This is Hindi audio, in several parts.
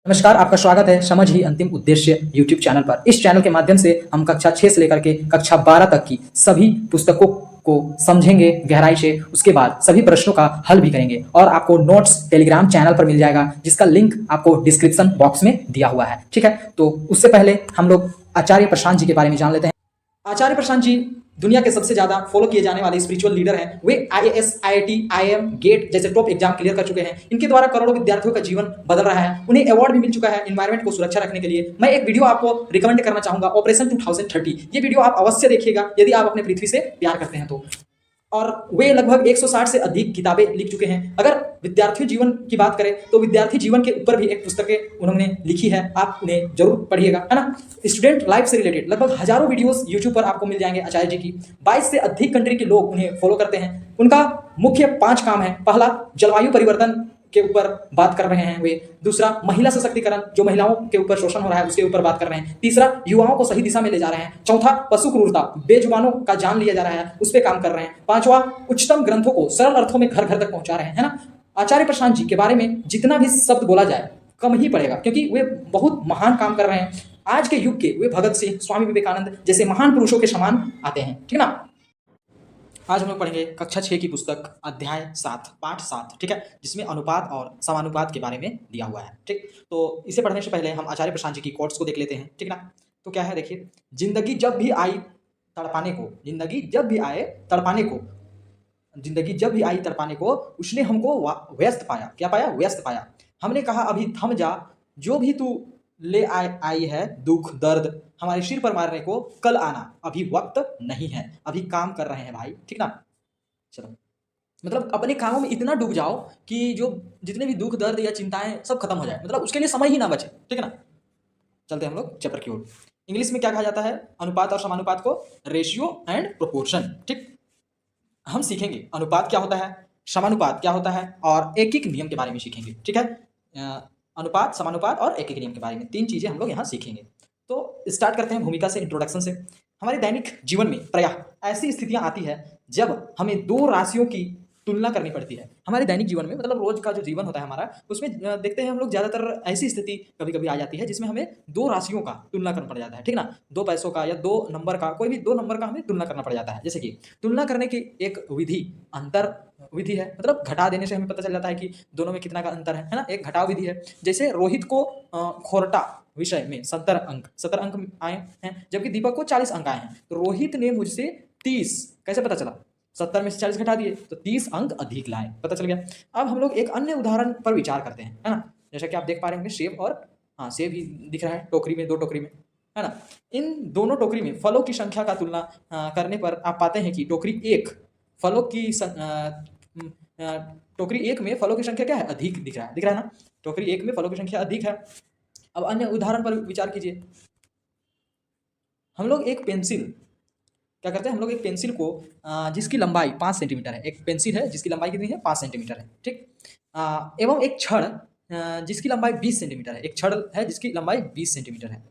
नमस्कार, आपका स्वागत है समझ ही अंतिम उद्देश्य यूट्यूब चैनल पर। इस चैनल के माध्यम से हम कक्षा 6 से लेकर के कक्षा 12 तक की सभी पुस्तकों को समझेंगे गहराई से, उसके बाद सभी प्रश्नों का हल भी करेंगे और आपको नोट्स टेलीग्राम चैनल पर मिल जाएगा, जिसका लिंक आपको डिस्क्रिप्शन बॉक्स में दिया हुआ है। ठीक है, तो उससे पहले हम लोग आचार्य प्रशांत जी के बारे में जान लेते हैं। आचार्य प्रशांत जी दुनिया के सबसे ज्यादा फॉलो किए जाने वाले स्पिरिचुअल लीडर हैं। वे आईएएस, आईआईटी, आईएम, गेट जैसे टॉप एग्जाम क्लियर कर चुके हैं। इनके द्वारा करोड़ों विद्यार्थियों का जीवन बदल रहा है। उन्हें अवार्ड भी मिल चुका है इन्वायरमेंट को सुरक्षा रखने के लिए। मैं एक वीडियो आपको रिकमेंड करना चाहूंगा, ऑपरेशन 2030। ये वीडियो आप अवश्य देखिएगा यदि आप अपने पृथ्वी से प्यार करते हैं तो। और वे लगभग 160 से अधिक किताबें लिख चुके हैं। अगर विद्यार्थी जीवन की बात करें तो विद्यार्थी जीवन के ऊपर भी एक पुस्तकें उन्होंने लिखी है, आप उन्हें जरूर पढ़िएगा, है ना। स्टूडेंट लाइफ से रिलेटेड लगभग हजारों वीडियोस यूट्यूब पर आपको मिल जाएंगे आचार्य जी की। 22 से अधिक कंट्री के लोग उन्हें फॉलो करते हैं। उनका मुख्य 5 काम है। पहला, जलवायु परिवर्तन के ऊपर बात कर रहे हैं वे। दूसरा, महिला सशक्तिकरण, जो महिलाओं के ऊपर शोषण हो रहा है उसके ऊपर बात कर रहे हैं। तीसरा, युवाओं को सही दिशा में ले जा रहे हैं। चौथा, पशु क्रूरता, बेजुबानों का जान लिया जा रहा है, उस पर काम कर रहे हैं। पांचवा, उच्चतम ग्रंथों को सरल अर्थों में घर घर तक पहुंचा रहे हैं, है ना। आचार्य प्रशांत जी के बारे में जितना भी शब्द बोला जाए कम ही पड़ेगा, क्योंकि वे बहुत महान काम कर रहे हैं। आज के युग के वे भगत सिंह, स्वामी विवेकानंद जैसे महान पुरुषों के समान आते हैं, ठीक ना। आज हम लोग पढ़ेंगे कक्षा 6 की पुस्तक अध्याय 7 पाठ 7, ठीक है, जिसमें अनुपात और समानुपात के बारे में दिया हुआ है। ठीक, तो इसे पढ़ने से पहले हम आचार्य प्रशांत जी की कोट्स को देख लेते हैं, ठीक ना। तो क्या है, देखिए, जिंदगी जब भी आई तड़पाने को, जिंदगी जब भी आए तड़पाने को, जिंदगी जब भी आई तड़पाने को, उसने हमको व्यस्त पाया। क्या पाया? व्यस्त पाया। हमने कहा अभी थम जा, जो भी तू ले आई है दुख दर्द हमारे सिर पर मारने को, कल आना, अभी वक्त नहीं है, अभी काम कर रहे हैं भाई, ठीक ना। चलो, मतलब अपने कामों में इतना डूब जाओ कि जो जितने भी दुख दर्द या चिंताएं सब खत्म हो जाए, मतलब उसके लिए समय ही ना बचे, ठीक है ना। चलते हैं हम लोग चैप्टर की ओर। इंग्लिश में क्या कहा जाता है अनुपात और समानुपात को? Ratio and proportion. ठीक, हम सीखेंगे अनुपात क्या होता है, समानुपात क्या होता है, और एक एक नियम के बारे में सीखेंगे, ठीक है। अनुपात, समानुपात और एक एक नियम के बारे में 3 चीजें हम लोग यहाँ सीखेंगे। तो स्टार्ट करते हैं भूमिका से, इंट्रोडक्शन से। हमारे दैनिक जीवन में प्रायः ऐसी स्थितियां आती है जब हमें 2 राशियों की तुलना करनी पड़ती है। हमारे दैनिक जीवन में, मतलब रोज का जो जीवन होता है हमारा, उसमें देखते हैं हम लोग ज्यादातर ऐसी स्थिति कभी कभी आ जाती है जिसमें हमें 2 राशियों का तुलना करना पड़ जाता है, ठीक ना। 2 पैसों का या 2 नंबर का, कोई भी 2 नंबर का हमें तुलना करना पड़ जाता है। जैसे कि तुलना करने की एक विधि अंतर विधि है, मतलब घटा देने से हमें पता चल जाता है कि दोनों में कितना का अंतर है ना। एक घटाव विधि है। जैसे रोहित को खोरटा विषय में 70 अंक आए हैं, जबकि दीपक को 40 अंक आए हैं। तो रोहित ने मुझसे 30, कैसे पता चला? 70 में से 40 घटा दिए तो 30 अंक अधिक लाए, पता चल गया। अब हम लोग एक अन्य उदाहरण पर विचार करते हैं, है ना। जैसा कि आप देख पा रहे होंगे, सेब और, हाँ, सेब ही दिख रहा है टोकरी में, 2 टोकरी में, है ना। इन दोनों टोकरी में फलों की संख्या का तुलना करने पर आप पाते हैं कि टोकरी 1 फलों की टोकरी 1 में फलों की संख्या क्या है? अधिक दिख रहा है, ना। टोकरी 1 में फलों की संख्या अधिक है। अब अन्य उदाहरण पर विचार कीजिए। हम लोग एक पेंसिल, क्या करते हैं, हम लोग एक पेंसिल को जिसकी लंबाई 5 सेंटीमीटर है, एक पेंसिल है जिसकी लंबाई कितनी है? 5 सेंटीमीटर है, ठीक। एवं एक छड़ जिसकी लंबाई 20 सेंटीमीटर है, एक छड़ है जिसकी लंबाई 20 सेंटीमीटर है,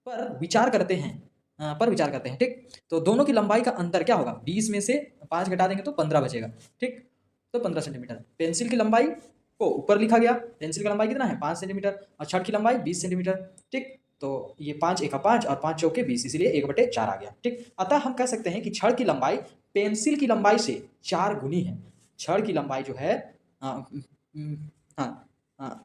पर विचार करते हैं, ठीक। तो दोनों की लंबाई का अंतर क्या होगा? 20 में से 5 घटा देंगे तो 15 बचेगा, ठीक। तो 15 सेंटीमीटर पेंसिल की लंबाई को ऊपर लिखा गया, पेंसिल की लंबाई कितना है? 5 सेंटीमीटर, और छड़ की लंबाई 20 सेंटीमीटर, ठीक। तो ये 5 एका 5 और 5 चौके 20, इसीलिए 1/4 आ गया, ठीक। अतः हम कह सकते हैं कि छड़ की लंबाई पेंसिल की लंबाई से 4 गुनी है। छड़ की लंबाई जो है,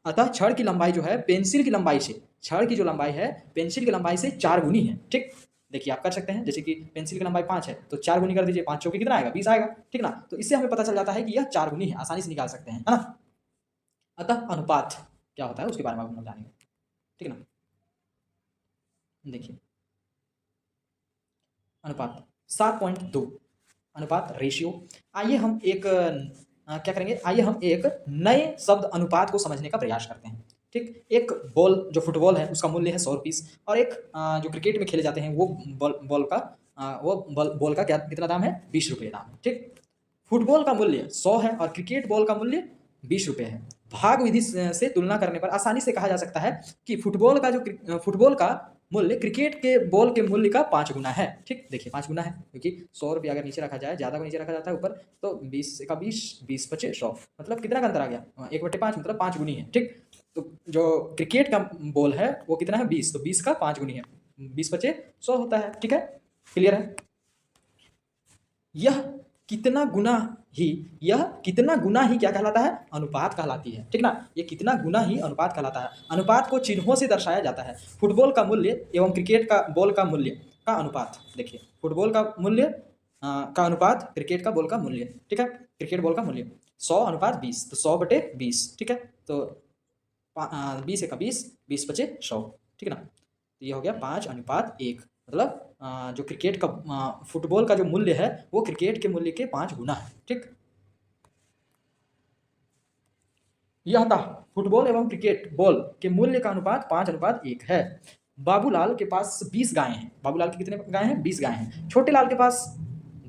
अतः छड़ की लंबाई जो है पेंसिल की लंबाई से, छड़ की जो लंबाई है पेंसिल की लंबाई से 4 गुनी है, ठीक। देखिए आप कर सकते हैं, जैसे कि पेंसिल की लंबाई 5 है तो 4 गुनी कर दीजिए, 5 चौके कितना आएगा? 20 आएगा, ठीक ना। तो इससे हमें पता चल जाता है कि यह 4 गुनी है, आसानी से निकाल सकते हैं, है ना। अतः अनुपात क्या होता है उसके बारे में हम लोग जानेंगे, ठीक ना। देखिए अनुपात 7.2 अनुपात रेशियो। आइए हम एक क्या करेंगे, आइए हम एक नए शब्द अनुपात को समझने का प्रयास करते हैं, ठीक। एक बॉल, जो फुटबॉल है, उसका मूल्य है 100 रुपीस, और एक जो क्रिकेट में खेले जाते हैं वो बॉल का क्या कितना दाम है? 20 रुपये दाम है, ठीक। फुटबॉल का मूल्य 100 है और क्रिकेट बॉल का मूल्य 20 रुपये है। भाग विधि से तुलना करने पर आसानी से कहा जा सकता है कि फुटबॉल का मूल्य क्रिकेट के बॉल के मूल्य का 5 गुना है, ठीक। देखिए 5 गुना है, क्योंकि 100 रुपये अगर नीचे रखा जाए, ज़्यादा को नीचे रखा जाता है ऊपर, तो 20 का 20, 20 पचे 100, मतलब कितना का अंतर आ गया? 1/5, मतलब 5 गुनी है, ठीक। तो जो क्रिकेट का बॉल है वो कितना है 20, तो 20 का 5 गुनी है, 20 बचे 100 होता है। ठीक है, क्लियर है। यह कितना गुना ही यह कितना गुना ही क्या कहलाता है, अनुपात कहलाती है। ठीक ना, ये कितना गुना ही अनुपात कहलाता है। अनुपात को चिन्हों से दर्शाया जाता है। फुटबॉल का मूल्य एवं क्रिकेट का बॉल का मूल्य का अनुपात, देखिए फुटबॉल का मूल्य का अनुपात क्रिकेट का बॉल का मूल्य। ठीक है, क्रिकेट बॉल का मूल्य 100:20, तो 100/20। ठीक है, तो 20 का 20, 20 बचे 100। ठीक है ना, तो ये हो गया 5:1, मतलब जो क्रिकेट का फुटबॉल का जो मूल्य है वो क्रिकेट के मूल्य के 5 गुना है। ठीक, यह था फुटबॉल एवं क्रिकेट बॉल के मूल्य का अनुपात 5:1 है। बाबूलाल के पास 20 गायें हैं। बाबूलाल की कितने गायें हैं, 20 गायें हैं। छोटे लाल के पास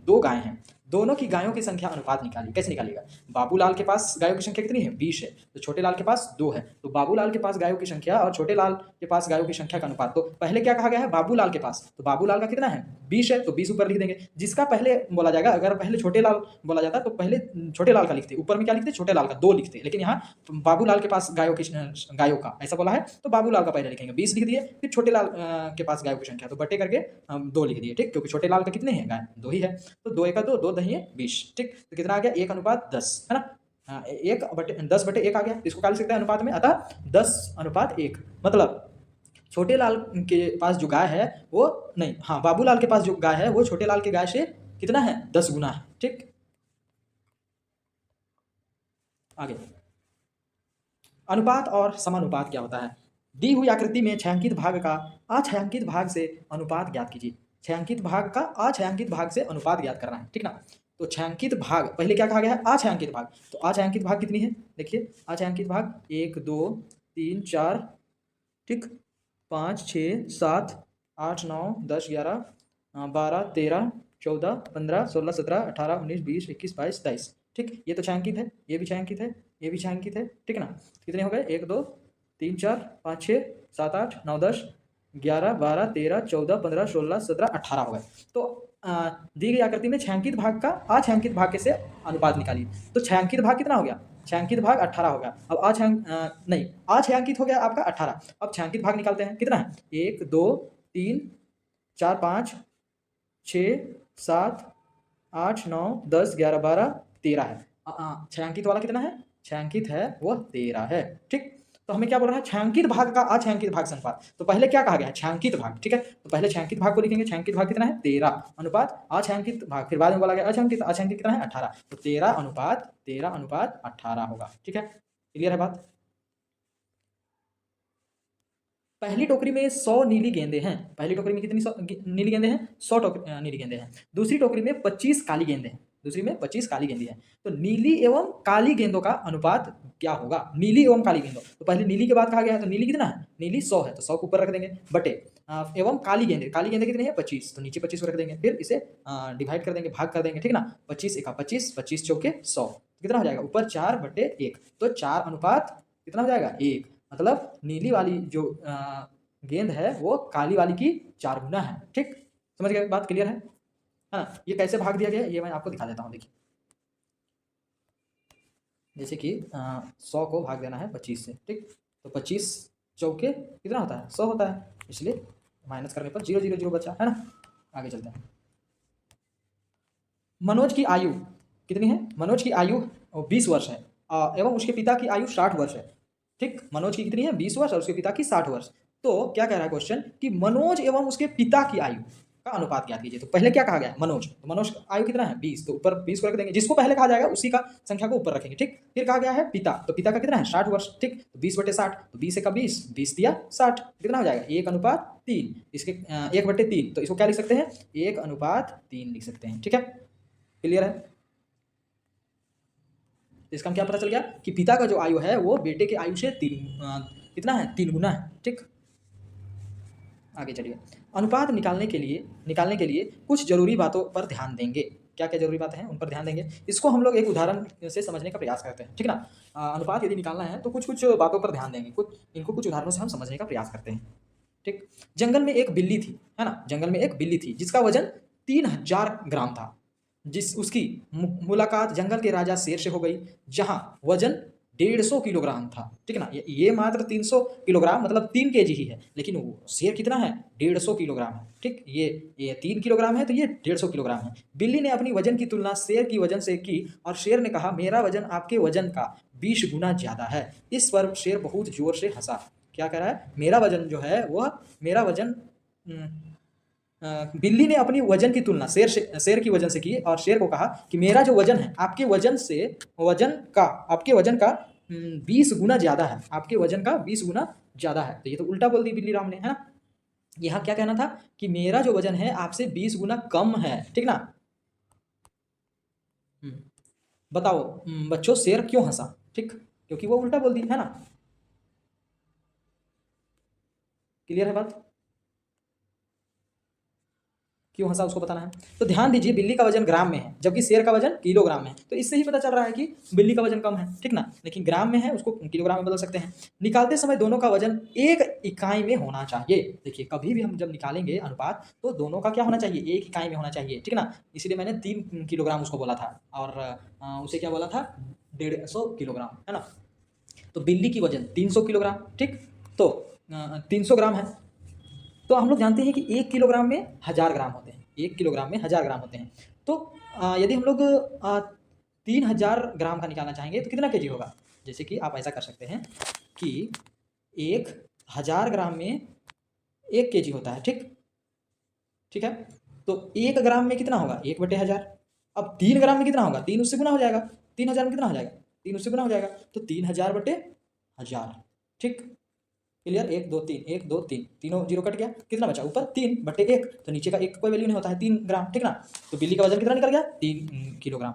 2 गायें हैं। दोनों की गायों की संख्या अनुपात निकालिए। कैसे निकालिएगा, बाबूलाल के पास गायों की संख्या कितनी है, 20 है, तो छोटे लाल के पास 2 है, तो बाबूलाल के पास गायों की संख्या और छोटे लाल के पास गायों की संख्या का अनुपात। तो पहले क्या कहा गया है, बाबूलाल के पास, तो बाबूलाल का कितना है 20 है, तो 20 ऊपर लिख देंगे। जिसका पहले बोला जाएगा, अगर पहले छोटे लाल बोला जाता तो पहले छोटे लाल का लिखते, ऊपर में क्या लिखते, छोटे लाल का 2 लिखते, लेकिन यहाँ बाबूलाल के पास गायों का ऐसा बोला है तो बाबूलाल का पहले लिखेंगे, 20 लिख दिए, फिर छोटे लाल के पास गायों की संख्या तो बटे करके 2 लिख दिए। ठीक, क्योंकि छोटे लाल का कितने हैं गाय, 2 ही है, तो 2 का 2, 2 दही 20। ठीक, तो कितना आ गया 1:10, है ना, 10/1 आ गया। इसको क्या लिख सकते हैं अनुपात में, अतः 10:1, मतलब छोटे लाल के पास जो गाय है वो नहीं, हाँ बाबूलाल के पास जो गाय है वो छोटे लाल के गाय से कितना है, 10 गुना है। ठीक, आगे अनुपात और समानुपात क्या होता है। दी हुई आकृति में छायांकित भाग का अछायांकित भाग से अनुपात ज्ञात कीजिए। छायांकित भाग का अछायांकित भाग से अनुपात ज्ञात करना है। ठीक ना, तो छायांकित भाग पहले क्या कहा गया है, अछायांकित भाग, तो अछायांकित भाग कितनी है, देखिए अछायांकित भाग 1 2 3 4, ठीक, 5 6 7 8 9 10 11 12 13 14 15 16 17 18 19 20 21 22 23। ठीक, ये तो छायांकित है, ये भी छायांकित है, ये भी छायांकित है। ठीक है ना, कितने हो गए 1 2 3 4 5 6 7 8 9 10 11 12 13 14 15 16 17 18 हो गए। तो दी गई आकृति में छायांकित भाग का अछायांकित भाग के से अनुपात निकालिए। तो छायांकित भाग कितना हो गया, छायांकित भाग 18 हो गया। अब नहीं, अछायांकित हो गया आपका 18। अब छायांकित भाग निकालते हैं, कितना है 1 2 3 4 5 6 7 8 9 10 11 12 13 है। छायांकित वाला कितना है, छायांकित है वो 13 है। ठीक, तो हमें क्या बोल रहा है, छायांकित भाग का अछायांकित भाग से अनुपात। तो पहले क्या कहा गया है, छायांकित भाग। ठीक है, तो पहले छायांकित भाग को लिखेंगे, छायांकित भाग कितना है 13 अनुपात अछायांकित भाग, फिर बाद में बोला गया अछायांकित, अछायांकित कितना है 18, तो 13:18 होगा। ठीक है, क्लियर है बात। पहली टोकरी में 100 नीली गेंदे हैं। पहली टोकरी में कितनी नीली गेंदे हैं, 100 नीली गेंदे हैं। दूसरी टोकरी में 25 काली गेंदे हैं, दूसरी में 25 काली गेंदें हैं। तो नीली एवं काली गेंदों का अनुपात क्या होगा, नीली एवं काली गेंदों, तो पहले नीली के बाद कहा गया है, तो नीली कितना है, नीली 100 है, तो 100 को ऊपर रख देंगे, बटे एवं काली गेंदे, काली गेंदे कितनी है 25, तो नीचे 25 को रख देंगे, फिर इसे डिवाइड कर देंगे, भाग कर देंगे। ठीक ना, 25 एका 25, 25 चौके 100, कितना हो जाएगा ऊपर 4/1, तो 4 अनुपात कितना हो जाएगा 1, मतलब नीली वाली जो गेंद है वो काली वाली की 4 गुना है। ठीक, समझ गए बात, क्लियर है ना। ये कैसे भाग दिया गया है ये मैं आपको दिखा देता हूँ। देखिए जैसे कि 100 को भाग देना है 25 से। ठीक, तो 25 चौके कितना होता है 100 होता है, इसलिए माइनस करने पर 0 0 0 बचा, है ना। आगे चलते हैं। मनोज की आयु कितनी है, मनोज की आयु 20 वर्ष है एवं उसके पिता की आयु 60 वर्ष है। ठीक, मनोज की कितनी है 20 वर्ष और उसके पिता की 60 वर्ष। तो क्या कह रहा है क्वेश्चन कि मनोज एवं उसके पिता की आयु का अनुपात ज्ञात कीजिए। तो पहले क्या कहा गया मनोज, तो मनोज आयु कितना है 20, तो ऊपर 20 को रख देंगे, जिसको पहले कहा जाएगा उसी का संख्या को ऊपर रखेंगे। ठीक, फिर कहा गया है पिता, तो पिता का कितना है 60 वर्ष। ठीक, तो 20/60, तो 20 का 20, 20 दिया 60, कितना हो जाएगा 1:3, इसके 1/3, तो इसको क्या लिख सकते हैं 1:3 लिख सकते हैं। ठीक है, क्लियर है। तो इसका क्या पता चल गया कि पिता का जो आयु है वो बेटे के आयु से कितना है 3 गुना है। ठीक, आगे चलिए। अनुपात निकालने के लिए कुछ जरूरी बातों पर ध्यान देंगे। क्या क्या जरूरी बातें हैं उन पर ध्यान देंगे। इसको हम लोग एक उदाहरण से समझने का प्रयास करते हैं। ठीक ना, अनुपात यदि निकालना है तो कुछ कुछ बातों पर ध्यान देंगे, कुछ उदाहरणों से हम समझने का प्रयास करते हैं। ठीक, जंगल में एक बिल्ली थी, है ना, जंगल में एक बिल्ली थी जिसका वजन 3000 ग्राम था। उसकी मुलाकात जंगल के राजा शेर से हो गई, जहां वजन 150 किलोग्राम था, ठीक है ना। ये मात्र 300 किलोग्राम मतलब 3 केजी ही है, लेकिन वो शेर कितना है, 150 किलोग्राम है, ठीक। ये 3 किलोग्राम है तो ये 150 किलोग्राम है। बिल्ली ने अपनी वजन की तुलना शेर की वजन से की और शेर ने कहा मेरा वजन आपके वजन का 20 गुना ज्यादा है। इस पर शेर बहुत जोर से हंसा। क्या कह रहा है, मेरा वजन जो है वह मेरा वजन बिल्ली ने अपनी वजन की तुलना शेर की वजन से की और शेर को कहा कि मेरा जो वजन है आपके वजन का 20 गुना ज्यादा है, आपके वजन का 20 गुना ज्यादा है। तो ये तो उल्टा बोल दी बिल्ली राम ने, है ना। यहाँ क्या कहना था कि मेरा जो वजन है आपसे 20 गुना कम है, ठीक ना। बताओ बच्चों शेर क्यों हंसा, ठीक, क्योंकि वो उल्टा बोल दी, है ना। क्लियर है बात, क्यों हंसा उसको बताना है। तो ध्यान दीजिए बिल्ली का वजन ग्राम में है जबकि शेर का वजन किलोग्राम में है, तो इससे ही पता चल रहा है कि बिल्ली का वजन कम है, ठीक ना। लेकिन ग्राम में है उसको किलोग्राम में बदल सकते हैं। निकालते समय दोनों का वजन एक इकाई में होना चाहिए। देखिए कभी भी हम जब निकालेंगे अनुपात तो दोनों का क्या होना चाहिए, एक इकाई में होना चाहिए, ठीक ना। इसीलिए मैंने 3 किलोग्राम उसको बोला था और उसे क्या बोला था, 150 किलोग्राम, है ना। तो बिल्ली की वजन 300 किलोग्राम, ठीक, तो 300 ग्राम है। तो हम लोग जानते हैं कि 1 किलोग्राम में 1000 ग्राम होते हैं, 1 किलोग्राम में 1000 ग्राम होते हैं। तो यदि हम लोग 3000 ग्राम का निकालना चाहेंगे तो कितना केजी होगा। जैसे कि आप ऐसा कर सकते हैं कि 1000 ग्राम में 1 केजी होता है, ठीक, ठीक है। तो 1 ग्राम में कितना होगा, 1/1000। अब 3 ग्राम में कितना होगा, 3 उससे गुना हो जाएगा, 3000 में कितना हो जाएगा, 3 उससे गुना हो जाएगा, तो 3000/1000, ठीक। क्लियर, 1 2 3, 1 2 3, तीनों जीरो कट गया, कितना बचा ऊपर 3/1, तो नीचे का 1 कोई वैल्यू नहीं होता है, 3 ग्राम, ठीक ना। तो बिल्ली का वजन कितना निकल गया, 3 किलोग्राम।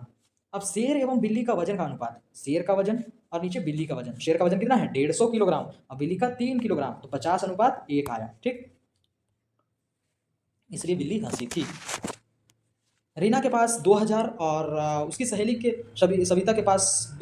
अब शेर एवं बिल्ली का वजन का अनुपात, शेर का वजन और नीचे बिल्ली का वजन, शेर का वजन कितना है 150 किलोग्राम और बिल्ली का 3 किलोग्राम, तो 50:1 आया, ठीक। इसलिए बिल्ली हंसी थी। रीना के पास 2000 और उसकी सहेली के सविता के पास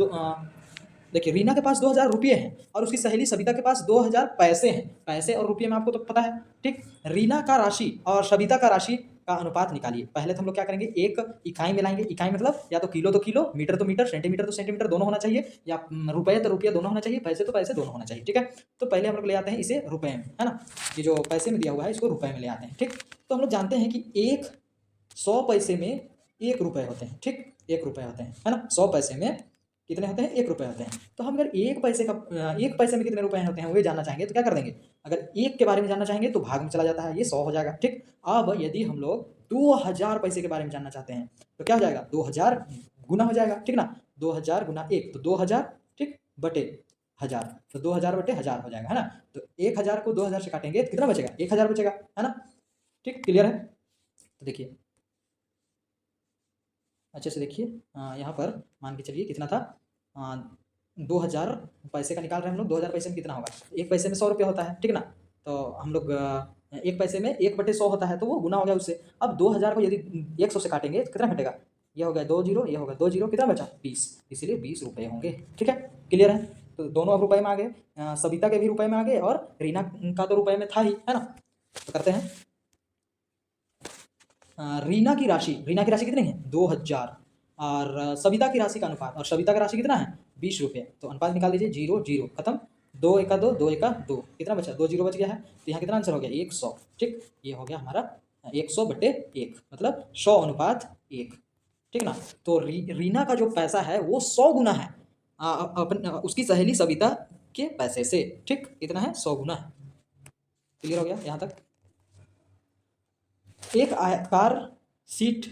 देखिए रीना के पास 2000 रुपये हैं और उसकी सहेली सविता के पास 2000 पैसे हैं। पैसे और रुपये में आपको तो पता है, ठीक। रीना का राशि और सविता का राशि का अनुपात निकालिए। पहले तो हम लोग क्या करेंगे, एक इकाई में लाएंगे। इकाई मतलब या तो किलो, मीटर तो मीटर, सेंटीमीटर तो सेंटीमीटर, दोनों होना चाहिए, या रुपये तो रुपये दोनों होना चाहिए, पैसे तो पैसे दोनों होना चाहिए, ठीक है। तो पहले हम लोग ले आते हैं इसे रुपये में, है ना। ये जो पैसे में दिया हुआ है इसको रुपये में ले आते हैं, ठीक। तो हम लोग जानते हैं कि 100 पैसे में 1 रुपये होते हैं, ठीक, 1 रुपये होते हैं, है ना। 100 पैसे में कितने होते हैं, 1 रुपये होते हैं। तो हम अगर 1 पैसे में कितने रुपए होते हैं वो जानना चाहेंगे तो क्या कर देंगे, अगर 1 के बारे में जानना चाहेंगे तो भाग में चला जाता है, ये 100 हो जाएगा, ठीक। अब यदि हम लोग 2000 पैसे के बारे में जानना चाहते हैं तो क्या हो जाएगा, 2000 गुना हो जाएगा, ठीक ना। 2000 गुना 1 तो 2000, ठीक, बटे 1000, तो 2000/1000 हो जाएगा, है ना। तो 1000 को 2000 से काटेंगे तो कितना बचेगा, 1000 बचेगा, है ना, ठीक। क्लियर है, तो देखिए अच्छे से देखिए, यहाँ पर मान के चलिए कितना था, 2000 पैसे का निकाल रहे हैं हम लोग। 2000 पैसे में कितना होगा, 1 पैसे में 100 रुपये होता है, ठीक ना। तो हम लोग 1 पैसे में 1/100 होता है तो वो गुना हो गया उससे। अब 2000 को यदि 100 से काटेंगे तो कितना घटेगा, ये हो गया 2 जीरो, ये होगा 2 जीरो, कितना बचा 20, इसीलिए 20 रुपये होंगे, ठीक है। क्लियर है, तो दोनों अब रुपये में आ गए, सविता के भी रुपये में आ गए और रीना का तो रुपये में था ही, है ना। तो करते हैं रीना की राशि कितनी है 2000 और सविता की राशि का अनुपात, और सविता का राशि कितना है 20 रुपये, तो अनुपात निकाल दीजिए, 0 0 खत्म, 2 1 2, 2 1 2, कितना बचा, 2 जीरो बच गया है, तो यहाँ कितना आंसर हो गया 100, ठीक। ये हो गया हमारा 100/1 मतलब 100:1, ठीक ना। तो रीना का जो पैसा है वो 100 गुना है उसकी सहेली सविता के पैसे से, ठीक, कितना है 100 गुना है। क्लियर हो गया यहाँ तक। एक आयताकार शीट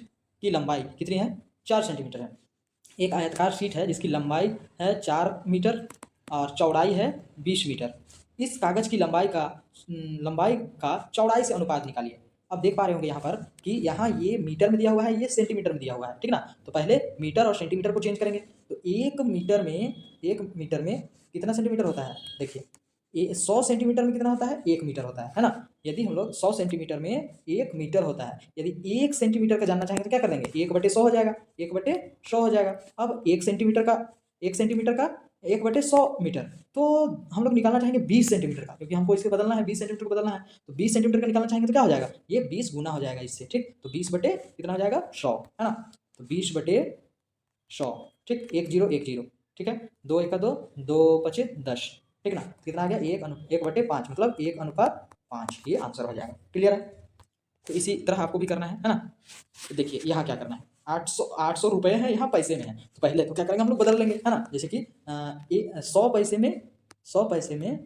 की लंबाई कितनी है, 4 सेंटीमीटर है। एक आयताकार शीट है जिसकी लंबाई है 4 मीटर और चौड़ाई है 20 मीटर। इस कागज की लंबाई का चौड़ाई से अनुपात निकालिए। अब देख पा रहे होंगे यहाँ पर कि यहाँ ये मीटर में दिया हुआ है, ये सेंटीमीटर में दिया हुआ है, ठीक ना। तो पहले मीटर और सेंटीमीटर को चेंज करेंगे। तो 1 मीटर में कितना सेंटीमीटर होता है, देखिए 100 सेंटीमीटर में कितना होता है, 1 मीटर होता है ना। यदि हम लोग 100 सेंटीमीटर में 1 मीटर होता है, यदि 1 सेंटीमीटर का जानना चाहेंगे तो क्या कर देंगे, 1/100 हो जाएगा, 1/100 हो जाएगा। अब 1 सेंटीमीटर का 1/100 मीटर, तो हम लोग निकालना चाहेंगे 20 सेंटीमीटर का, क्योंकि हमको इसको बदलना है, 20 सेंटीमीटर को बदलना है। तो 20 सेंटीमीटर का निकालना चाहेंगे तो क्या हो जाएगा, ये 20 गुना हो जाएगा इससे, ठीक। तो 20 बटे कितना हो जाएगा 100, है ना। तो 20/100, ठीक, 1 0 1 0, ठीक है, 2 1 2, 2 5 10, ठीक ना, कितना आ गया 1/5, मतलब 1:5, ये आंसर हो जाएगा। क्लियर है? तो इसी तरह आपको भी करना है ना। तो देखिए यहाँ क्या करना है, 800 रुपये है, यहाँ पैसे में है, तो पहले तो क्या करेंगे हम लोग बदल लेंगे, है ना। जैसे कि 100 पैसे में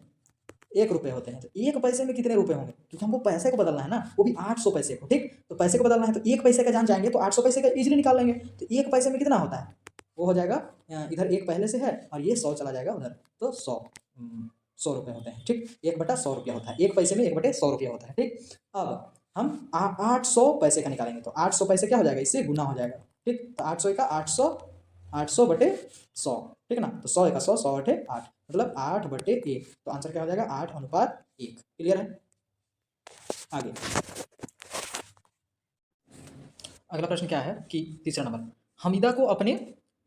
1 रुपये होते हैं, तो 1 पैसे में कितने रुपए होंगे, क्योंकि हमको पैसे को बदलना है ना, वो भी 800 पैसे को। ठीक, तो पैसे को बदलना है तो 1 पैसे का जान जाएंगे तो 800 पैसे का इजीली निकाल लेंगे। तो 1 पैसे में कितना होता है, वो हो जाएगा, इधर 1 पहले से है और ये 100 चला जाएगा उधर, तो 100 रुपये होते हैं। ठीक, 1/100 रुपया होता है, 1 पैसे में 1/100 रुपया होता है। ठीक, अब हम 800 पैसे का निकालेंगे, तो 800 पैसे क्या हो जाएगा, इससे गुना हो जाएगा। ठीक, तो 800 का 800, 800/100, ठीक ना, तो 100 का 100, 100/8, मतलब 8/1, तो आंसर क्या हो जाएगा 8:1। क्लियर है? आगे अगला प्रश्न क्या है कि तीसरा नंबर, हमीदा को अपने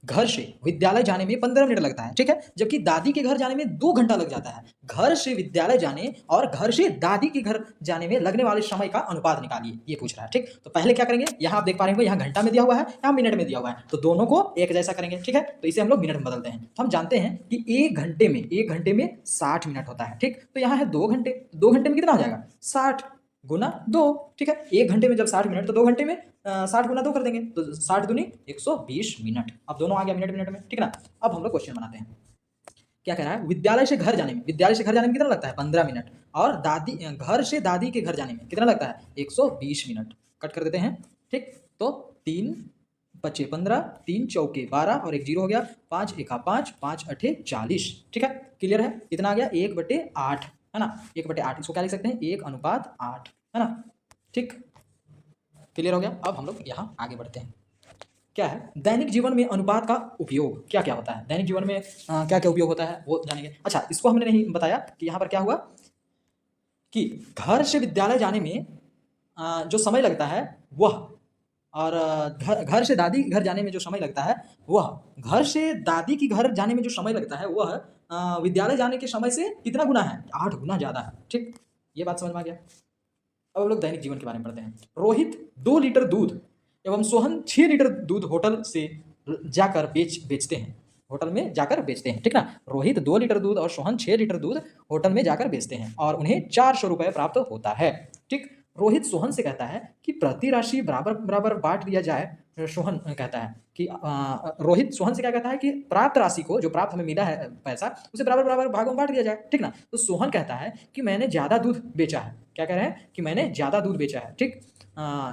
घर से विद्यालय जाने में 15 मिनट लगता है, ठीक है, जबकि दादी के घर जाने में 2 घंटा लग जाता है। घर से विद्यालय जाने और घर से दादी के घर जाने में लगने वाले समय का अनुपात निकालिए, ये पूछ रहा है। ठीक, तो पहले क्या करेंगे, यहाँ आप देख पा रहे होंगे, यहाँ घंटा में दिया हुआ है, यहाँ मिनट में दिया हुआ है, तो दोनों को एक जैसा करेंगे। ठीक है, तो इसे हम लोग मिनट में बदलते हैं। तो हम जानते हैं कि एक घंटे में 60 मिनट होता है। ठीक, तो यहाँ है 2 घंटे, 2 घंटे में कितना हो जाएगा 60 गुना 2। ठीक है, 1 घंटे में जब 60 मिनट, तो 2 घंटे में 60 गुना 2 कर देंगे, तो 60 दूनी 120 मिनट। अब दोनों आ गया मिनट मिनट में, ठीक है ना। अब हम लोग क्वेश्चन बनाते हैं। क्या कह रहा है, विद्यालय से घर जाने में कितना लगता है 15 मिनट, और घर से दादी के घर जाने में कितना लगता है 120 मिनट। कट कर देते हैं। ठीक, तो 3 बचे 15, 3 चौके 12 और 1 जीरो हो गया, 5 एका 5, 5 अठे 40। ठीक है, क्लियर है? कितना आ गया 1/8, है ना, 1/8। इसको क्या लिख सकते हैं 1:8, है ना। ठीक, क्लियर हो गया। अब हम लोग यहाँ आगे बढ़ते हैं। क्या है, दैनिक जीवन में अनुपात का उपयोग क्या क्या होता है, दैनिक जीवन में क्या क्या उपयोग होता है वो जानेंगे। अच्छा, इसको हमने नहीं बताया कि यहाँ पर क्या हुआ कि घर से विद्यालय जाने में जो समय लगता है वह, और घर से दादी घर जाने में जो समय लगता है वह, घर से दादी की घर जाने में जो समय लगता है वह विद्यालय जाने के समय से कितना गुना है, 8 गुना ज़्यादा है। ठीक, ये बात समझ में आ गया। अब हम लोग दैनिक जीवन के बारे में पढ़ते हैं। रोहित 2 लीटर दूध एवं सोहन 6 लीटर दूध होटल से जाकर बेचते हैं, होटल में जाकर बेचते हैं। ठीक ना, रोहित 2 लीटर दूध और सोहन 6 लीटर दूध होटल में जाकर बेचते हैं और उन्हें 400 रुपये प्राप्त होता है। ठीक, रोहित सोहन से कहता है कि प्रति राशि बराबर बराबर बांट दिया जाए। सोहन कहता है कि रोहित सोहन से क्या कहता है कि प्राप्त राशि को, जो प्राप्त हमें मिला है पैसा, उसे बराबर बराबर भागों में बांट दिया जाए। ठीक ना, तो सोहन कहता है कि मैंने ज़्यादा दूध बेचा है। क्या कह रहे हैं कि मैंने ज़्यादा दूध बेचा है। ठीक,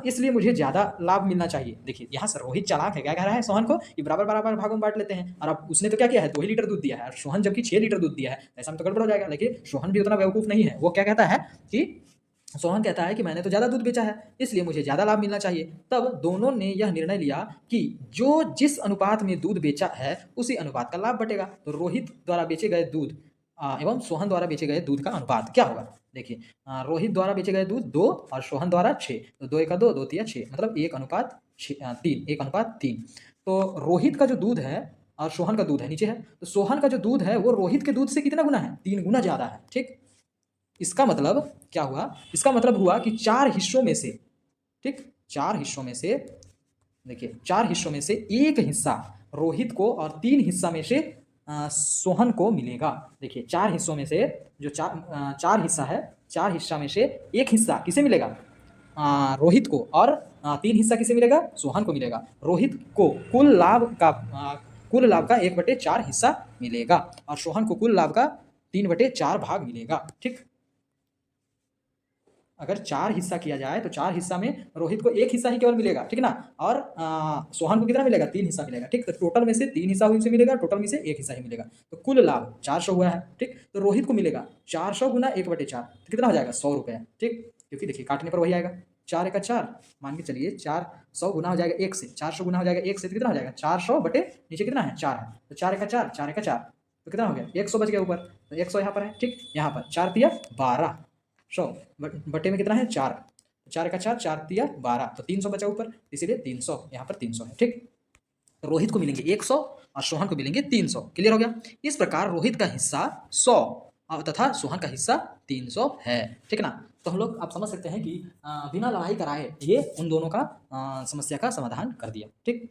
इसलिए मुझे ज़्यादा लाभ मिलना चाहिए। देखिए यहाँ से रोहित चालाक है, क्या कह रहा है सोहन को कि बराबर बराबर भागों में बांट लेते हैं, और अब उसने तो क्या किया है 2 ही लीटर दूध दिया है और सोहन जबकि 6 लीटर दूध दिया है, ऐसा में तो गड़बड़ हो जाएगा। लेकिन सोहन भी उतना बेवकूफ़ नहीं है, वो क्या कहता है कि सोहन कहता है कि मैंने तो ज़्यादा दूध बेचा है इसलिए मुझे ज़्यादा लाभ मिलना चाहिए। तब दोनों ने यह निर्णय लिया कि जो जिस अनुपात में दूध बेचा है उसी अनुपात का लाभ बटेगा। तो रोहित द्वारा बेचे गए दूध एवं सोहन द्वारा बेचे गए दूध का अनुपात क्या होगा। देखिए रोहित द्वारा बेचे गए दूध 2 और सोहन द्वारा 6, तो 2 एका 2, 2 तिया 6, मतलब 1:3, 1:3। तो रोहित का जो दूध है और सोहन का दूध है नीचे है, तो सोहन का जो दूध है वो रोहित के दूध से कितना गुना है, 3 गुना ज़्यादा है। ठीक, इसका मतलब क्या हुआ, इसका मतलब हुआ कि 4 हिस्सों में से, ठीक 4 हिस्सों में से, देखिए 4 हिस्सों में से एक हिस्सा रोहित को और 3 हिस्सा में से सोहन को मिलेगा। देखिए 4 हिस्सों में से जो 4 हिस्सा है, 4 हिस्सा में से एक हिस्सा किसे मिलेगा, रोहित को, और 3 हिस्सा किसे मिलेगा, सोहन को मिलेगा। रोहित को कुल लाभ का 1/4 हिस्सा मिलेगा और सोहन को कुल लाभ का 3/4 भाग मिलेगा। ठीक, अगर 4 हिस्सा किया जाए तो 4 हिस्सा में रोहित को 1 हिस्सा ही केवल मिलेगा। ठीक ना, और सोहन को कितना मिलेगा, 3 हिस्सा मिलेगा। ठीक, तो टोटल में से 3 हिस्सा उसे मिलेगा, टोटल में से 1 हिस्सा ही मिलेगा, तो कुल लाभ 400 हुआ है। ठीक, तो रोहित को मिलेगा 400 गुना 1/4, तो कितना हो जाएगा 100 रुपये। ठीक, क्योंकि देखिए काटने पर वही आएगा, 4 एका 4, मान के चलिए 400 गुना हो जाएगा 1 से, 400 गुना हो जाएगा 1 से, तो कितना हो जाएगा 400 बटे नीचे कितना है 4 है, तो 4 एका 4, 4 एका 4, तो कितना हो गया 100 बच गया ऊपर, तो 100 यहाँ पर है। ठीक, यहाँ पर 4 तिया 12, 100 बटे में कितना है 4, 4 का 4, 4 तिया 12, तो 300 बचा ऊपर, इसीलिए 300 यहाँ पर 300 है। ठीक, तो रोहित को मिलेंगे 100 और सोहन को मिलेंगे 300। क्लियर हो गया। इस प्रकार रोहित का हिस्सा 100 तथा सोहन का हिस्सा 300 है। ठीक ना, तो हम लोग आप समझ सकते हैं कि बिना लड़ाई कराए ये उन दोनों का समस्या का समाधान कर दिया। ठीक,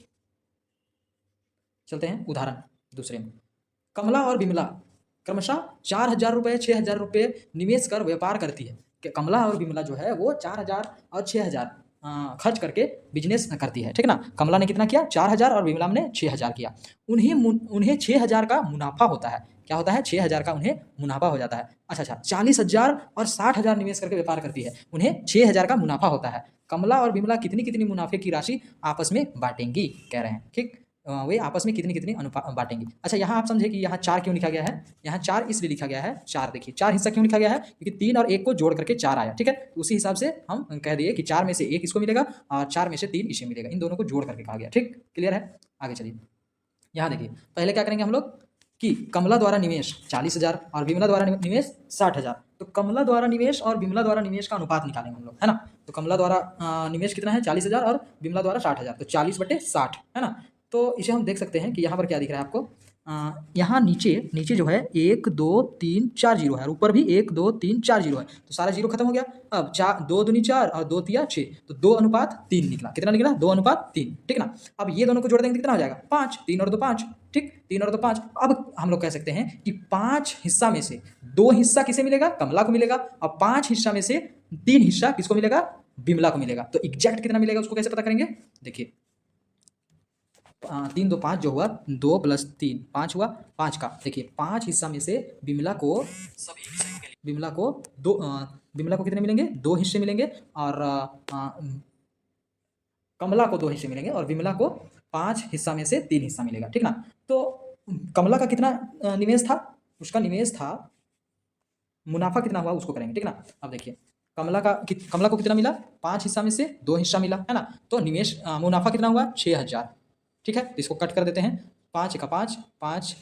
चलते हैं उदाहरण दूसरे में। कमला और बिमला क्रमशः 4,000 रुपये 6,000 रुपये निवेश कर व्यापार करती है। कि कमला और बिमला जो है वो 4,000 और 6,000 खर्च करके बिजनेस करती है, ठीक है ना। कमला ने कितना किया 4,000 और बिमला ने 6,000 किया। उन्हें 6,000 का मुनाफा होता है। क्या होता है 6,000 का उन्हें मुनाफा हो जाता है। अच्छा 40,000 और 60,000 निवेश करके व्यापार करती है, उन्हें 6,000 का मुनाफा होता है। कमला और बिमला कितनी कितनी मुनाफे की राशि आपस में बांटेंगी कह रहे हैं, ठीक। वे आपस में कितनी कितनी अनुपात बांटेंगी। अच्छा यहाँ आप समझे कि यहाँ 4 क्यों लिखा गया है। यहाँ 4 इसलिए लिखा गया है, 4 देखिए 4 हिस्सा क्यों लिखा गया है, क्योंकि 3 और 1 को जोड़ करके 4 आया, ठीक है। तो उसी हिसाब से हम कह दिए कि 4 में से 1 इसको मिलेगा और 4 में से 3 इसे मिलेगा, इन दोनों को जोड़ करके कहा गया, ठीक। क्लियर है। आगे चलिए, यहाँ देखिए पहले क्या करेंगे हम लोग कि कमला द्वारा निवेश 40,000 और बिमला द्वारा निवेश 60,000। तो कमला द्वारा निवेश और बिमला द्वारा निवेश का अनुपात निकालेंगे हम लोग, है ना। तो कमला द्वारा निवेश कितना है 40,000 और बिमला द्वारा 60,000, तो 40/60, है ना। तो इसे हम देख सकते हैं कि यहाँ पर क्या दिख रहा है आपको, यहाँ नीचे जो है 1 2 3 4 जीरो है और ऊपर भी 1 2 3 4 जीरो है, तो सारा जीरो खत्म हो गया। अब 2 दूनी 4 और 2 तिया 6, तो 2:3 निकला। कितना निकला 2:3, ठीक ना। अब ये दोनों को जोड़ देंगे कितना हो जाएगा 5, 3 और 2 5, ठीक 3 और 2 5। अब हम लोग कह सकते हैं कि 5 हिस्सा में से 2 हिस्सा किसे मिलेगा कमला को मिलेगा और 5 हिस्सा में से 3 हिस्सा किसको मिलेगा बिमला को मिलेगा। तो एग्जैक्ट कितना मिलेगा उसको कैसे पता करेंगे, देखिए 3 2 5 जो हुआ 2 + 3 5 हुआ, 5 का देखिए 5 हिस्सा में से बिमला को बिमला को कितने मिलेंगे 2 हिस्से मिलेंगे और कमला को 2 हिस्से मिलेंगे और बिमला को 5 हिस्सा में से 3 हिस्सा मिलेगा, ठीक ना। तो कमला का कितना निवेश था, उसका निवेश था, मुनाफा कितना हुआ उसको करेंगे, ठीक ना। अब देखिए कमला को कितना मिला 5 हिस्सा में से 2 हिस्सा मिला, है ना। तो निवेश मुनाफा कितना हुआ 6,000, ठीक है। तो इसको कट कर देते हैं, 5 × 5 5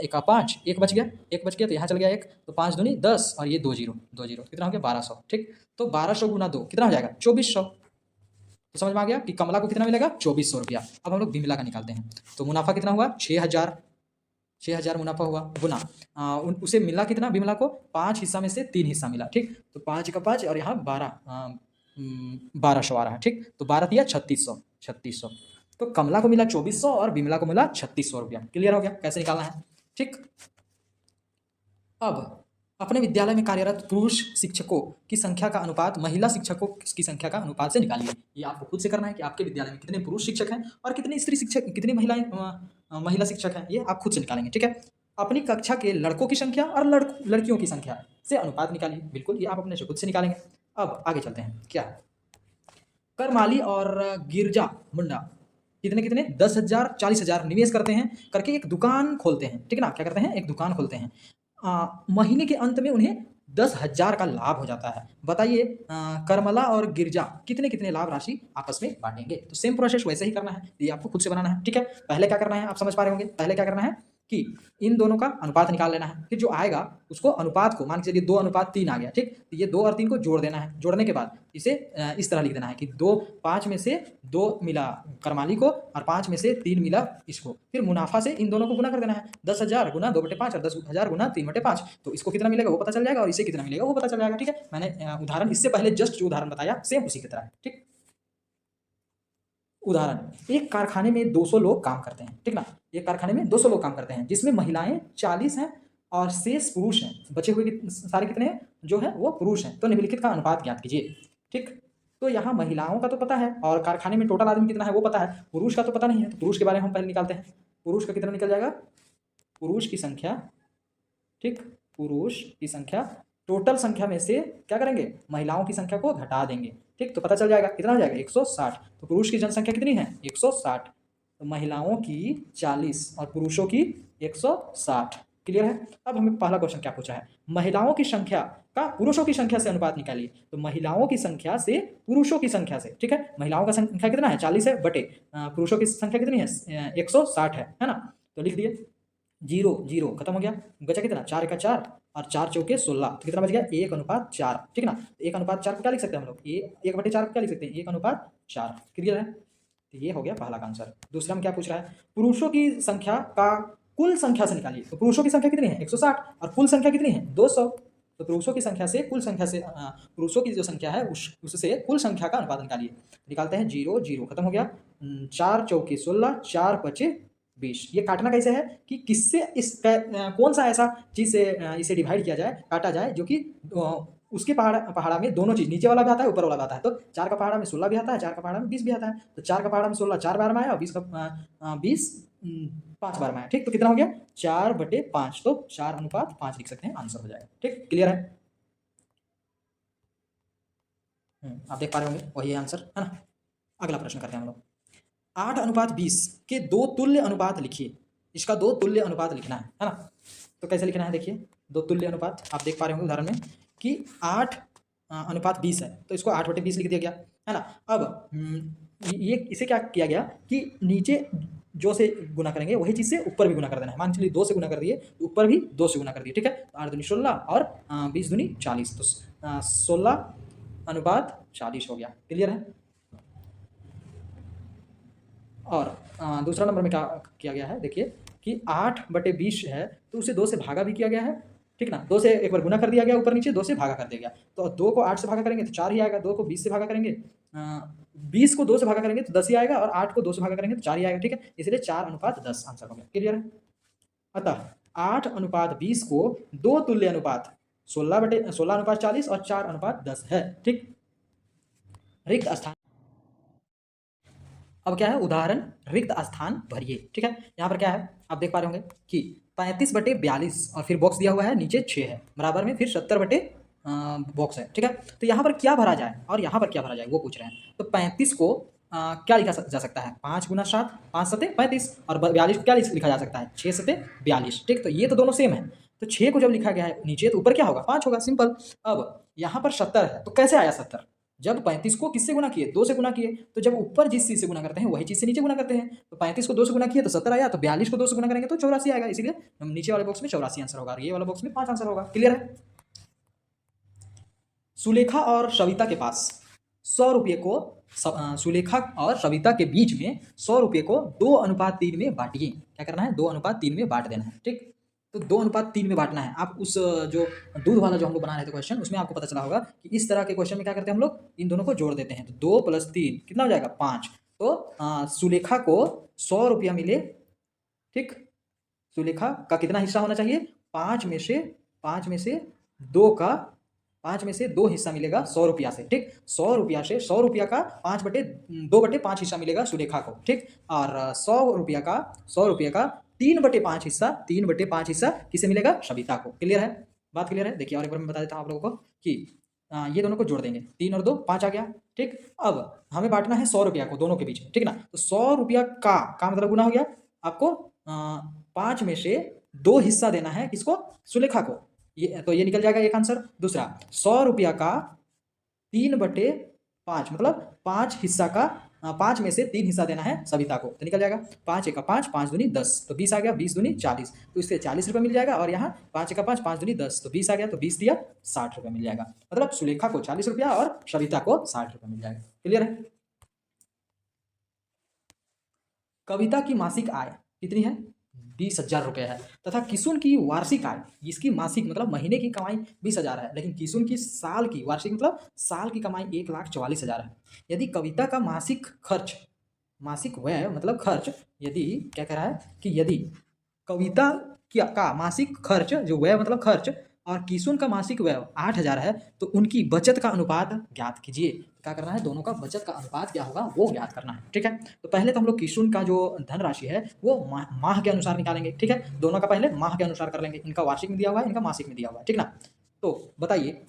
1 5 1 बच गया, तो यहाँ चल गया 1, तो 5 दूनी 10 और ये 2 जीरो कितना हो गया 1200, ठीक। तो 1200 × 2 कितना हो जाएगा 2400। तो समझ में आ गया कि कमला को कितना मिलेगा 2400 रुपया। अब हम लोग बिमला का निकालते हैं, तो मुनाफा कितना हुआ 6,000 मुनाफा हुआ गुना उसे मिला कितना बिमला को 5 हिस्सा में से 3 हिस्सा मिला, ठीक। तो 5 × 5 और यहाँ 1200 आ रहा है, ठीक। तो 12 दिया 3600। तो कमला को मिला 2400 और बिमला को मिला 3600 रुपया। क्लियर हो गया कैसे निकालना है, ठीक। अब अपने विद्यालय में कार्यरत पुरुष शिक्षकों की संख्या का अनुपात महिला शिक्षकों की संख्या का अनुपात से निकालिए। ये आपको खुद से करना है कि आपके विद्यालय में कितने पुरुष शिक्षक हैं और कितने स्त्री शिक्षक, कितनी महिला शिक्षक हैं, ये आप खुद से निकालेंगे, ठीक है। अपनी कक्षा के लड़कों की संख्या और लड़कियों की संख्या से अनुपात निकालिए। बिल्कुल ये आप अपने से खुद से निकालेंगे। अब आगे चलते हैं, क्या करमाली और गिरजा मुंडा कितने 10,000 40,000 निवेश करते हैं करके एक दुकान खोलते हैं, ठीक है ना। क्या करते हैं एक दुकान खोलते हैं, महीने के अंत में उन्हें 10,000 का लाभ हो जाता है। बताइए करमला और गिरजा कितने लाभ राशि आपस में बांटेंगे। तो सेम प्रोसेस वैसे ही करना है, ये आपको खुद से बनाना है, ठीक है। पहले क्या करना है आप समझ पा रहे होंगे, पहले क्या करना है कि इन दोनों का अनुपात निकाल लेना है, फिर जो आएगा उसको अनुपात को मान के चलिए 2:3 आ गया, ठीक। तो ये 2 और 3 को जोड़ देना है, जोड़ने के बाद इसे इस तरह लिख देना है कि 5 में से 2 मिला करमाली को और 5 में से 3 मिला इसको। फिर मुनाफा से इन दोनों को गुना कर देना है, 10,000 × 2/5 और 10,000 × 3/5। तो इसको कितना मिलेगा वो पता चल जाएगा और इसे कितना मिलेगा वो पता चल जाएगा, ठीक है। मैंने उदाहरण इससे पहले जस्ट जो उदाहरण बताया सेम उसी की तरह, ठीक। उदाहरण, एक कारखाने में 200 लोग काम करते हैं, ठीक ना। एक कारखाने में 200 लोग काम करते हैं जिसमें महिलाएं 40 हैं और शेष पुरुष हैं। बचे हुए सारे कितने हैं जो है वो पुरुष हैं। तो निम्नलिखित का अनुपात ज्ञात कीजिए, ठीक। तो यहाँ महिलाओं का तो पता है और कारखाने में टोटल आदमी कितना है वो पता है, पुरुष का तो पता नहीं है। तो पुरुष के बारे में हम पहले निकालते हैं, पुरुष का कितना निकल जाएगा, पुरुष की संख्या, ठीक, पुरुष की संख्या टोटल संख्या में से क्या करेंगे महिलाओं की संख्या को घटा देंगे, ठीक। तो पता चल जाएगा कितना हो जाएगा 160। तो पुरुष की जनसंख्या कितनी है 160, तो महिलाओं की 40 और पुरुषों की 160। क्लियर है। अब हमें पहला क्वेश्चन क्या पूछा है, महिलाओं की संख्या का पुरुषों की संख्या से अनुपात निकालिए। तो महिलाओं की संख्या से पुरुषों की संख्या से, ठीक है। महिलाओं का संख्या कितना है 40 है बटे पुरुषों की संख्या कितनी है 160 है ना। तो लिख दिए 0 खत्म हो गया, बचा कितना 4 × 4 और 4 चौके 16। तो कितना बच गया 1:4, ठीक ना। 1:4 को क्या लिख सकते हैं हम लोग, 1/4 को क्या लिख सकते हैं 1:4। क्लियर है। तो ये हो गया पहला का आंसर। दूसरा में क्या पूछ रहा है, पुरुषों की संख्या का कुल संख्या से निकालिए। तो पुरुषों की संख्या कितनी है 160 और कुल संख्या कितनी है 200। तो पुरुषों की संख्या से कुल संख्या से पुरुषों की जो संख्या है उससे कुल संख्या का अनुपात निकालिए। निकालते हैं 0 खत्म हो गया, 4 चौके 16, 4 बचे 20। ये काटना कैसे है कि किससे कौन सा ऐसा चीज़ से इसे डिवाइड किया जाए, काटा जाए, जो कि उसके पहाड़ा में दोनों चीज़, नीचे वाला भी आता है, ऊपर वाला भी आता है। तो 4 का पहाड़ा में 16 भी आता है, 4 का पहाड़ा में 20 भी आता है। तो 4 का पहाड़ा में 16 4 बार में आया और 20 5 बार में आया। ठीक, तो कितना हो गया 4/5। तो 4:5 लिख सकते हैं, आंसर हो जाएगा। ठीक, क्लियर है? आप देख पा रहे होंगे, वही आंसर है ना। अगला प्रश्न करते हैं हम लोग। 8:20 के दो तुल्य अनुपात लिखिए। इसका दो तुल्य अनुपात लिखना है ना। तो कैसे लिखना है, देखिए दो तुल्य अनुपात आप देख पा रहे होंगे उदाहरण में कि 8:20 है, तो इसको 8/20 लिख दिया गया है ना। अब ये इसे क्या किया गया कि नीचे जो से गुना करेंगे वही चीज़ से ऊपर भी गुना कर देना है। मान चलिए 2 से गुना कर दिए, ऊपर भी 2 से गुना कर दिए। ठीक है, तो 8 दूनी 16 और 20 दूनी 40, तो 16:40 हो गया। क्लियर है? और दूसरा नंबर में क्या किया गया है, देखिए कि 8/20 है, तो उसे 2 से भागा भी किया गया है। ठीक ना, 2 से एक बार गुना कर दिया गया, ऊपर नीचे 2 से भागा कर दिया गया। तो 2 को 8 से भागा करेंगे तो 4 ही आएगा, 2 को 20 से भागा करेंगे 20 को 2 से भागा करेंगे तो 10 ही आएगा, और 8 को 2 से भागा करेंगे तो 4 ही आएगा। ठीक है, इसलिए 4:10 आंसर हो गया। क्लियर है? अतः 8:20 को दो तुल्य अनुपात 16:40 और 4:10 है। ठीक, रिक्त स्थान। अब क्या है, उदाहरण रिक्त स्थान भरिए। ठीक है, यहाँ पर क्या है आप देख पा रहे होंगे कि 35/42 और फिर बॉक्स दिया हुआ है, नीचे 6 है, बराबर में फिर 70 बॉक्स है। ठीक है, तो यहाँ पर क्या भरा जाए और यहाँ पर क्या भरा जाए वो पूछ रहे हैं। तो 35 को क्या लिखा जा सकता है, 5 × 7 5 7 35, और 42 को क्या लिखा जा सकता है, 6 7 42। ठीक, तो ये तो दोनों सेम है, तो 6 को जब लिखा गया है नीचे तो ऊपर क्या होगा, 5 होगा, सिंपल। अब यहाँ पर 70 है, तो कैसे आया 70? जब 35 को किससे गुना किए, 2 से गुना किए, तो जब ऊपर जिस चीज़ से गुना करते हैं वही चीज़ से नीचे गुना करते हैं। तो 35 को 2 से गुना किए तो 70 आया, तो 42 को 2 से गुना करेंगे तो 84 आएगा, इसीलिए हम नीचे वाले बॉक्स में 84 आंसर होगा और ये वाला बॉक्स में 5 आंसर होगा। क्लियर है? सुलेखा और सविता के पास 100 रुपये को सुलेखा और सविता के बीच में 100 रुपये को 2:3 में बांटिए। क्या करना है, 2:3 में बांट देना है। ठीक, तो 2:3 में बांटना है। आप उस जो दूध वाला जो हम लोग बना रहे थे क्वेश्चन, उसमें आपको पता चला होगा कि इस तरह के क्वेश्चन में क्या करते हैं हम लोग, इन दोनों को जोड़ देते हैं। तो 2 + 3 कितना हो जाएगा, 5। तो सुलेखा को 100 रुपया मिले। ठीक, सुलेखा का कितना हिस्सा होना चाहिए, 5 में से 2 हिस्सा मिलेगा 100 रुपया से। ठीक, 100 रुपया से 100 रुपया का 2/5 हिस्सा मिलेगा सुलेखा को। ठीक, और 100 रुपया का 3/5 हिस्सा किसे मिलेगा, सविता को। क्लियर है? बात क्लियर है? देखिए और एक बार मैं बता देता हूँ आप लोगों को कि ये दोनों को जोड़ देंगे, 3 और 2 5 आ गया। ठीक, अब हमें बांटना है 100 रुपया को दोनों के बीच में। ठीक ना, तो 100 रुपया का मतलब गुना हो गया, आपको 5 में से 2 हिस्सा देना है किसको, सुलेखा को। ये निकल जाएगा एक आंसर। दूसरा 100 रुपया का 3/5 मतलब 5 हिस्सा का 5 में से 3 हिस्सा देना है सविता को, तो निकल जाएगा 5 × 5 5 दूनी 10, तो 20 आ गया, 20 दूनी 40, तो इससे 40 रुपये मिल जाएगा। और यहाँ 5 × 5 5 दूनी 10, तो 20 आ गया, तो 20 दिया 60 रुपये मिल जाएगा। मतलब सुलेखा को 40 रुपया और सविता को 60 रुपये मिल जाएगा। क्लियर है? कविता की मासिक आय कितनी है, 20,000 रुपये है, तथा किशुन की वार्षिक आय, इसकी मासिक मतलब महीने की कमाई 20,000 है, लेकिन किशुन की साल की वार्षिक मतलब साल की कमाई 1,44,000 है। यदि कविता का मासिक व्यय मतलब खर्च, यदि क्या कह रहा है कि यदि कविता का मासिक खर्च जो व्यय मतलब खर्च और किशुन का मासिक व्यय 8,000 है, तो उनकी बचत का अनुपात ज्ञात कीजिए। क्या करना है, दोनों का बचत का अनुपात क्या होगा वो ज्ञात करना है। ठीक है, तो पहले तो हम लोग किशुन का जो धनराशि है वो माह के अनुसार निकालेंगे। ठीक है, दोनों का पहले माह के अनुसार कर लेंगे, इनका वार्षिक में दिया हुआ है, इनका मासिक में दिया हुआ है। ठीक ना, तो बताइए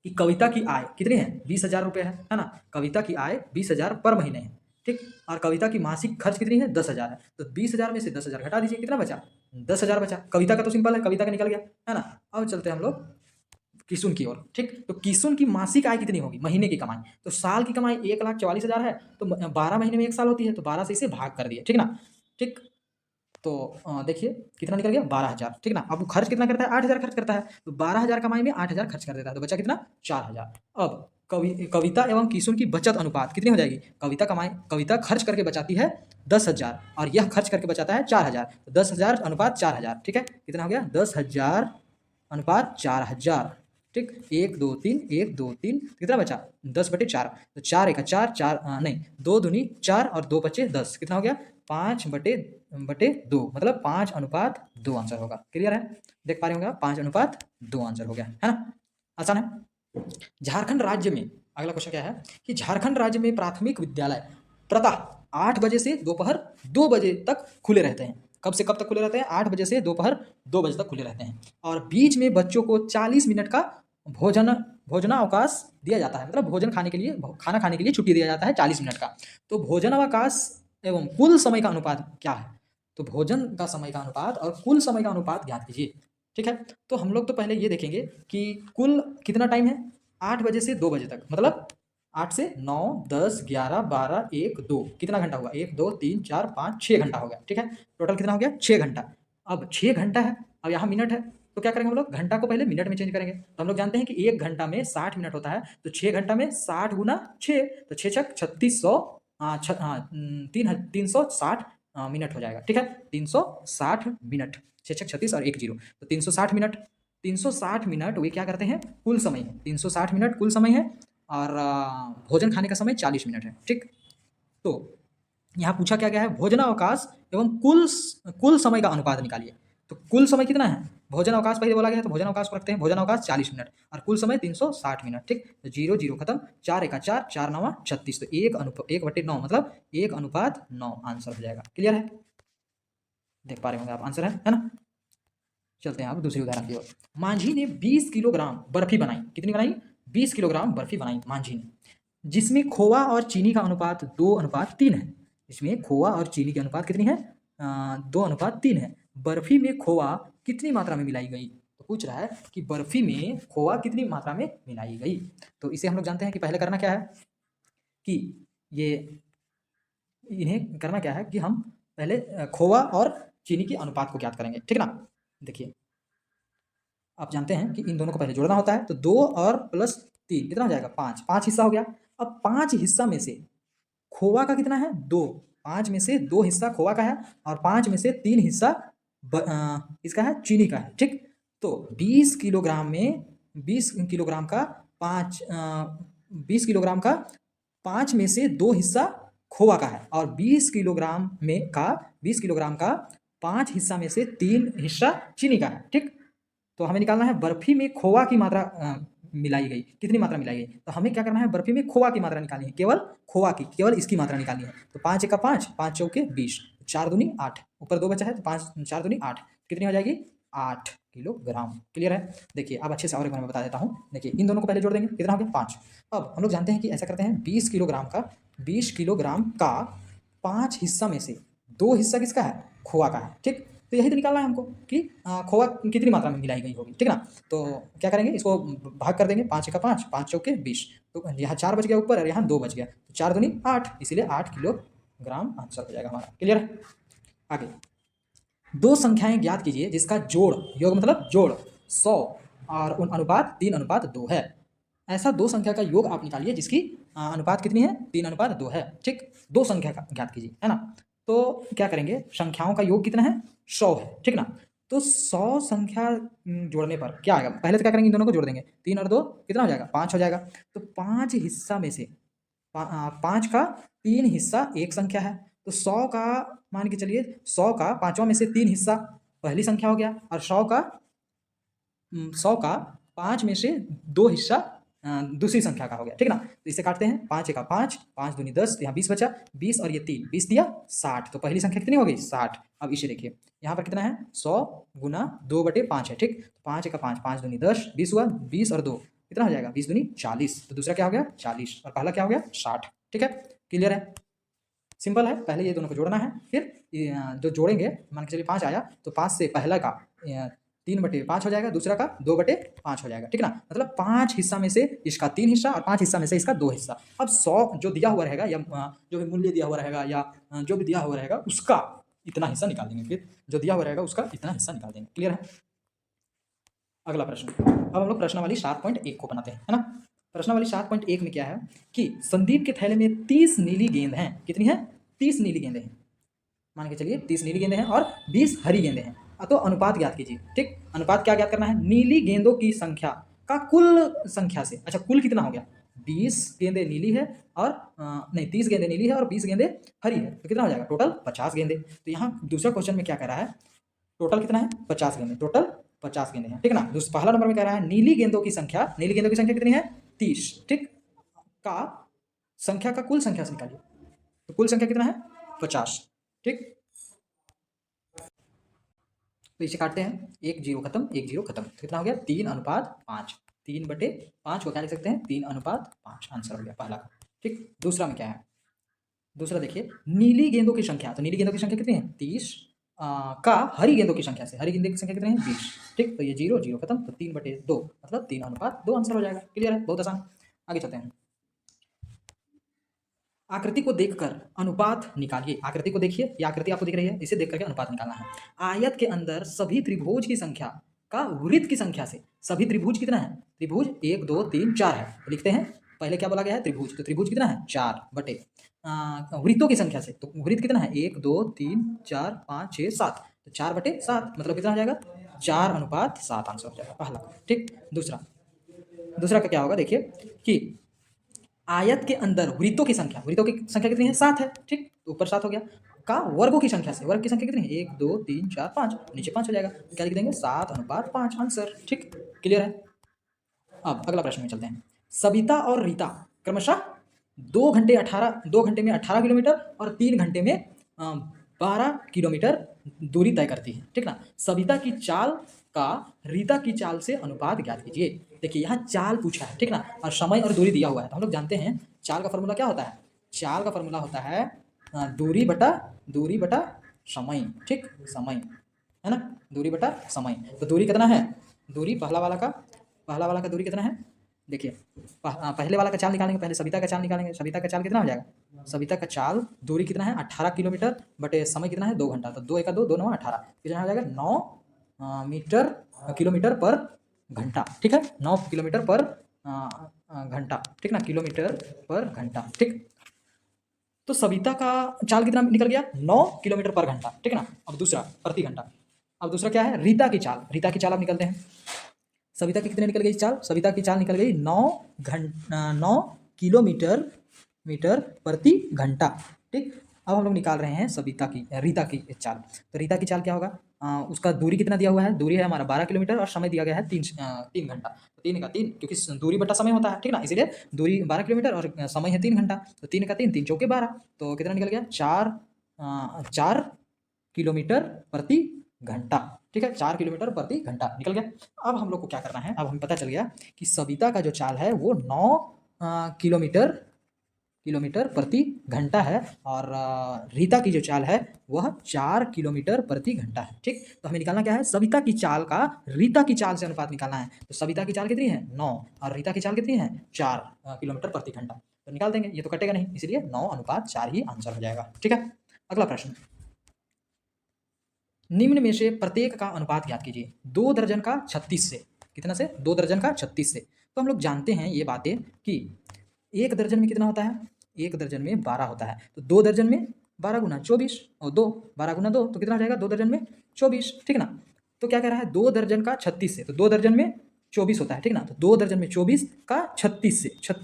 कि कविता की आय कितनी है, 20,000 रुपये है ना। कविता की आय 20,000 पर महीने है। ठीक, और कविता की मासिक खर्च कितनी है, 10,000 है, तो 20,000 में से 10,000 घटा दीजिए, कितना बचा, 10,000 बचा। कविता का तो सिंपल है, कविता का निकल गया है ना। अब चलते हैं हम लोग किशुन की ओर। ठीक, तो किशुन की मासिक आय कितनी होगी, महीने की कमाई, तो साल की कमाई 1,44,000 है, तो 12 महीने में 1 साल होती है, तो 12 से इसे भाग कर दिए। ठीक ना, ठीक, तो देखिए कितना निकल गया, 12,000। ठीक ना, अब खर्च कितना करता है, 8,000 खर्च करता है, तो 12,000 कमाई में 8,000 खर्च कर देता है, तो बचा कितना, 4,000। अब कविता एवं किशुन की बचत अनुपात कितनी हो जाएगी, कविता खर्च करके बचाती है 10,000 और यह खर्च करके बचाता है 4,000, तो 10,000 अनुपात 4,000। ठीक है, कितना हो गया, 10,000 अनुपात 4,000। ठीक, 1 2 3 1 2 3 कितना बचा, 10/4, तो 4 × 4 4 नहीं 2 दूनी 4 और 2 बचे 10, कितना हो गया, 5 बटे बटे 2 मतलब 5:2 आंसर होगा। क्लियर है, देख पा रहे होंगे आप, 5:2 आंसर हो गया है ना, आसान है। झारखंड राज्य में अगला क्वेश्चन क्या है कि झारखंड राज्य में प्राथमिक विद्यालय प्रातः 8 बजे से दोपहर 2 बजे तक खुले रहते हैं। कब से कब तक खुले रहते हैं? 8 बजे से दोपहर 2 बजे तक खुले रहते हैं और बीच में बच्चों को 40 मिनट का भोजनावकाश दिया जाता है, मतलब भोजन खाने के लिए, खाना खाने के लिए छुट्टी दिया जाता है 40 मिनट का। तो भोजनावकाश एवं कुल समय का अनुपात क्या है? तो भोजन का समय का अनुपात और कुल समय का अनुपात ज्ञात कीजिए। ठीक है, तो हम लोग तो पहले ये देखेंगे कि कुल कितना टाइम है, 8 बजे से 2 बजे तक, मतलब 8 से 9, 10, 11, 12, 1, 2, कितना घंटा हुआ? 1, 2, 3, 4, 5, 6 घंटा हो गया। ठीक है, टोटल कितना हो गया? 6 घंटा। अब 6 घंटा है, अब यहाँ मिनट है, तो क्या करेंगे हम लोग? घंटा को पहले मिनट में चेंज करेंगे। तो हम लोग जानते हैं कि 1 घंटा में 60 मिनट होता है, तो 6 घंटा में 60 गुना 6, तो 6 छक 3600, 360 मिनट हो जाएगा। ठीक है, 360 मिनट, 6 छक 36 और 1 जीरो, तो 360 मिनट। 360 मिनट वे क्या करते हैं? कुल समय है, 360 मिनट कुल समय है और भोजन खाने का समय 40 मिनट है। ठीक, तो यहाँ पूछा क्या गया है? भोजनावकाश एवं कुल समय का अनुपात निकालिए। तो कुल समय कितना है? भोजनावकाश पहले बोला गया है, तो भोजनावकाश को रखते हैं, भोजनावकाश 40 मिनट और कुल समय 360 मिनट। ठीक, तो 0 0 खत्म, 4 1 4, 4 9 36, तो 1/9 मतलब 1:9 आंसर हो जाएगा। क्लियर है, देख पा रहे होंगे आप, आंसर है ना। चलते हैं आप दूसरी उदाहरण की ओर। मांझी ने 20 किलोग्राम बर्फी बनाई। कितनी बनाई? 20 किलोग्राम बर्फी बनाई मांझी ने, जिसमें खोआ और चीनी का अनुपात 2:3 है। इसमें खोआ और चीनी की अनुपात कितनी है? 2:3 है। बर्फी में खोआ कितनी मात्रा में मिलाई गई? तो पूछ रहा है कि बर्फी में खोआ कितनी मात्रा में मिलाई गई। तो इसे हम लोग जानते हैं कि पहले करना क्या है कि ये इन्हें करना क्या है कि हम पहले खोआ और चीनी के अनुपात को ज्ञात करेंगे। ठीक ना, देखिए आप जानते हैं कि इन दोनों को पहले जोड़ना होता है, तो 2 और +3 कितना हो जाएगा? 5, 5 हिस्सा हो गया। अब 5 हिस्सा में से खोआ का कितना है? 2, 5 में से 2 हिस्सा खोआ का है और 5 में से 3 हिस्सा इसका है, चीनी का है। ठीक, तो 20 किलोग्राम में 20 किलोग्राम का 5 में से 2 हिस्सा खोआ का है और 20 किलोग्राम का 5 हिस्सा में से 3 हिस्सा चीनी का है। ठीक, तो हमें निकालना है बर्फी में खोआ की मात्रा मिलाई गई, कितनी मात्रा मिलाई गई। तो हमें क्या करना है? बर्फी में खोआ की मात्रा निकालनी है, केवल खोआ की, केवल इसकी मात्रा निकालनी है। तो 5 1 5, 5 चौके 20, 4 दूनी 8, ऊपर 2 बचा है, तो 5 4 दूनी 8, कितनी हो जाएगी? 8 किलोग्राम। क्लियर है, देखिए अब अच्छे से और एक बार मैं बता देता हूँ। देखिए इन दोनों को पहले जोड़ देंगे, कितना हो गया? 5। अब हम लोग जानते हैं कि ऐसा करते हैं, 20 किलोग्राम का 5 हिस्सा में से 2 हिस्सा किसका है? खोआ का है। ठीक, तो यही तो निकालना है हमको कि खोआ कितनी मात्रा में मिलाई गई होगी। ठीक ना, तो क्या करेंगे? इसको भाग कर देंगे, 5 1 5, 5 चौके 20, तो यहाँ 4 बच गया ऊपर और यहाँ 2 बच गया, तो 4 दूनी 8, इसीलिए 8 किलोग्राम आंसर हो जाएगा हमारा। क्लियर है, आगे 2 संख्याएं ज्ञात कीजिए जिसका जोड़, योग मतलब जोड़ 100 और अनुपात 3:2 है। ऐसा 2 संख्या का योग आप निकालिए जिसकी अनुपात कितनी है? 3:2 है। ठीक, 2 संख्या का ज्ञात कीजिए, है ना। तो क्या करेंगे? संख्याओं का योग कितना है? 100 है। ठीक ना, तो 100 संख्या जोड़ने पर क्या आएगा? पहले तो क्या करेंगे? इन दोनों को जोड़ देंगे, 3 और 2 कितना हो जाएगा? 5 हो जाएगा। तो 5 हिस्सा में से 5 का 3 हिस्सा एक संख्या है, तो 100 का मान के चलिए, 100 का 5वां में से 3 हिस्सा पहली संख्या हो गया और 100 का 5 में से 2 हिस्सा दूसरी संख्या का हो गया। ठीक ना, तो इसे काटते हैं, 5 1 5, 5 दूनी 10, यहाँ 20 बचा, 20 और ये 3, 20 दिया 60, तो पहली संख्या कितनी हो गई? 60। अब इसे देखिए, यहाँ पर कितना है? 100 गुना 2/5 है। ठीक, 5 1 5, 5 दूनी 10, 20 हुआ, 20 और 2 कितना हो जाएगा? 20 दूनी 40, तो दूसरा क्या हो गया? 40 और पहला क्या हो गया? 60। ठीक है, क्लियर है, सिंपल है। पहले ये दोनों को जोड़ना है, फिर जो जोड़ेंगे, मान के चलिए 5 आया, तो 5 से पहला का 3/5 हो जाएगा, दूसरा का 2/5 हो जाएगा। ठीक ना, मतलब 5 हिस्सा में से इसका 3 हिस्सा और 5 हिस्सा में से इसका 2 हिस्सा। अब 100 जो दिया हुआ रहेगा या जो भी मूल्य दिया हुआ रहेगा या जो भी दिया हुआ रहेगा उसका इतना हिस्सा निकाल देंगे, फिर जो दिया हुआ रहेगा उसका इतना हिस्सा निकाल देंगे। क्लियर है, अगला प्रश्न। अब हम लोग प्रश्नावली 7.1 को बनाते हैं, है ना। प्रश्नावली 7.1 में क्या है कि संदीप के थैले में 30 नीली गेंद हैं। कितनी है? 30 नीली गेंदें हैं, मान के चलिए 30 नीली गेंदें हैं और 20 हरी गेंदें हैं। तो अनुपात ज्ञात कीजिए। ठीक, अनुपात क्या ज्ञात करना है? नीली गेंदों की संख्या का कुल संख्या से, अच्छा कुल कितना हो गया? 20 गेंदें नीली है और नहीं 30 गेंदें नीली है और 20 गेंदें हरी है, तो कितना हो जाएगा टोटल 50 गेंदें। तो यहाँ दूसरा क्वेश्चन में क्या कह रहा है, टोटल कितना है 50 गेंदें, टोटल 50 गेंदें हैं, ठीक है ना। पहला नंबर में कह रहा है नीली गेंदों की संख्या, नीली गेंदों की संख्या कितनी है 30, ठीक, का संख्या का कुल संख्या से निकालिए, तो कुल संख्या कितना है 50, ठीक। तो इसे काटते हैं, 1 0 खत्म 1 0 खत्म, तो कितना हो गया 3:5, 3/5 को क्या लिख सकते हैं 3:5, आंसर हो गया पहला का, ठीक। दूसरा में क्या है, दूसरा देखिए नीली गेंदों की संख्या, तो नीली गेंदों की संख्या कितनी है 30 का हरी गेंदों की संख्या से, हरी गेंदों की संख्या कितनी है 20, ठीक। तो ये 0 0 खत्म, तो 3/2 मतलब 3:2 आंसर हो जाएगा। क्लियर है, बहुत आसान। आगे चलते हैं, आकृति को देखकर अनुपात निकालिए। आकृति को देखिए, ये आकृति आपको दिख रही है, इसे देख करके अनुपात निकालना है। आयत के अंदर सभी त्रिभुज की संख्या का वृत्त की संख्या से, सभी त्रिभुज कितना है, त्रिभुज 1 2 3 4 है, तो लिखते हैं पहले क्या बोला गया है त्रिभुज, तो त्रिभुज कितना है 4 बटे वृत्तों की संख्या से, तो वृत्त कितना है 1 2 3 4 5 6 7, तो 4/7 मतलब कितना हो जाएगा 4:7 आंसर हो जाएगा पहला, ठीक। दूसरा का क्या होगा देखिए कि आयत के अंदर वृत्तों की संख्या कितनी है 7 है, ठीक, तो ऊपर 7 हो गया, का वर्गों की संख्या से, वर्ग की संख्या कितनी है 1 2 3 4 5, नीचे 5 हो जाएगा, तो क्या लिख देंगे 7:5 आंसर, ठीक। क्लियर है। अब अगला प्रश्न में चलते हैं, सविता और रीता क्रमशः 2 घंटे में 18 किलोमीटर और 3 घंटे में 12 किलोमीटर दूरी तय करती है, ठीक ना। सविता की चाल का रीता की चाल से अनुपात ज्ञात कीजिए। देखिए यहाँ चाल पूछा है, ठीक ना, और समय और दूरी दिया हुआ है, तो हम लोग जानते हैं चाल का फॉर्मूला क्या होता है, चाल का फॉर्मूला होता है दूरी बटा समय, ठीक, समय है ना, दूरी बटा समय। तो दूरी कितना है, दूरी पहला वाला का दूरी कितना है, देखिए पहले वाला का चाल निकालेंगे, पहले सविता का चाल निकालेंगे, सविता का चाल कितना हो जाएगा, सविता का चाल दूरी कितना है 18 किलोमीटर बटे समय कितना है 2 घंटा, तो 2 × 2 2 9 18, कितना हो जाएगा 9 किलोमीटर पर घंटा, ठीक है, 9 किलोमीटर पर घंटा, ठीक ना, किलोमीटर पर घंटा, ठीक। तो सविता का चाल कितना निकल गया 9 किलोमीटर पर घंटा, ठीक है ना। अब दूसरा प्रति घंटा, अब दूसरा क्या है रीता की चाल अब निकलते हैं। सविता की कितने निकल गई चाल, सविता की चाल निकल गई 9 किलोमीटर प्रति घंटा, ठीक। अब हम लोग निकाल रहे हैं रीता की चाल, तो रीता की चाल क्या होगा, उसका दूरी कितना दिया हुआ है, दूरी है हमारा 12 किलोमीटर और समय दिया गया है 3 घंटा, तो 3 का 3 क्योंकि दूरी बटा समय होता है, ठीक ना, इसीलिए दूरी 12 किलोमीटर और समय है 3 घंटा, तो 3 का 3 3 चौके 12, तो कितना निकल गया 4 किलोमीटर प्रति घंटा, ठीक है, 4 किलोमीटर प्रति घंटा निकल गया। अब हम लोग को क्या करना है, अब हमें पता चल गया कि सविता का जो चाल है वो 9 किलोमीटर प्रति घंटा है और रीता की जो चाल है वह 4 किलोमीटर प्रति घंटा है, ठीक। तो हमें निकालना क्या है, सविता की चाल का रीता की चाल से अनुपात निकालना है, तो सविता की चाल कितनी है 9 और रीता की चाल कितनी है 4 किलोमीटर प्रति घंटा, तो निकाल देंगे, ये तो कटेगा नहीं, इसलिए 9:4 ही आंसर हो जाएगा, ठीक है। अगला प्रश्न, निम्न में से प्रत्येक का अनुपात ज्ञात कीजिए। 2 दर्जन का 36 से, कितना से 2 दर्जन का 36 से, तो हम लोग जानते हैं ये बातें कि 1 दर्जन में कितना होता है, 1 दर्जन में 12 होता है, तो 2 दर्जन में 12 × 24 और 2 12 × 2 तो कितना हो जाएगा 2 दर्जन में 24, ठीक ना। तो क्या कह रहा है 2 दर्जन का 36 से, तो 2 दर्जन में 24 होता है, ठीक ना, तो 2 दर्जन में 24 का 36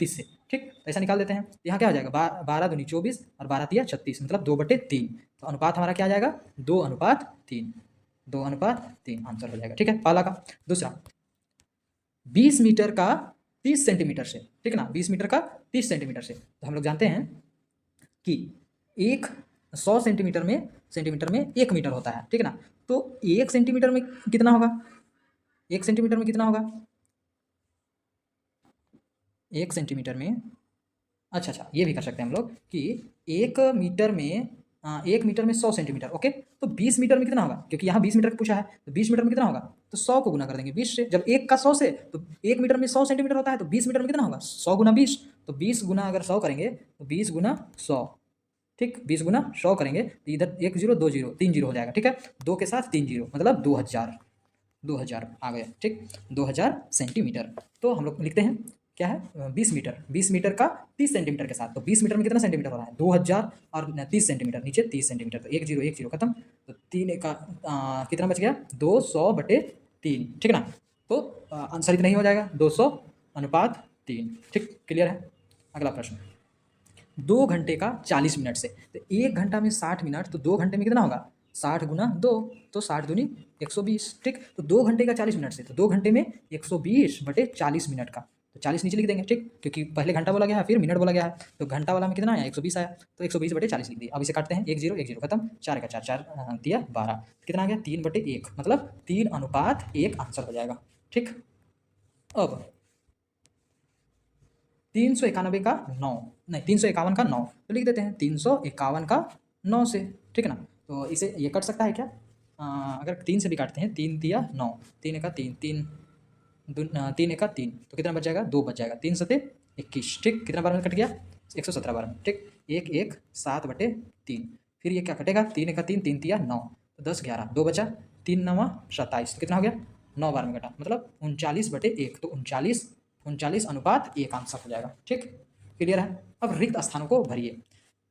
से, ठीक, तो ऐसा निकाल देते हैं। यहाँ क्या हो जाएगा 12 दूनी 24 और 12 तिया 36 मतलब 2/3, तो अनुपात हमारा क्या आ जाएगा 2:3 आंसर हो जाएगा, ठीक है पहला का। दूसरा 20 मीटर का 30 सेंटीमीटर से, ठीक ना, 20 मीटर का 30 सेंटीमीटर से, तो हम लोग जानते हैं कि 100 सेंटीमीटर में 1 मीटर होता है, ठीक है ना, तो 1 सेंटीमीटर में कितना होगा, 1 सेंटीमीटर में कितना होगा, 1 सेंटीमीटर में, अच्छा ये भी कर सकते हैं हम लोग कि 1 मीटर में 100 सेंटीमीटर, ओके, तो 20 मीटर में कितना होगा, क्योंकि यहाँ 20 मीटर का पूछा है, तो 20 मीटर में कितना होगा, तो 100 को गुना कर देंगे 20 से, जब 1 का 100 से, तो 1 मीटर में 100 सेंटीमीटर होता है, तो 20 मीटर में कितना होगा 100 × 20, तो 20 गुना अगर 100 करेंगे तो 20 × 100, ठीक, 20 × 100 करेंगे तो इधर 1 0 2 0 3 0 हो जाएगा, ठीक है, 2 के साथ 3 0 मतलब 2000 आ गया, ठीक, 2000 सेंटीमीटर। तो हम लोग लिखते हैं क्या है 20 मीटर का 30 सेंटीमीटर के साथ, तो 20 मीटर में कितना सेंटीमीटर हो रहा है 2000 और 30 सेंटीमीटर, नीचे 30 सेंटीमीटर, तो 1 0 खत्म, तो 3 का कितना बच गया 200/3, ठीक है ना, तो आंसर इतना ही हो जाएगा 200 अनुपात 3। ठीक, क्लियर है। अगला प्रश्न, 2 घंटे का 40 मिनट से, तो 1 घंटा में 60 मिनट, तो 2 घंटे में कितना होगा 60 गुना 2, तो 60 दूनी 120। ठीक, तो 2 घंटे का 40 मिनट से, तो 2 घंटे में 120/40 मिनट का, तो 40 नीचे लिख देंगे। ठीक, क्योंकि पहले घंटा बोला गया है फिर मिनट बोला गया है, तो घंटा वाला में कितना आया 120 आया, तो 120/40 लिख दिए। अब इसे काटते हैं, 1 0 1 0 खत्म, 4 का 4 4 दिया 12, कितना आ गया 3/1, मतलब 3:1 आंसर हो जाएगा। ठीक, अब 391 का 9, नहीं 351 का 9, तो लिख देते हैं 351 का 9 से। ठीक है ना, तो इसे ये कट सकता है क्या, अगर 3 से भी काटते हैं, 3 दिया 9, 3 एका 3, 3 एका 3, तो कितना बच जाएगा 2 बच जाएगा, 3 सते 21। ठीक, कितना बार में कट गया 117 बार में। ठीक, 1 1 7/3, फिर ये क्या कटेगा 3 एका 3, 3 तिया 9, तो 10 11 2 बचा, 3 9 27, तो कितना हो गया 9 बार में कटा, मतलब 39/1, तो 39:1 आंसर हो जाएगा। ठीक, क्लियर है। अब रिक्त स्थानों को भरिए।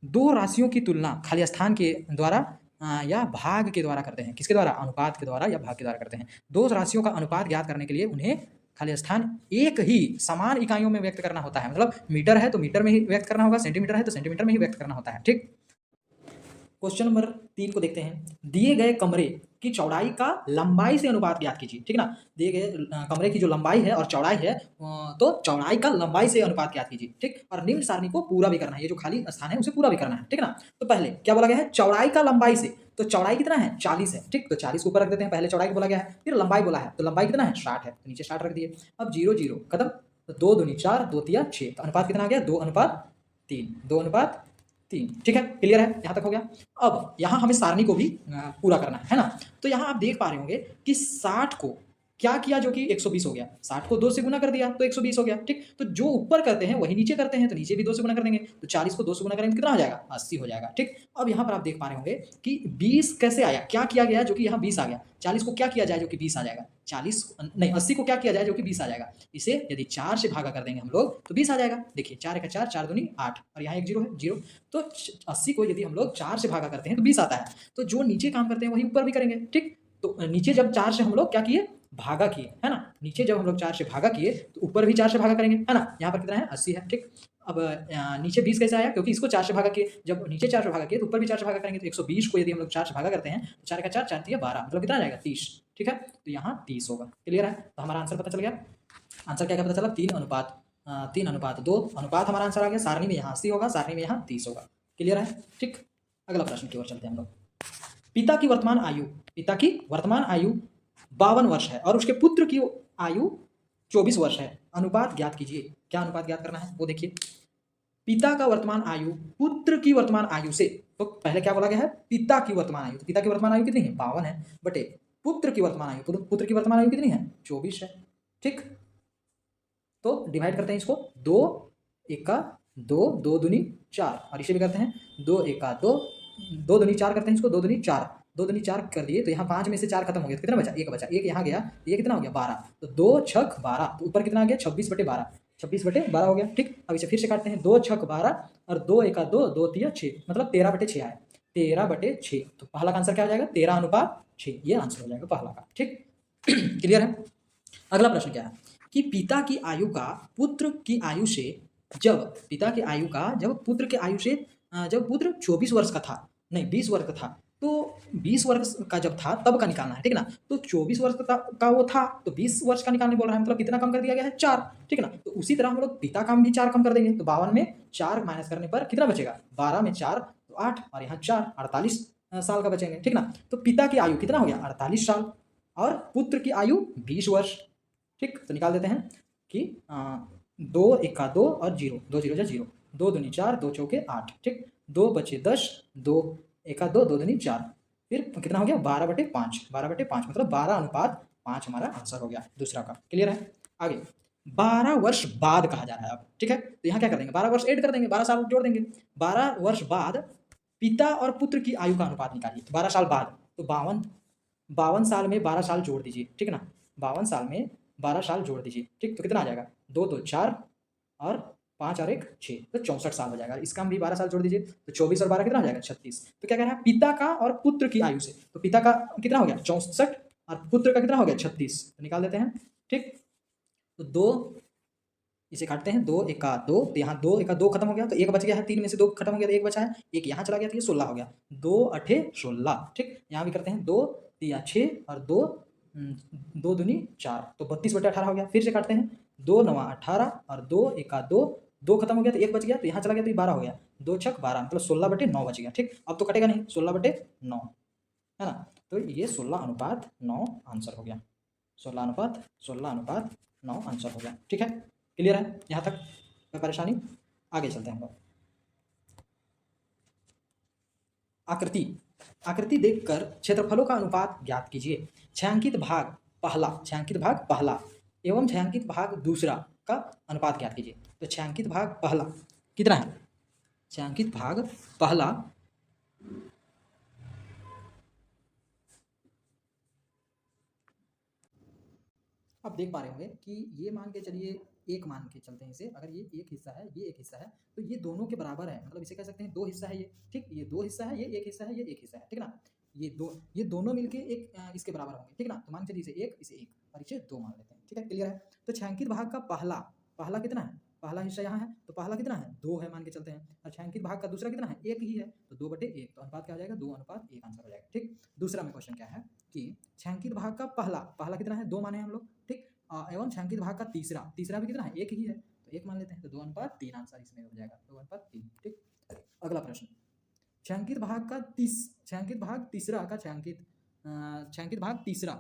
दो राशियों की तुलना खाली स्थान के द्वारा या भाग के द्वारा करते हैं। किसके द्वारा, अनुपात के द्वारा या भाग के द्वारा करते हैं। दो राशियों का अनुपात ज्ञात करने के लिए उन्हें खाली स्थान एक ही समान इकाइयों में व्यक्त करना होता है, मतलब मीटर है तो मीटर में ही व्यक्त करना होगा, सेंटीमीटर है तो सेंटीमीटर में ही व्यक्त करना होता है। ठीक, क्वेश्चन नंबर 3 को देखते हैं। दिए गए कमरे की चौड़ाई का लंबाई से अनुपात ज्ञात कीजिए। ठीक है ना, दिए गए कमरे की जो लंबाई है और चौड़ाई है, तो चौड़ाई का लंबाई से अनुपात ज्ञात कीजिए। ठीक, और निम्न सारणी को पूरा भी करना है, ये जो खाली स्थान है उसे पूरा भी करना है। ठीक है ना, तो पहले क्या बोला गया है, चौड़ाई का लंबाई से, तो चौड़ाई कितना है 40 है। ठीक, तो 40 को ऊपर रख देते हैं, पहले चौड़ाई को बोला गया है, फिर लंबाई बोला है, तो लंबाई कितना है 60 है, तो नीचे 60 रख दिए। अब 0 0 खत्म, तो 2 दूनी 4, 2 तिया 6, तो अनुपात कितना आ गया 2:3, 2:3। ठीक है, क्लियर है, यहाँ तक हो गया। अब यहाँ हमें सारणी को भी पूरा करना है ना, तो यहाँ आप देख पा रहे होंगे कि 60 को क्या किया जो कि 120 हो गया, 60 को 2 से गुना कर दिया तो 120 हो गया। ठीक, तो जो ऊपर करते हैं वही नीचे करते हैं, तो नीचे भी 2 से गुना कर देंगे, तो 40 को 2 से गुना करेंगे तो कितना हो जाएगा 80 हो जाएगा। ठीक, अब यहाँ पर आप देख पा रहे होंगे कि 20 कैसे आया, क्या किया गया जो कि यहाँ 20 आ गया, 40 को क्या किया जाए जो कि 20 आ जाएगा, 40 नहीं 80 को क्या किया जाए जो कि 20 आ जाएगा, इसे यदि 4 से भागा कर देंगे हम लोग तो 20 आ जाएगा। देखिए 4 का 4, 4 दूनी 8, और यहाँ एक 0 है 0, तो 80 को यदि हम लोग 4 से भागा करते हैं तो 20 आता है, तो जो नीचे काम करते हैं वही ऊपर भी करेंगे। ठीक, तो नीचे जब 4 से हम लोग क्या किए, भागा किए, है ना, नीचे जब हम लोग 4 से भागा किए तो ऊपर भी 4 से भागा करेंगे, है ना, यहाँ पर कितना है 80 है। ठीक, अब नीचे 20 कैसे आया, क्योंकि इसको 4 से भागा किए, जब नीचे 4 से भागा किए तो ऊपर भी 4 से भागा करेंगे, तो 120 को यदि हम लोग 4 से भागा करते हैं तो 4 का 4, 4 तिया 12, मतलब कितना आ जाएगा 30। ठीक है, तो यहाँ 30 होगा। क्लियर है, तो हमारा आंसर पता चल गया। आंसर क्या क्या पता चला, 3:2 अनुपात हमारा आंसर आ गया। सारणी में यहाँ 80 होगा, सारणी में यहाँ 30 होगा। क्लियर है। ठीक, अगला प्रश्न की ओर चलते हैं हम लोग। पिता की वर्तमान आयु 52 वर्ष है और उसके पुत्र की आयु 24 वर्ष है, अनुपात ज्ञात कीजिए। क्या अनुपात ज्ञात करना है वो देखिए। पिता का वर्तमान आयु पुत्र की वर्तमान आयु से, तो पहले क्या बोला गया है, पिता की वर्तमान आयु, तो पिता की वर्तमान आयु कितनी है 52 है, बटे पुत्र की वर्तमान आयु, पुत्र की वर्तमान आयु कितनी है 24 है। ठीक, तो डिवाइड करते हैं इसको, 2 एका 2, 2 दूनी 4, और इसे भी करते हैं 2 एका 2, 2 दूनी 4 करते हैं इसको, 2 दूनी 4, 2 दूनी 4 कर दिए, तो यहाँ 5 में से 4 खत्म हो गया, तो कितना बचा, 1 बचा, 1 यहाँ गया, ये कितना हो गया 12, तो 2 छक 12, तो ऊपर कितना आ गया 26/12, 26/12 हो गया। ठीक, अब इसे फिर से काटते हैं, 2 छक 12 और 2 एका 2, 2 तिया 6, मतलब 13/6 आया, 13/6, तो पहला का आंसर क्या हो जाएगा 13:6, ये आंसर हो जाएगा पहला का। ठीक, क्लियर है। अगला प्रश्न क्या है कि पिता की आयु का पुत्र की आयु से, जब पुत्र के आयु से जब पुत्र 24 वर्ष का था, नहीं 20 वर्ष का था, तो 20 वर्ष का जब था तब का निकालना है। ठीक है ना, तो 24 वर्ष का वो था, तो 20 वर्ष का निकालने बोल रहा है, मतलब कितना कम कर दिया गया है 4। ठीक है ना, तो उसी तरह हम लोग पिता का भी 4 कम कर देंगे, तो 52 में 4 माइनस करने पर कितना बचेगा, 12 में 4 तो 8, और यहाँ 4 48 साल का बचेंगे। ठीक ना, तो पिता की आयु कितना हो गया 48 साल और पुत्र की आयु 20 वर्ष। ठीक, तो निकाल देते हैं कि 2 एका 2 और 0, 2 0 0, 2 दूनी 4, 2 चौके 8। ठीक, 2 बचे 10, 2 एका 2, 2 दूनी 4, फिर कितना हो गया 12/5, 12/5 मतलब 12:5 हमारा आंसर हो गया दूसरा का। क्लियर है। आगे 12 वर्ष बाद कहा जा रहा है अब। ठीक है, तो यहाँ क्या कर देंगे 12 वर्ष ऐड कर देंगे, 12 साल जोड़ देंगे। 12 वर्ष बाद पिता और पुत्र की आयु का अनुपात निकालिए। तो 12 साल बाद, तो 52 साल में 12 साल जोड़ दीजिए। ठीक है ना, 52 साल में 12 साल जोड़ दीजिए। ठीक, तो कितना आ जाएगा 2 2 4 और 5 और 1 6, तो 64 साल हो जाएगा। इसका भी 12 साल जोड़ दीजिए, तो 24 और 12 कितना हो जाएगा 36। तो क्या कह रहा है पिता का और पुत्र की आयु से, तो पिता का कितना हो गया 64 और पुत्र का कितना हो गया 36, तो निकाल देते हैं। ठीक, तो 2 इसे काटते हैं, 2 एका 2, तो यहाँ 2 एका 2 खत्म हो गया, तो 1 बच गया है, 3 में से 2 खत्म हो गया तो 1 बचा है, 1 यहाँ चला गया तो ये 16 हो गया, 2 अठे 16, ठीक। यहाँ भी करते हैं, 2 तिया 6 और 2 2 दूनी 4, तो 32/18 हो गया। फिर से काटते हैं, 2 9 18 और 2 एका 2, 2 खत्म हो गया तो 1 बच गया, तो यहाँ चला गया तो ये 12 हो गया, 2 छक 12, मतलब 16/9 बच गया, ठीक। अब तो कटेगा नहीं, 16/9 है ना, तो ये 16:9 आंसर हो गया, 16:9 आंसर हो गया, ठीक है। क्लियर है यहाँ तक, कोई परेशानी? आगे चलते हैं हम लोग। आकृति, आकृति देखकर क्षेत्रफलों का अनुपात ज्ञात कीजिए। छायांकित भाग पहला एवं छायांकित भाग दूसरा का अनुपात ज्ञात कीजिए। तो छायांकित भाग पहला कितना है? छायांकित भाग पहला आप देख पा रहे होंगे कि ये मान के चलिए, एक मान के चलते हैं इसे, अगर ये एक हिस्सा है, ये एक हिस्सा है, तो ये दोनों के बराबर है, मतलब इसे कह सकते हैं 2 हिस्सा है ये, ठीक। ये 2 हिस्सा है, ये एक हिस्सा है, ये एक हिस्सा है, ठीक ना। ये दोनों मिलके एक इसके बराबर होंगे, ठीक ना। तो मान चलिए इसे 1 इसे 1 और इसे 2 मान लेते हैं, ठीक है। क्लियर है। तो छायांकित भाग का पहला कितना है? पहला हिस्सा यहाँ है, तो पहला कितना है? 2 है मान के चलते हैं। और छायांकित भाग का दूसरा कितना है? 1 ही है, तो 2/1, तो अनुपात क्या हो जाएगा? 2:1 आंसर हो जाएगा, ठीक। दूसरा में क्वेश्चन क्या है कि छायांकित भाग का पहला कितना है? 2 माने हम लोग, ठीक। एवं छायांकित भाग का तीसरा भी कितना है? 1 ही है, तो 1 मान लेते हैं, तो 2:3 आंसर इसमें हो जाएगा, 2:3, ठीक। अगला प्रश्न, छायांकित भाग तीसरा का छायांकित भाग तीसरा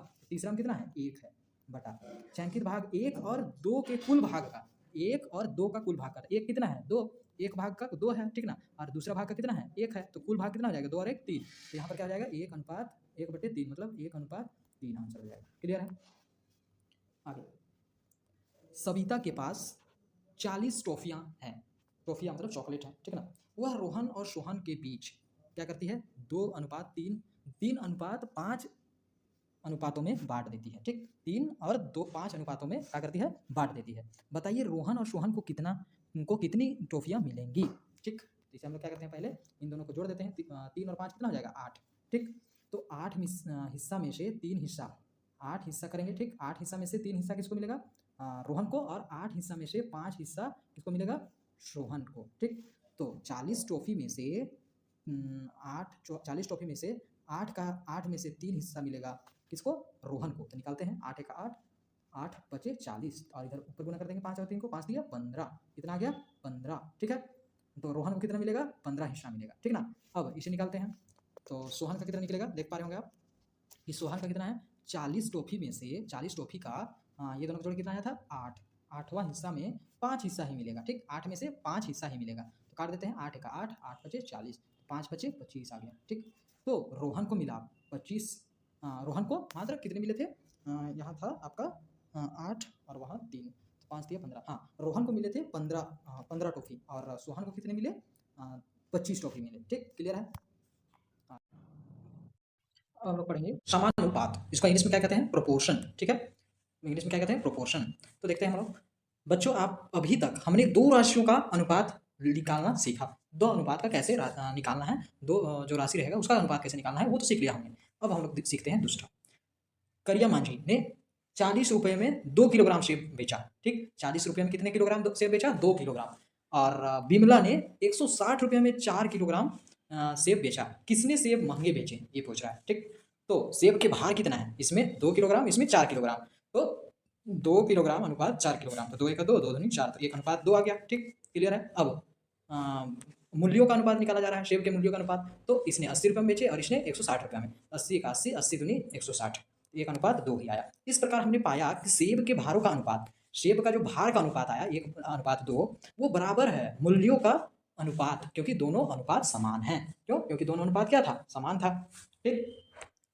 में कितना है? 1 है, बटा छायांकित भाग 1 और 2 के कुल भाग का, 1 और 2 का कुल भाग का, 1 कितना है? 2, एक भाग का 2 है, ठीक ना, और दूसरा भाग का कितना है? 1 है, तो कुल भाग कितना हो जाएगा? 2 और 1 3, तो यहाँ पर क्या हो जाएगा? 1:1/3, मतलब 1:3 आंसर हो जाएगा। क्लियर है। आगे, सविता के पास 40 टॉफियाँ हैं, टॉफियाँ मतलब चॉकलेट है, ठीक ना। वह रोहन और सोहन के बीच क्या करती है? 2:3, 3:5 अनुपातों में बांट देती है, ठीक। 3 और 2 5 अनुपातों में क्या करती है? बांट देती है। बताइए रोहन और सोहन को कितनी टॉफियाँ मिलेंगी, ठीक। तो इसे हम लोग क्या करते हैं? पहले इन दोनों को जोड़ देते हैं, 3 और 5 कितना हो जाएगा? 8, ठीक। तो 8 हिस्सा में से 3 हिस्सा, 8 हिस्सा करेंगे, ठीक। 8 हिस्सा में से 3 हिस्सा किसको मिलेगा? रोहन को, और 8 हिस्सा में से 5 हिस्सा किसको मिलेगा? सोहन को, ठीक। तो 40 टॉफी में से 40 टॉफी में से 8 में से 3 हिस्सा मिलेगा किसको? रोहन को। तो निकालते हैं, 8 का 8, 8 बचे 40, और इधर ऊपर गुना कर देंगे 5 और 3 को, 5 दिया 15, कितना आ गया? 15, ठीक है। तो रोहन को कितना मिलेगा? 15 हिस्सा मिलेगा, ठीक ना। अब इसे निकालते हैं, तो सोहन का कितना निकलेगा? देख पा रहे होंगे आप कि सोहन का कितना है? 40 टॉफी में से 40 टॉफी का ये दोनों का जोड़ कितना आया था? 8, 8वां हिस्सा में 5 हिस्सा ही मिलेगा, ठीक। 8 में से 5 हिस्सा ही मिलेगा, तो काट देते हैं, 8 का 8, 8 बचे 40, 5 बचे 25 आ गया, ठीक। तो रोहन को मिला 25, रोहन को मात्र कितने मिले थे? यहाँ था आपका 8 और वहाँ 3, तो 5 दिया 15, हाँ। रोहन को मिले थे 15 टॉफी, और सोहन को कितने मिले? 25 टॉफी मिले, ठीक। क्लियर है। हम लोग पढ़ेंगे समानुपात, इसको इंग्लिश में क्या कहते हैं? प्रोपोर्शन, ठीक है। इंग्लिश में क्या कहते हैं? प्रोपोर्शन। तो देखते हैं हम लोग। बच्चों, आप अभी तक हमने 2 राशियों का अनुपात निकालना सीखा। 2 अनुपात का कैसे निकालना है, 2 जो राशि रहेगा उसका अनुपात कैसे निकालना है, वो तो सीख लिया हमने। अब हम लोग सीखते हैं दूसरा। करिया मांझी ने 40 रुपये में 2 किलोग्राम सेब बेचा, ठीक। 40 रुपये में कितने किलोग्राम सेब बेचा? 2 किलोग्राम। और बिमला ने 160 रुपये में 4 किलोग्राम सेब बेचा। किसने सेब महंगे बेचे, ये पूछ रहा है, ठीक। तो सेब के भार कितना है? इसमें 2 किलोग्राम, इसमें 4 किलोग्राम, तो 2 किलोग्राम अनुपात 4 किलोग्राम, तो 2 1 2, 2 2 4, तो 1:2 आ गया, ठीक। क्लियर है। अब मूल्यों का अनुपात निकाला जा रहा है, सेब के मूल्यों का अनुपात। तो इसने 80 रुपये में बेचे और इसने 160 रुपये में, 80 का 80, 80 दूनी 160, 1:2 ही आया। इस प्रकार हमने पाया कि सेब के भारों का अनुपात, सेब का जो भार का अनुपात आया 1:2, वो बराबर है मूल्यों का अनुपात, क्योंकि दोनों अनुपात समान हैं। क्यों? क्योंकि दोनों अनुपात क्या था? समान था, ठीक।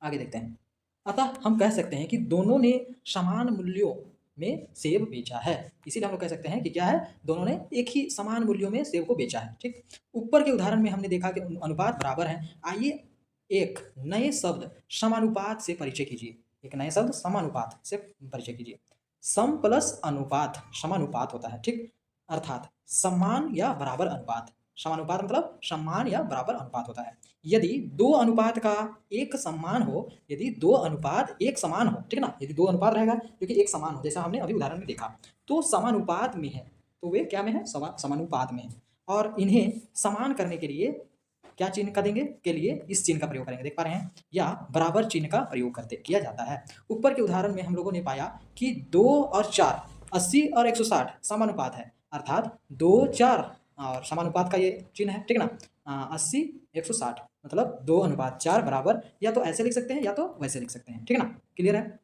आगे देखते हैं। अतः हम कह सकते हैं कि दोनों ने समान मूल्यों में सेब बेचा है, इसीलिए हम लोग कह सकते हैं कि क्या है? दोनों ने एक ही समान मूल्यों में सेब को बेचा है, ठीक। ऊपर के उदाहरण में हमने देखा कि अनुपात बराबर है। आइए एक नए शब्द समानुपात से परिचय कीजिए। एक नए शब्द समानुपात से परिचय कीजिए। सम प्लस अनुपात समानुपात होता है, ठीक। अर्थात समान या बराबर अनुपात। समानुपात मतलब समान या बराबर अनुपात होता है। यदि 2 अनुपात का एक समान हो, यदि 2 अनुपात एक समान हो, ठीक ना, यदि 2 अनुपात रहेगा जो कि एक समान हो, जैसा हमने अभी उदाहरण में देखा, तो समानुपात में है। तो वे क्या में है, समानुपात में है। और इन्हें समान करने के लिए क्या चिन्ह का देंगे के लिए इस चिन्ह का प्रयोग करेंगे, देख पा रहे हैं, या बराबर चिन्ह का प्रयोग करते किया जाता है। ऊपर के उदाहरण में हम लोगों ने पाया कि 2 और 4 80 और 160 समानुपात है, अर्थात 2 4 और समानुपात का ये चिन्ह है, ठीक ना। 80 160 मतलब 2:4 बराबर, या तो ऐसे लिख सकते हैं या तो वैसे लिख सकते हैं, ठीक है ना। क्लियर है,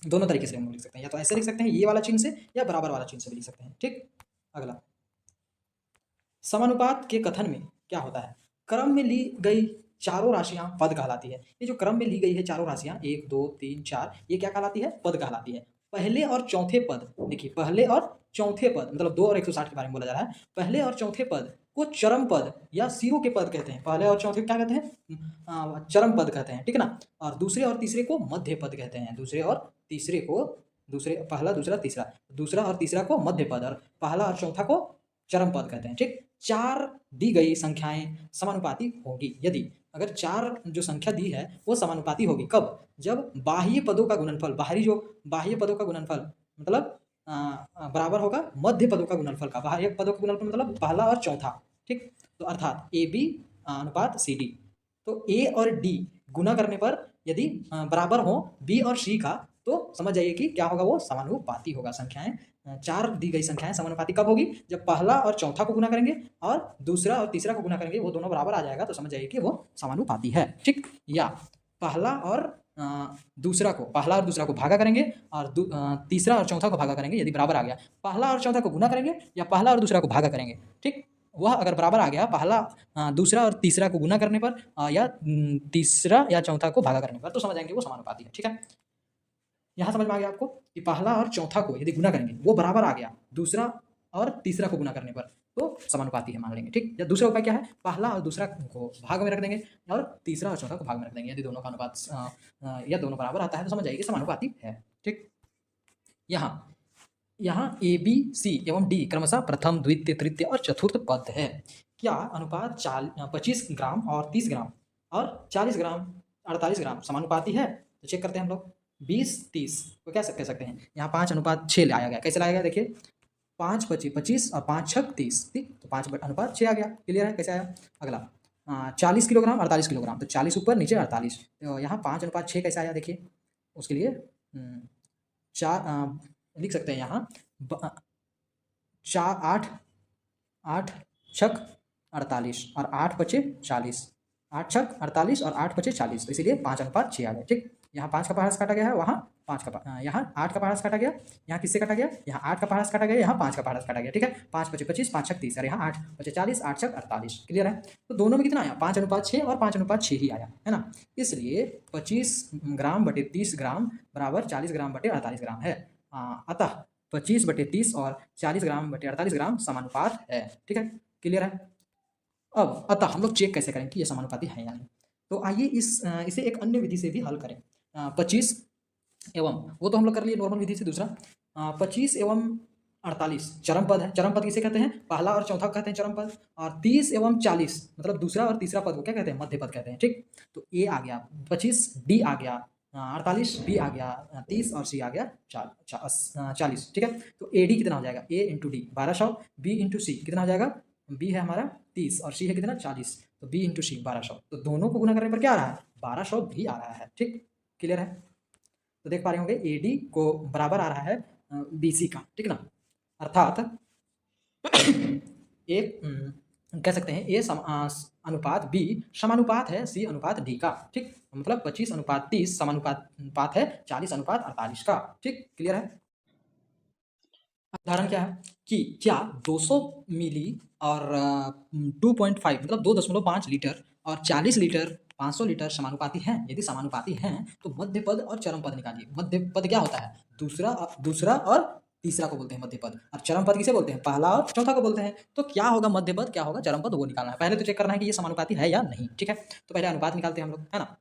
दोनों तरीके से हम लोग लिख सकते हैं, या तो ऐसे लिख सकते हैं ये वाला चिन्ह से, या बराबर वाला चिन्ह से भी लिख सकते हैं, ठीक। अगला, समानुपात के कथन में क्या होता है, क्रम में ली गई चारों राशियां पद कहलाती है। ये जो क्रम में ली गई है चारों राशियां 1 2 3 4, ये क्या कहलाती है, पद कहलाती है। पहले और चौथे पद, देखिए पहले और चौथे पद मतलब 2 और 160 के बारे में बोला जा रहा है। पहले और चौथे पद को चरम पद या सिरों के पद कहते हैं। पहले और चौथे क्या कहते हैं, चरम पद कहते हैं, ठीक है ना। और दूसरे और तीसरे को मध्य पद कहते हैं। दूसरे और तीसरे को, दूसरे, पहला दूसरा तीसरा, दूसरा और तीसरा को मध्य पद, और पहला और चौथा को चरम पद कहते हैं, ठीक। 4 दी गई संख्याएं समानुपाती होगी यदि, अगर 4 जो संख्या दी है वो समानुपाती होगी कब, जब बाह्य पदों का गुणनफल, बाहरी जो बाह्य पदों का गुणनफल मतलब बराबर होगा मध्य पदों का गुणनफल का। बाह्य पदों का गुणनफल मतलब पहला और चौथा, ठीक। तो अर्थात ए बी अनुपात सी डी, तो ए और डी गुना करने पर यदि बराबर हो बी और सी का, तो समझ जाइए कि क्या होगा, वो समानुपाती होगा। संख्याएं 4 दी गई संख्याएं समानुपाती कब होगी, जब पहला और चौथा को गुना करेंगे और दूसरा और तीसरा को गुना करेंगे, वो दोनों बराबर आ जाएगा, तो समझ जाइए कि वो समानुपाती है, ठीक। या पहला और दूसरा को, पहला और दूसरा को भागा करेंगे और तीसरा और चौथा को भागा करेंगे, यदि बराबर आ गया, पहला और चौथा को गुना करेंगे या पहला और दूसरा को भागा करेंगे, ठीक। वह अगर बराबर आ गया, पहला दूसरा और तीसरा को गुना करने पर या तीसरा या चौथा को भागा करने पर, तो समझ जाएंगे वो समानुपाती है, ठीक है। यहाँ समझ में आ गया आपको कि पहला और चौथा को यदि गुना करेंगे वो बराबर आ गया, दूसरा और तीसरा को गुना करने पर, तो समानुपाती है मान लेंगे, ठीक। या दूसरा उपाय क्या है, पहला और दूसरा को भाग में रख देंगे और तीसरा और चौथा को भाग में रख देंगे, यदि दोनों का अनुपात या दोनों बराबर आता है, तो समझ जाइए कि समानुपाती है, ठीक। यहाँ ए बी सी एवं डी क्रमशः प्रथम द्वितीय तृतीय और चतुर्थ पद है। क्या अनुपात 25 ग्राम और 30 ग्राम और 40 ग्राम 48 ग्राम समानुपाती है, तो चेक करते हैं हम लोग। 20 30 को क्या कह सकते हैं, यहाँ 5:6 लाया गया। कैसे लाया गया, देखिए 5 25 25 और 5 6 30, ठीक। तो 5:6 आ गया, क्लियर है। कैसे आया, अगला 40 किलोग्राम 48 किलोग्राम, तो 40 ऊपर नीचे 48, तो यहाँ 5:6 कैसे आया, देखिए उसके लिए 4 लिख सकते हैं यहाँ 4 8 8 छक 48 और 8 बचे 40, 8 छक 48 और 8 बचे 40, तो इसीलिए 5:6 आ गया, ठीक। यहाँ 5 का पहाड़ा काटा गया है, वहाँ 5 का यहाँ 8 का पहाड़ा काटा गया, यहाँ किससे काटा गया, यहाँ 8 का पहाड़ा काटा गया, यहाँ 5 का पहाड़ा काटा गया, ठीक है। 5 बचे 25 5 छक 30 और यहाँ 8 बचे 40 8 छक 48, क्लियर है। तो दोनों में कितना आया, 5:6 और 5:6 ही आया है ना। इसलिए 25 ग्राम बटे 30 ग्राम बराबर 40 ग्राम बटे 48 ग्राम है। अतः 25 बटे 30 और 40 ग्राम बटे 48 ग्राम समानुपात है, ठीक है, क्लियर है। अब अतः हम लोग चेक कैसे करें कि ये समानुपाती है या नहीं, तो आइए इसे एक अन्य विधि से भी हल करें। 25 एवं, वो तो हम लोग कर लिए नॉर्मल विधि से। दूसरा 25 एवं 48 चरम पद है। चरम पद किसे कहते हैं, पहला और चौथा कहते हैं चरम पद। और 30 एवं 40 मतलब दूसरा और तीसरा पद को क्या कहते हैं, मध्य पद कहते हैं, ठीक। तो ए आ गया 25, डी आ गया 48, बी आ गया 30 और सी आ गया 40, ठीक है। तो ए डी कितना हो जाएगा, ए इंटू डी 1200, बी इंटू सी कितना हो जाएगा, बी है हमारा 30 और सी है कितना 40, तो बी इंटू सी 1200, तो दोनों को गुना करने पर क्या आ रहा है, 1200 भी आ रहा है, ठीक, क्लियर है। तो देख पा रहे होंगे ए डी को बराबर आ रहा है बी सी का, ठीक ना। अर्थात एक कह सकते हैं ए अनुपात बी समानुपात है सी अनुपात डी का, ठीक। मतलब 25:30 समानुपात है 40:48 का, ठीक, क्लियर है। उदाहरण क्या है कि क्या 200 मिली और 2.5 मतलब 2.5 लीटर और 40 लीटर 500 लीटर समानुपाती हैं। यदि समानुपाती हैं तो मध्य पद और चरम पद निकालिए। मध्य पद क्या होता है, दूसरा और तीसरा को बोलते हैं मध्य पद, और चरम पद किसे बोलते हैं, पहला और चौथा को बोलते हैं। तो क्या होगा मध्य पद, क्या होगा चरम पद, वो निकालना है। पहले तो चेक करना है कि ये समानुपाती है या नहीं, ठीक है। तो पहले अनुपात निकालते हैं हम लोग, है ना।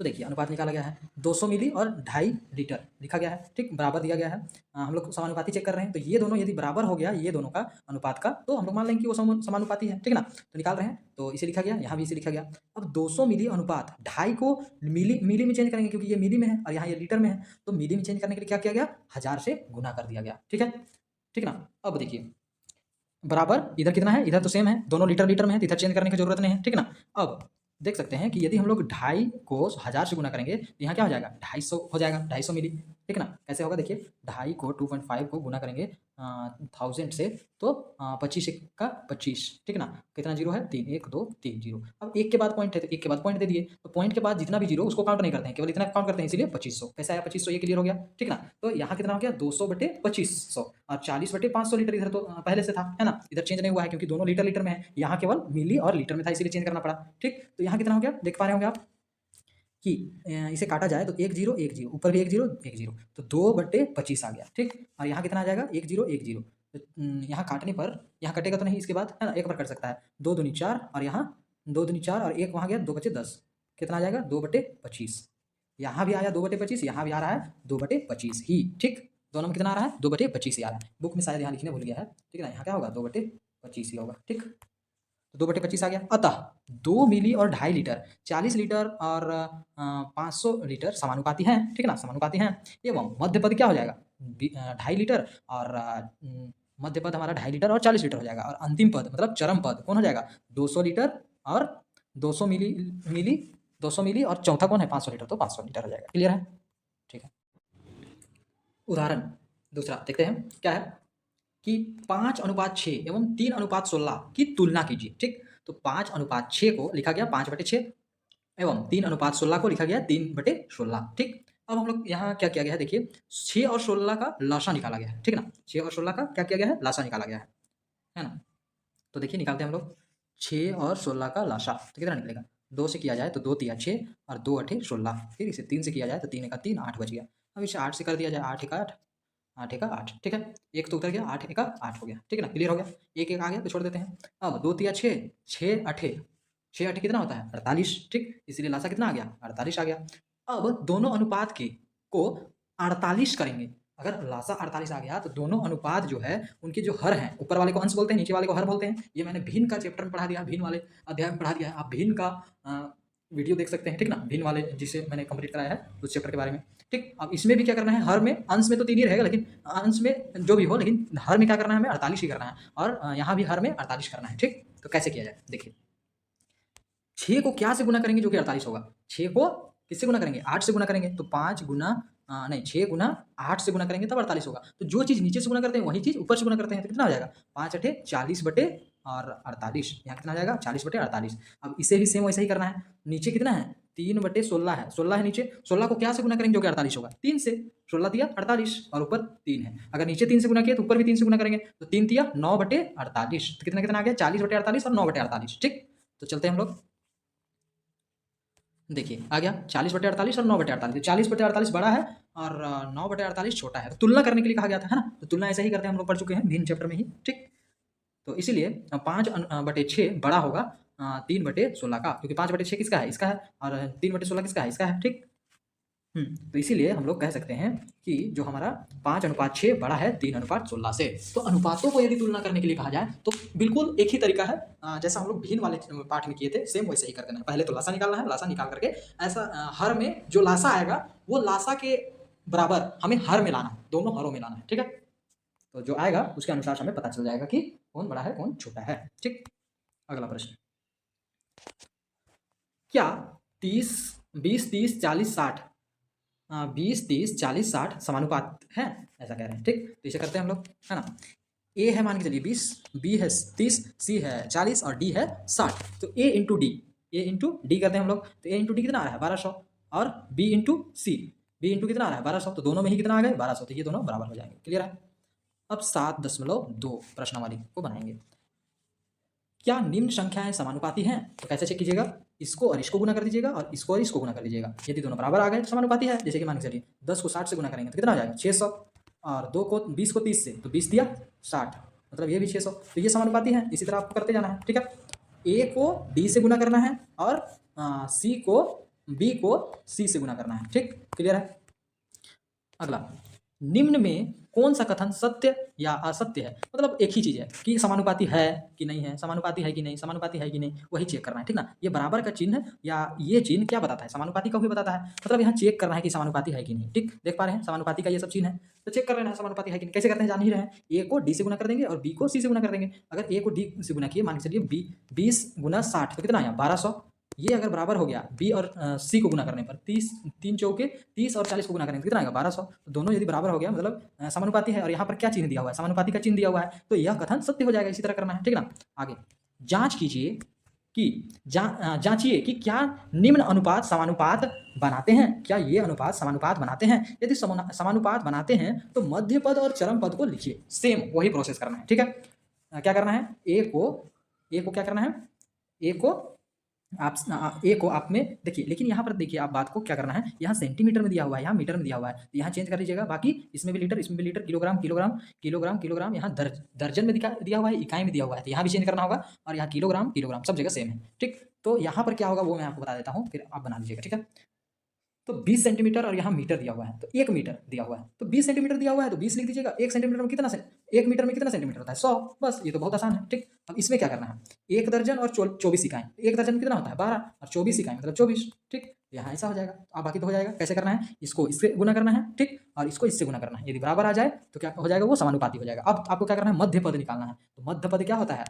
तो देखिए अनुपात निकाला गया है 200 मिली और 2.5 लीटर लिखा गया है, ठीक, बराबर दिया गया है। हम लोग समानुपाती चेक कर रहे हैं, तो ये दोनों यदि बराबर हो गया ये दोनों का अनुपात का, तो हम लोग मान लेंगे कि वो समानुपाती है, ठीक है ना। तो निकाल रहे हैं, तो इसे लिखा गया, यहाँ भी इसे लिखा गया। अब 200 मिली अनुपात 2.5 को मिली में चेंज करेंगे, क्योंकि ये मिली में है और यहाँ ये लीटर में है, तो मिली में चेंज करने के लिए क्या किया गया, 1000 से गुना कर दिया गया, ठीक है, ठीक ना। अब देखिए बराबर इधर कितना है, इधर तो सेम है, दोनों लीटर लीटर में है, तो इधर चेंज करने की जरूरत नहीं है, ठीक ना। अब देख सकते हैं कि यदि हम लोग 2.5 को 1000 से गुना करेंगे तो यहाँ क्या हो जाएगा, 250 हो जाएगा, 250 मिली, ठीक ना। कैसे होगा देखिए, 2.5 को 2.5 को गुना करेंगे 1000 से, तो 25 का 25, ठीक ना। कितना जीरो है, 3, 1 2 3 जीरो। अब एक के बाद पॉइंट है तो एक के बाद पॉइंट दे दिए, तो पॉइंट के बाद जितना भी जीरो उसको काउंट नहीं करते हैं, केवल इतना काउंट करते हैं, इसीलिए 2500। कैसे आया 2500, ये क्लियर हो गया, ठीक ना। तो यहाँ कितना हो गया, 200/2500 और 40/500 लीटर, इधर तो पहले से था, है ना, इधर चेंज नहीं हुआ है क्योंकि दोनों लीटर लीटर में है, यहाँ केवल मिली और लीटर में था, इसीलिए चेंज करना पड़ा, ठीक। तो यहाँ कितना हो गया, देख पा रहे होंगे आप कि इसे काटा जाए तो 1 0 1 0, ऊपर भी 1 0 1 0, तो 2/25 आ गया, ठीक। और यहाँ कितना आ जाएगा, 1 0 1 0, तो यहाँ काटने पर यहाँ कटेगा तो नहीं, इसके बाद है ना, एक बार कट सकता है, 2 दूनी 4 और यहाँ 2 दूनी 4 और एक वहाँ गया, 2/10, कितना आ जाएगा 2/25। यहाँ भी आया 2/25, यहाँ भी आ रहा है 2/25 ही, ठीक। दोनों में कितना आ रहा है, 2/25 ही आ रहा है, बुक में शायद यहाँ लिखने भूल गया है, ठीक है ना। यहाँ क्या होगा, 2/25 ही होगा, ठीक। तो 2/25 आ गया। अतः 2 मिली और 2.5 लीटर, 40 लीटर और 500 लीटर समानुपाती हैं, ठीक है ना, समानुपाती हैं। एवं मध्य पद क्या हो जाएगा, 2.5 लीटर और मध्य पद हमारा 2.5 लीटर और 40 लीटर हो जाएगा, और अंतिम पद मतलब चरम पद कौन हो जाएगा, 200 लीटर और 200 मिली 200 मिली, और चौथा कौन है, 500 लीटर, तो 500 लीटर हो जाएगा, क्लियर है, ठीक है। उदाहरण दूसरा देखते हैं क्या है कि 5:6 एवं 3:16 की तुलना कीजिए, ठीक। तो 5:6 को लिखा गया 5/6 एवं 3:16 को लिखा गया 3/16, ठीक। अब हम लोग यहाँ क्या किया गया है, देखिए 6 और 16 का लासा निकाला गया है, ठीक ना। 6 और 16 का क्या किया गया है, लासा निकाला गया है ना। तो देखिए निकालते हैं हम लोग 6 और 16 का लासा, तो कितना निकलेगा, 2 से किया जाए तो 2 तिया 6 और 2 8 16, फिर इसे 3 से किया जाए तो 3 1 3 8 बच गया। अब इसे 8 से कर दिया जाए, 8 1 8 8 1 8, ठीक है, एक तो उतर गया, 8 1 8 हो गया, ठीक है ना, क्लियर हो गया। एक एक आ गया तो छोड़ देते हैं। अब 2 तिया 6 6 8 6 8 कितना होता है, 48, ठीक, इसीलिए लासा कितना आ गया, 48 आ गया। अब दोनों अनुपात के को 48 करेंगे, अगर लासा 48 आ गया तो दोनों अनुपात जो है उनके जो हर हैं, ऊपर वाले को अंश बोलते हैं, नीचे वाले को हर बोलते हैं। ये मैंने भिन्न का चैप्टर में पढ़ा दिया, भिन्न वाले अध्याय में पढ़ा दिया है, आप भिन्न का वीडियो देख सकते हैं, ठीक ना, भिन्न वाले जिसे मैंने कंप्लीट कराया है उस चैप्टर के बारे में, ठीक। अब इसमें भी क्या करना है, हर में, अंश में तो 3 ही रहेगा, लेकिन अंश में जो भी हो, लेकिन हर में क्या करना है, हमें 48 ही करना है, और यहाँ भी हर में 48 करना है, ठीक। तो कैसे किया जाए देखिए, 6 को क्या से गुना करेंगे जो कि 48 होगा, 6 को किससे गुना करेंगे, 8 से गुना करेंगे, तो 5 गुना नहीं 6 गुना 8 से गुना करेंगे तब 48 होगा। तो जो चीज़ नीचे से गुना करते हैं वही चीज़ ऊपर से गुना करते हैं, तो कितना हो जाएगा, 5 8 40 बटे और 48, यहाँ कितना आ जाएगा 40/48। अब इसे भी सेम वैसे ही करना है, नीचे कितना है 3/16 है, 16 है नीचे, 16 को क्या से गुना करेंगे जो कि 48 होगा, 3 से, 16 दिया 48 और ऊपर 3 है, अगर नीचे 3 से गुना किया तो ऊपर भी 3 से गुना करेंगे, तो 3 दिया 9/48, तो कितना कितना आ गया 40/48 और 9/48, ठीक। तो चलते हैं हम लोग, देखिए आ गया 40/48 और 9/48, 40/48 बड़ा है और 9/48 छोटा है, तो तुलना करने के लिए कहा गया था, है ना। तो तुलना ऐसे ही करते हैं, हम लोग पढ़ चुके हैं भिन्न चैप्टर में ही, ठीक। तो इसीलिए 5/6 बड़ा होगा 3/16 का, क्योंकि 5/6 किसका है, इसका है, और 3/16 किसका है, इसका है, ठीक। तो इसीलिए हम लोग कह सकते हैं कि जो हमारा 5:6 बड़ा है 3:16 से। तो अनुपातों को यदि तुलना करने के लिए कहा जाए तो बिल्कुल एक ही तरीका है, जैसा हम लोग भिन्न वाले पाठ में किए थे, सेम वैसे ही कर देना है। पहले तो लासा निकालना है, लासा निकाल करके ऐसा हर में जो लासा आएगा वो लासा के बराबर हमें हर में लाना है, दोनों हरों में लाना है, ठीक है। तो जो आएगा उसके अनुसार हमें पता चल जाएगा कि कौन बड़ा है कौन छोटा है, ठीक। अगला प्रश्न, क्या 30 20 30 40 60 20 30 40 60 समानुपात है, ऐसा कह रहे हैं, ठीक। तो इसे करते हैं हम लोग, है ना। ए है मान के चलिए 20, बी है 30, सी है 40 और डी है 60, तो ए इंटू डी, ए इंटू डी करते हैं हम लोग, तो ए इंटू डी कितना आ रहा है 1200, और बी इंटू सी, बी इंटू कितना आ रहा है 1200, तो दोनों में ही कितना आ गए 1200, तो ये दोनों बराबर हो जाएंगे, क्लियर है। अब 7.2 प्रश्नावली को बनाएंगे, क्या निम्न संख्याएं समानुपाती हैं, तो कैसे चेक कीजिएगा, इसको और इसको गुना कर दीजिएगा और इसको और इसको गुना कर दीजिएगा, यदि दोनों बराबर आ गए तो समानुपाती है। जैसे कि मान के चलिए 10 को 60 से गुना करेंगे तो कितना आ जाएगा 600, और 2 को 20 को 30 से, तो 20 दिया 60, मतलब ये भी 600, तो ये समानुपाती है। इसी तरह आपको करते जाना है, ठीक है। ए को डी से गुना करना है और सी को बी को सी से गुना करना है, ठीक, क्लियर है। अगला, निम्न में कौन सा कथन सत्य या असत्य है, मतलब एक ही चीज है कि समानुपाती है कि नहीं है, समानुपाती है कि नहीं, समानुपाती है कि नहीं, वही चेक करना है, ठीक ना। ये बराबर का चिन्ह या ये चिन्ह क्या बताता है, समानुपाती का भी बताता है, मतलब यहाँ चेक करना है कि समानुपाती है कि नहीं, ठीक। देख पा रहे हैं समानुपाती का ये सब चिन्ह है, तो चेक कर लेना है समानुपाती है कि नहीं। कैसे करते हैं जान ही रहे हैं, ए को डी से गुना कर देंगे और बी को सी से गुना कर देंगे। अगर ए को डी से गुना किए, मान के चलिए बी 20 गुना 60 तो कितना आया 1200। ये अगर बराबर हो गया बी और सी को गुना करने पर 30, 3 चौके 30 और 40 को गुना करेंगे तो कितना आएगा 1200। तो दोनों यदि बराबर हो गया मतलब समानुपाती है, और यहाँ पर क्या चिन्ह दिया हुआ है, समानुपाती का चिन्ह दिया हुआ है, तो यह कथन सत्य हो जाएगा। इसी तरह करना है, ठीक ना। आगे जांच कीजिए कि जांचिए कि क्या निम्न अनुपात समानुपात बनाते हैं, क्या ये अनुपात समानुपात बनाते हैं। यदि समानुपात बनाते हैं तो मध्य पद और चरम पद को लिखिए। सेम वही प्रोसेस करना है, ठीक है। क्या करना है, ए को क्या करना है, ए को आप में देखिए, लेकिन यहाँ पर देखिए आप बात को क्या करना है, यहाँ सेंटीमीटर में दिया हुआ है, यहाँ मीटर में दिया हुआ है, तो यहाँ चेंज कर लीजिएगा। बाकी इसमें भी लीटर, इसमें भी litre, kilogram kilogram kilogram kilogram, यहाँ दर्जन में दिया हुआ है, इकाई में दिया हुआ है, तो यहाँ भी चेंज करना होगा। और यहाँ किलोग्राम किलोग्राम सब जगह सेम है, ठीक। तो यहाँ पर क्या होगा वो मैं आपको बता देता हूँ, फिर आप बना लीजिएगा, ठीक है। तो 20 सेंटीमीटर और यहाँ मीटर दिया हुआ है, तो 1 मीटर दिया हुआ है, तो 20 सेंटीमीटर दिया हुआ है तो 20 लिख दीजिएगा। 1 सेंटीमीटर में कितना 1 मीटर में कितना सेंटीमीटर होता है 100, बस ये तो बहुत आसान है, ठीक। अब इसमें क्या करना है, 1 दर्जन और 24 इकाई, 1 दर्जन कितना होता है 12 और 24 इकाई मतलब 24, ठीक। यहाँ ऐसा हो जाएगा। अब बाकी तो हो जाएगा। कैसे करना है, इसको इससे गुना करना है, ठीक, और इसको इससे गुना करना है। यदि बराबर आ जाए तो क्या हो जाएगा, वो समानुपाती हो जाएगा। अब आपको क्या करना है, मध्य पद निकालना है। तो मध्य पद क्या होता है,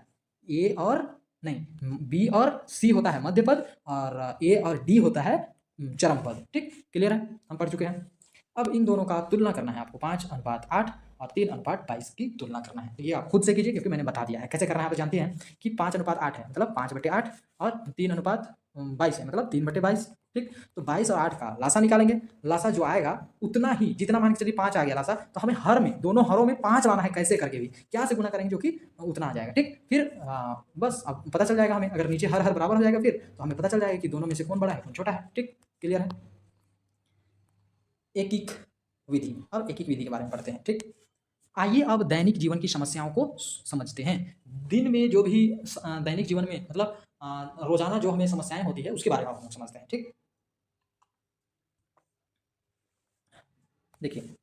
ए और नहीं बी और सी होता है मध्य पद, और ए और डी होता है चरम पद, ठीक। क्लियर है, हम पढ़ चुके हैं। अब इन दोनों का तुलना करना है आपको, 5:8 और 3:22 की तुलना करना है। ये आप खुद से कीजिए क्योंकि मैंने बता दिया है। कैसे करना है आप जानते हैं कि 5:8 है मतलब 5/8 और 3:22 है मतलब 3/22, ठीक। तो 22 और 8 का लासा निकालेंगे। लासा जो आएगा उतना ही, जितना मान के चलिए 5 आ गया लासा, तो हमें हर में दोनों हरों में 5 लाना है। कैसे करके भी क्या से गुना करेंगे जो कि उतना आ जाएगा, ठीक। फिर बस अब पता चल जाएगा हमें, अगर नीचे हर बराबर हो जाएगा फिर तो हमें पता चल जाएगा कि दोनों में से कौन बड़ा है कौन छोटा है, ठीक। क्लियर है। एकीक विधि, अब एकीक विधि के बारे में पढ़ते हैं, ठीक। आइए अब दैनिक जीवन की समस्याओं को समझते हैं। दिन में जो भी दैनिक जीवन में मतलब रोजाना जो हमें समस्याएं होती है उसके बारे में हम समझते हैं, ठीक। देखिए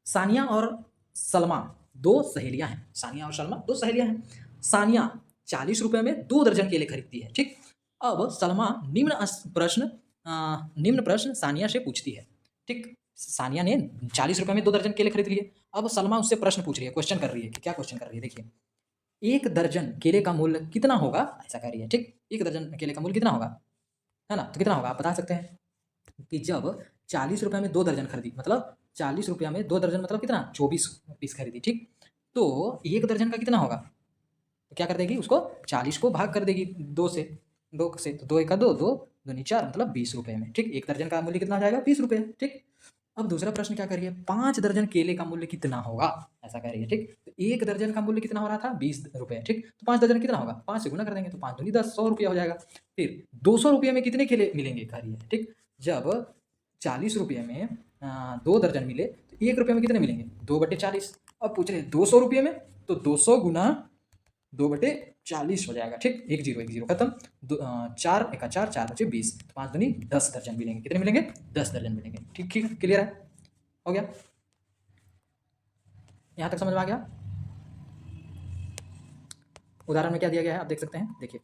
सानिया और सलमा दो सहेलियां हैं, सानिया और सलमा दो सहेलियां हैं। सानिया 40 रुपए में 2 दर्जन केले खरीदती है, ठीक। अब सलमा निम्न प्रश्न सानिया से पूछती है, ठीक। सानिया ने 40 रुपए में 2 दर्जन केले खरीद लिए। अब सलमा उससे प्रश्न पूछ रही है, क्वेश्चन कर रही है कि क्या क्वेश्चन कर रही है, देखिए। 1 दर्जन केले का मूल्य कितना होगा, ऐसा कह रही है, ठीक। 1 दर्जन केले का मूल्य कितना होगा, है ना। तो कितना होगा आप बता सकते हैं कि जब 40 रुपए में 2 दर्जन खरीदी, मतलब 40 रुपया में 2 दर्जन मतलब कितना 24 पीस खरीदी, ठीक। तो 1 दर्जन का कितना होगा, तो क्या कर देगी, उसको 40 को भाग कर देगी 2 से, तो 2 1 2 2 2 4 मतलब 20 रुपए में, ठीक। 1 दर्जन का मूल्य कितना हो जाएगा 20 रुपए, ठीक। अब दूसरा प्रश्न क्या करिए, 5 दर्जन केले का मूल्य कितना होगा, ऐसा कह रही है, ठीक। तो 1 दर्जन का मूल्य कितना हो रहा था 20 रुपए, ठीक। तो 5 दर्जन कितना होगा, 5 से गुना कर देंगे तो 5 दूनी 10, 100 रुपया हो जाएगा। फिर 200 रुपये में कितने केले मिलेंगे कह रही है, ठीक। जब 40 रुपये में 2 दर्जन मिले तो 1 रुपये में कितने मिलेंगे 2/40। अब पूछ रहे 200 रुपये में, तो 200 गुना 2/40 हो जाएगा, ठीक। 1 0 1 0 खत्म। 4 1 4 4 बचे 20, 5 दूनी 10 दर्जन मिलेंगे। कितने मिलेंगे 10 दर्जन मिलेंगे, ठीक ठीक क्लियर है, हो गया। यहां तक समझ में आ गया। उदाहरण में क्या दिया गया है आप देख सकते हैं, देखिए।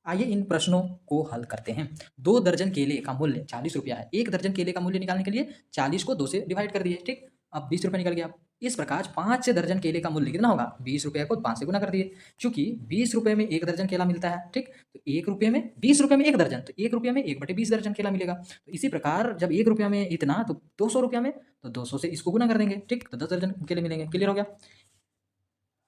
आइए इन प्रश्नों को हल करते हैं। 2 दर्जन केले का मूल्य 40 रुपया है। 1 दर्जन केले का मूल्य निकालने के लिए 40 को 2 से डिवाइड कर दिए, ठीक। अब 20 रुपये निकल गया। इस प्रकार 5 दर्जन केले का मूल्य कितना होगा, 20 रुपये को 5 से गुना कर दिए। चूंकि 20 रुपये में 1 दर्जन केला मिलता है, ठीक। तो 1 रुपये में 20 रुपये में 1 दर्जन, तो 1 रुपये में 1/20 दर्जन केला मिलेगा। तो इसी प्रकार जब 1 रुपया में इतना, तो 200 रुपया में तो 200 से इसको गुना कर देंगे, ठीक। तो 10 दर्जन केले मिलेंगे। क्लियर हो गया।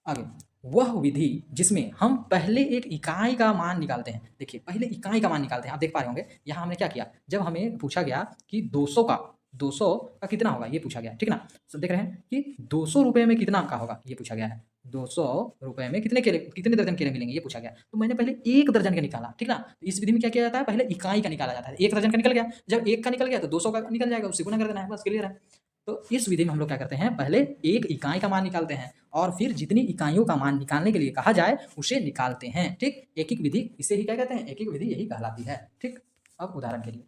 आगे वह विधि जिसमें हम पहले एक इकाई का मान निकालते हैं। देखिए पहले इकाई का मान निकालते हैं, आप देख पा रहे होंगे यहाँ हमने क्या किया, जब हमें पूछा गया कि 200 का कितना होगा ये पूछा गया, ठीक ना। सब देख रहे हैं कि 200 रुपये में कितना का होगा ये पूछा गया है। 200 रुपये में कितने दर्जन केले मिलेंगे ये पूछा गया। तो मैंने पहले 1 दर्जन का निकाला, ठीक ना। तो इस विधि में क्या किया जाता है, पहले इकाई का निकाला जाता है। 1 दर्जन का निकल गया, जब 1 का निकल गया तो 200 का निकल जाएगा, उससे गुना कर देना है, बस क्लियर है। तो इस विधि में हम लोग क्या करते हैं, पहले एक इकाई का मान निकालते हैं और फिर जितनी इकाइयों का मान निकालने के लिए कहा जाए उसे निकालते हैं, ठीक। एकीक विधि इसे ही क्या कहते हैं, एकीक विधि यही कहलाती है, ठीक। अब उदाहरण के लिए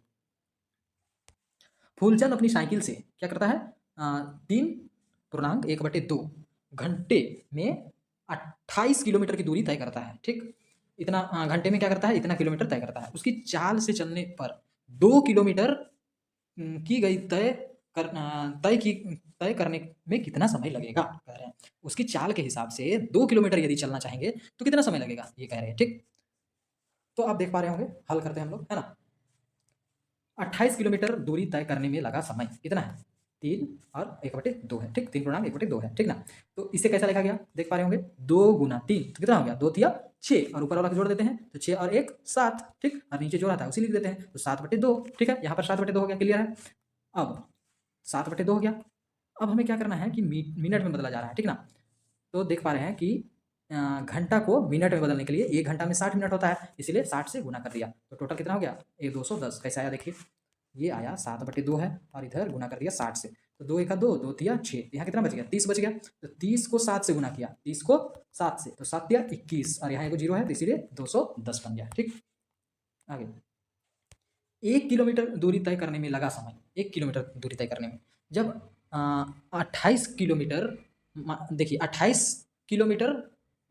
फूलचंद अपनी साइकिल से क्या करता है, 3.1/2 घंटे में 28 किलोमीटर की दूरी तय करता है। ठीक, इतना घंटे में क्या करता है, इतना किलोमीटर तय करता है। उसकी चाल से चलने पर 2 किलोमीटर की गई तय करने में कितना समय लगेगा कह रहे हैं। उसकी चाल के हिसाब से 2 किलोमीटर यदि चलना चाहेंगे तो कितना समय लगेगा ये कह रहे हैं। ठीक, तो आप देख पा रहे होंगे, हल करते हैं हम लोग, है ना। 28 किलोमीटर दूरी तय करने में लगा समय कितना है, 3 और 1/2 है। ठीक, 3.1/2 है। ठीक ना, तो इसे कैसा लिखा गया देख पा रहे होंगे, 2 गुना 3 तो कितना हो गया, 2 तिया 6 और ऊपर वाला जोड़ देते हैं तो 6 और 1 7। ठीक, और नीचे जो आता है उसी लिख देते हैं तो 7/2। ठीक है, यहाँ पर 7/2 हो गया, क्लियर है। अब 7/2 हो गया। अब हमें क्या करना है कि मिनट में बदला जा रहा है। ठीक ना, तो देख पा रहे हैं कि घंटा को मिनट में बदलने के लिए 1 घंटा में 60 मिनट होता है, इसीलिए 60 से गुना कर दिया तो टोटल कितना हो गया, 210। कैसे आया देखिए, ये आया 7/2 है और इधर गुना कर दिया 60 से, तो 2 1 2, 2 तिया 6, यहाँ कितना बच गया, 30 बच गया। तो 30 को 7 से गुना किया, 30 को 7 से तो 7 तिया 21 और यहाँ एक 0 है तो इसीलिए 210 बन गया। ठीक, आगे 1 किलोमीटर दूरी तय करने में लगा समय, 1 किलोमीटर दूरी तय करने में जब 28 किलोमीटर, देखिए 28 किलोमीटर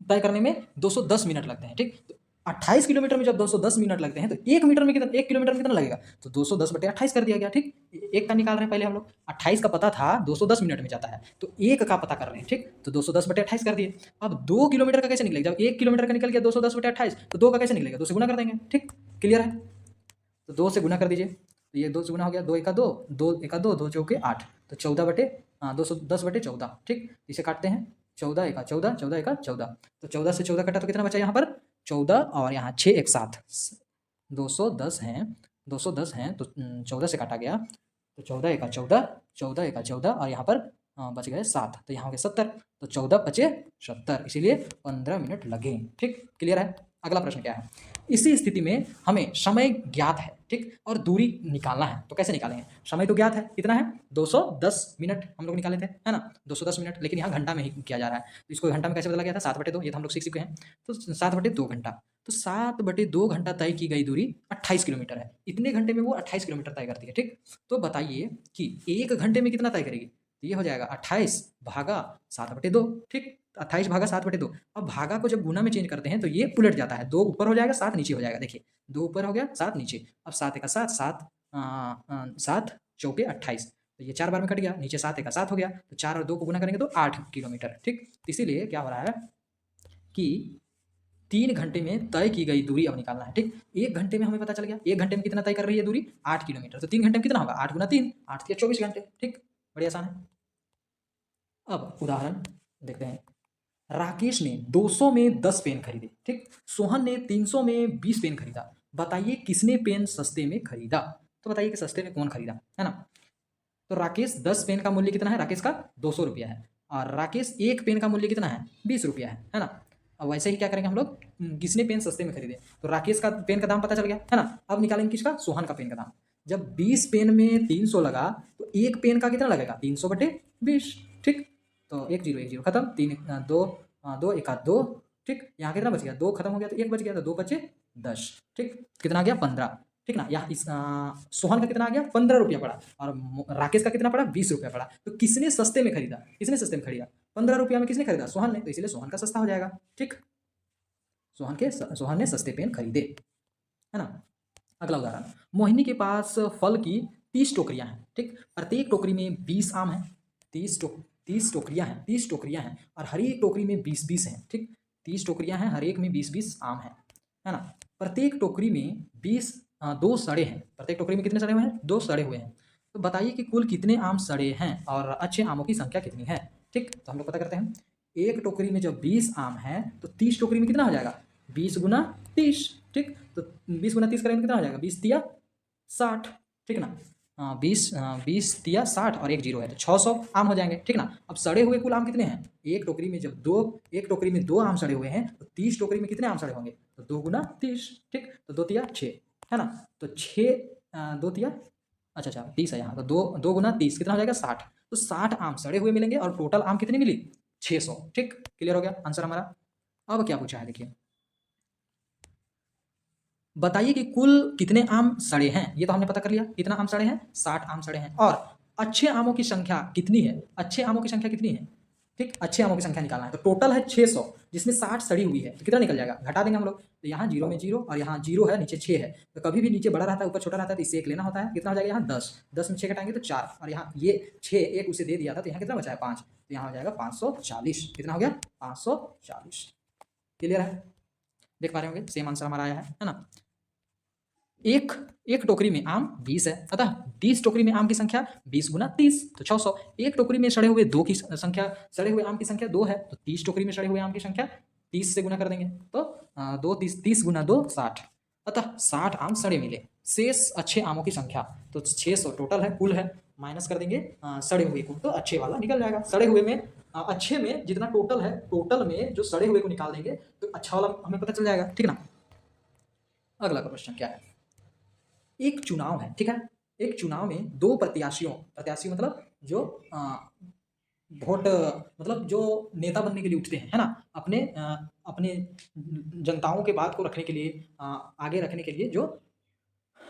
तय करने में 210 मिनट लगते हैं। ठीक, तो 28 किलोमीटर में जब 210 मिनट लगते हैं तो 1 मीटर में कितना, 1 किलोमीटर में कितना लगेगा, तो 210/28 कर दिया गया। ठीक, एक का निकाल रहे हैं पहले हम लोग, 28 का पता था 210 मिनट में जाता है तो 1 का पता कर रहे हैं। ठीक, तो 210/28 कर दिए। अब 2 किलोमीटर का कैसे निकलेगा, जब 1 किलोमीटर का निकल गया 210/28 तो 2 का कैसे निकलेगा, 2 से गुना कर देंगे। ठीक, क्लियर है, तो 2 से गुना कर दीजिए, तो ये 2 से गुना हो गया, 2 1 2, 2 1 2, 2 चौके 8 तो 210/14। ठीक, इसे काटते हैं, 14 1 14, 14 1 14, तो 14 से 14 कटा तो कितना बचा यहाँ पर 14 और यहाँ 6 1 7, 210 हैं, 210 हैं तो 14 से काटा गया तो 14 1 14, 14 1 14 और यहाँ पर बच गए 7 तो यहाँ हो गया 70, तो 14 5 70, इसीलिए 15 मिनट लगे। ठीक, क्लियर है। अगला प्रश्न क्या है, इसी स्थिति में हमें समय ज्ञात है, ठीक, और दूरी निकालना है, तो कैसे निकालेंगे। समय तो ज्ञात है, कितना है 210 मिनट हम लोग निकाले थे, है ना, 210 मिनट, लेकिन यहाँ घंटा में ही किया जा रहा है तो इसको घंटा में कैसे बदला गया था, 7/2, ये तो हम लोग सीख चुके हैं। तो 7/2 घंटा, तो 7/2 घंटा तय की गई दूरी 28 किलोमीटर है, इतने घंटे में वो 28 किलोमीटर तय करती है। ठीक, तो बताइए कि 1 घंटे में कितना तय करेगी, तो ये हो जाएगा 28 भागा 7/2। ठीक, 28 भागा 7/2। अब भागा को जब गुना में चेंज करते हैं तो ये उलट जाता है, 2 ऊपर हो जाएगा 7 नीचे हो जाएगा। देखिए 2 ऊपर हो गया 7 नीचे, अब 7 1 7, 7 चौके 28, तो ये 4 बार में कट गया, नीचे 7 1 7 हो गया, तो 4 और 2 को गुना करेंगे तो 8 किलोमीटर। ठीक, इसीलिए क्या हो रहा है कि 3 घंटे में तय की गई दूरी अब निकालना है। ठीक, 1 घंटे में हमें पता चल गया 1 घंटे में कितना तय कर रही है दूरी, 8 किलोमीटर, तो 3 घंटे में कितना होगा, 8 गुना 3, 8 या 24 घंटे। ठीक, बड़ी आसान है। अब उदाहरण देखते हैं, राकेश ने 200 में 10 पेन खरीदे। ठीक, सोहन ने 300 में 20 पेन खरीदा, बताइए किसने पेन सस्ते में खरीदा। तो बताइए कि सस्ते में कौन खरीदा, है ना। तो राकेश 10 पेन का मूल्य कितना है, राकेश का 200 रुपया है, और राकेश 1 पेन का मूल्य कितना है, 20 रुपया है ना। अब वैसे ही क्या करेंगे हम लोग, किसने पेन सस्ते में खरीदे, तो राकेश का पेन का दाम पता चल गया, है ना। अब निकालेंगे किसका, सोहन का पेन का दाम। जब 20 पेन में 300 लगा तो 1 पेन का कितना लगेगा, 300/20। ठीक, तो 1 0 1 0 खत्म, 3 2 2 1 2। ठीक, यहाँ कितना बच गया, 2 खत्म हो गया तो 1 बच गया, तो 2 बचे 10। ठीक, कितना आ गया 15। ठीक ना, यहाँ इस सोहन का कितना आ गया 15 रुपया पड़ा और राकेश का कितना पड़ा 20 रुपया पड़ा। तो किसने सस्ते में खरीदा, किसने सस्ते में खरीदा, 15 रुपया में किसने खरीदा, सोहन ने, तो इसलिए सोहन का सस्ता हो जाएगा। ठीक, सोहन ने सस्ते पेन खरीदे, है ना। अगला उदाहरण, मोहिनी के पास फल की 30 टोकरियां हैं। ठीक, प्रत्येक टोकरी में 20 आम हैं, 30 टोकरियां हैं और हर एक टोकरी में 20 हैं। ठीक, 30 टोकरियां हैं, हर एक में 20 आम हैं, है ना। प्रत्येक टोकरी में 2 सड़े हैं, प्रत्येक टोकरी में कितने सड़े हुए हैं, 2 सड़े हुए हैं। तो बताइए कि कुल कितने आम सड़े हैं और अच्छे आमों की संख्या कितनी है। ठीक, तो हम लोग पता करते हैं, एक टोकरी में जब 20 आम है तो 30 टोकरी में कितना हो जाएगा, 20 गुना 30। ठीक, तो 20 गुना 30 करेंगे कितना हो जाएगा, 20 तिया 60। ठीक ना, 20 तिया 60 और 1 0 है तो 600 आम हो जाएंगे। ठीक ना, अब सड़े हुए कुल आम कितने हैं, एक टोकरी में जब एक टोकरी में 2 आम सड़े हुए हैं तो 30 टोकरी में कितने आम सड़े होंगे, तो 2 गुना 30। ठीक, तो 2 तिया 6, है ना, तो 6 2 तिया अच्छा 30 है यहाँ, तो 2 गुना 30 कितना हो जाएगा 60, तो 60 आम सड़े हुए मिलेंगे और टोटल आम कितनी मिली 600। ठीक, क्लियर हो गया आंसर हमारा। अब क्या पूछा है देखिए, बताइए कि कुल कितने आम सड़े हैं, ये तो हमने पता कर लिया, कितना आम सड़े हैं 60 आम सड़े हैं, और अच्छे आमों की संख्या कितनी है, अच्छे आमों की संख्या कितनी है, ठीक, अच्छे आमों की संख्या निकालना है। तो टोटल है 600, जिसमें 60 सड़ी हुई है, तो कितना निकल जाएगा, घटा देंगे हम लोग। तो यहाँ 0 में 0 और यहाँ 0 है, नीचे 6 है, तो कभी भी नीचे बड़ा रहता है ऊपर छोटा रहता है, तो इससे 1 लेना होता है। कितना हो जाएगा यहाँ 10, 10 में 6 घटाएंगे तो 4, और यहाँ ये 6 एक उसे दे दिया था, तो यहाँ कितना बचा है 5, तो यहाँ हो जाएगा 540। कितना हो गया 540। क्लियर है, देख पा रहे होंगे सेम आंसर हमारा आया है ना। एक एक टोकरी में आम 20 है, अतः 20 टोकरी में आम की संख्या 20 गुना 30 तो 600। एक टोकरी में सड़े हुए 2 की संख्या, सड़े हुए आम की संख्या 2 है, तो 30 टोकरी में सड़े हुए आम की संख्या 30 से गुना कर देंगे, तो 2 30 गुना 2 60, अतः 60 आम सड़े मिले। शेष अच्छे आमों की संख्या, तो 600 टोटल है, कुल है, माइनस कर देंगे सड़े हुए को, तो अच्छे वाला निकल जाएगा। सड़े हुए में अच्छे में जितना टोटल है, टोटल में जो सड़े हुए को निकाल देंगे तो अच्छा वाला हमें पता चल जाएगा, ठीक ना। अगला क्वेश्चन क्या है, एक चुनाव है, ठीक है, एक चुनाव में 2 प्रत्याशियों, प्रत्याशी मतलब जो वोट, मतलब जो नेता बनने के लिए उठते हैं, है ना, अपने अपने जनताओं के बात को रखने के लिए, आगे रखने के लिए जो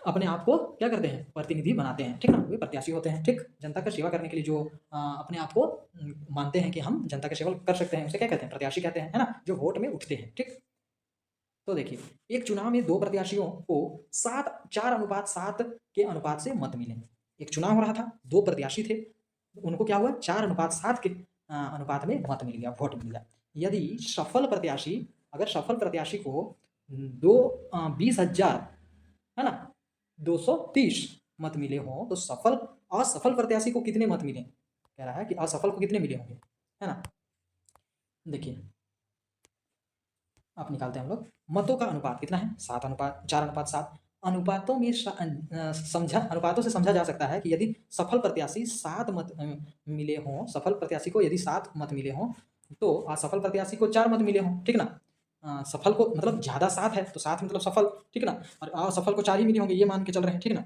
अपने आप को क्या करते हैं, प्रतिनिधि बनाते हैं, ठीक ना, वे प्रत्याशी होते हैं। ठीक, जनता का सेवा करने के लिए जो अपने आप को मानते हैं कि हम जनता की सेवा कर सकते हैं, उसे क्या कहते हैं, प्रत्याशी कहते हैं, है ना, जो वोट में उठते हैं। ठीक, तो देखिए एक चुनाव में 2 प्रत्याशियों को 4:7 के अनुपात से मत मिले। एक चुनाव हो रहा था, 2 प्रत्याशी थे, उनको क्या हुआ 4:7 के अनुपात में मत मिल गया, वोट मिल गया। यदि सफल प्रत्याशी, अगर सफल प्रत्याशी को 20,000 है ना 230 मत मिले हों, तो सफल असफल प्रत्याशी को कितने मत मिले, कह रहा है कि असफल को कितने मिले होंगे, है ना। देखिए आप निकालते हैं हम लोग, मतों का अनुपात कितना है 4:7। अनुपातों में अनुपातों से समझा जा सकता है कि यदि सफल प्रत्याशी 7 मत मिले हों, सफल प्रत्याशी को यदि 7 मत मिले हों, तो असफल प्रत्याशी को 4 मत मिले हों, ठीक ना। सफल को मतलब ज़्यादा 7 है तो 7 मतलब सफल, ठीक ना, और असफल को 4 ही मिले होंगे, ये मान के चल रहे हैं, ठीक ना।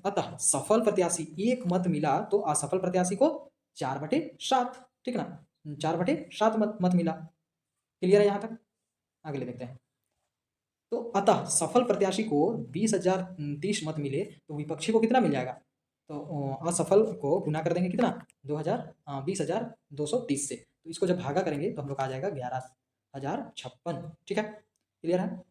अतः सफल प्रत्याशी 1 मत मिला तो असफल प्रत्याशी को 4/7, ठीक ना, 4/7 मत मिला। क्लियर है यहाँ तक, अगले देखते हैं। तो अतः सफल प्रत्याशी को 20,030 मत मिले तो विपक्षी को कितना मिल जाएगा, तो असफल को गुना कर देंगे कितना 20,230 से, तो इसको जब भागा करेंगे तो हम लोग आ जाएगा 11,056। ठीक है, क्लियर है।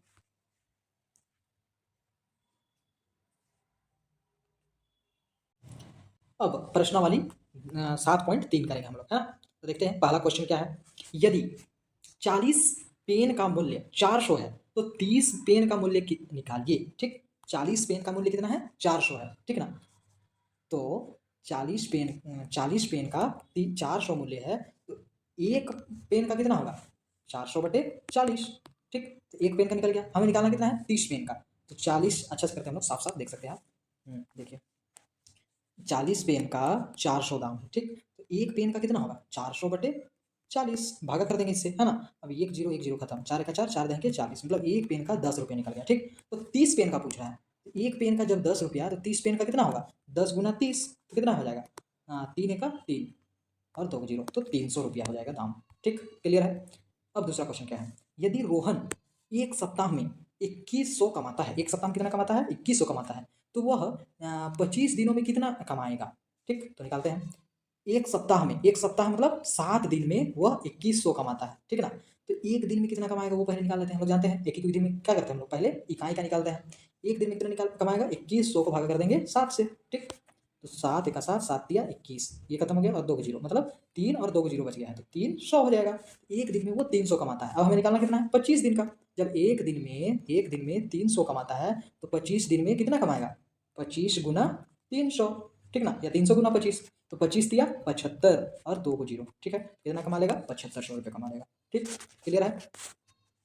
अब प्रश्नावली 7.3 करेंगे हम लोग, है ना। तो देखते हैं पहला क्वेश्चन क्या है, यदि 40 पेन का मूल्य 400 है तो 30 पेन का मूल्य निकालिए। ठीक, 40 पेन का मूल्य कितना है 400 है, ठीक ना। तो 40 पेन का 400 मूल्य है, तो एक पेन का कितना होगा 400/40। ठीक, तो एक पेन का निकल गया, हमें निकालना कितना है 30 पेन का, तो 40 अच्छा से करते हैं हम लोग, साफ साफ देख सकते हैं आप। देखिए 40 पेन का 400 दाम है, ठीक, तो एक पेन का कितना होगा 400/40, भागा कर देंगे इससे, है ना। अब 1 0 1 0 खत्म, 4 का 4 4 देंगे 40, मतलब एक पेन का 10 रुपये निकल गया। ठीक, तो 30 पेन का पूछ रहा है, तो एक पेन का जब 10 रुपया, तो 30 पेन का कितना होगा 10 गुना 30, तो कितना हो जाएगा 3 का 3 और 2 0, तो 300 रुपया हो जाएगा दाम। ठीक, क्लियर है। अब दूसरा क्वेश्चन क्या है, यदि रोहन एक सप्ताह में 2100 कमाता है, एक सप्ताह में कितना कमाता है 2100 कमाता है, तो वह 25 दिनों में कितना कमाएगा। ठीक, तो निकालते हैं। एक सप्ताह में, एक सप्ताह मतलब 7 दिन में वह 2100 कमाता है, ठीक ना। तो एक दिन में कितना कमाएगा वो पहले निकाल लेते हैं। हम लोग जानते हैं एक एक दिन में क्या करते हैं हम लोग, पहले इकाई का निकालते हैं। एक दिन में कितना कमाएगा 2100 को भागा कर देंगे 7 से। ठीक, तो 7 1 7 7 दिया 21, ये खत्म हो गया और 2 0, मतलब 3 और 2 0 बच गया है, तो 300 हो जाएगा। एक दिन में वो 300 कमाता है। अब हमें निकालना कितना है 25 दिन का। जब एक दिन में 300 कमाता है तो 25 दिन में कितना कमाएगा 25 गुना 300, ठीक ना, या 300 गुना 25, तो 25 दिया 75 और 2 0, ठीक है, कितना कमा लेगा 7500 रुपये कमा लेगा। ठीक, क्लियर है,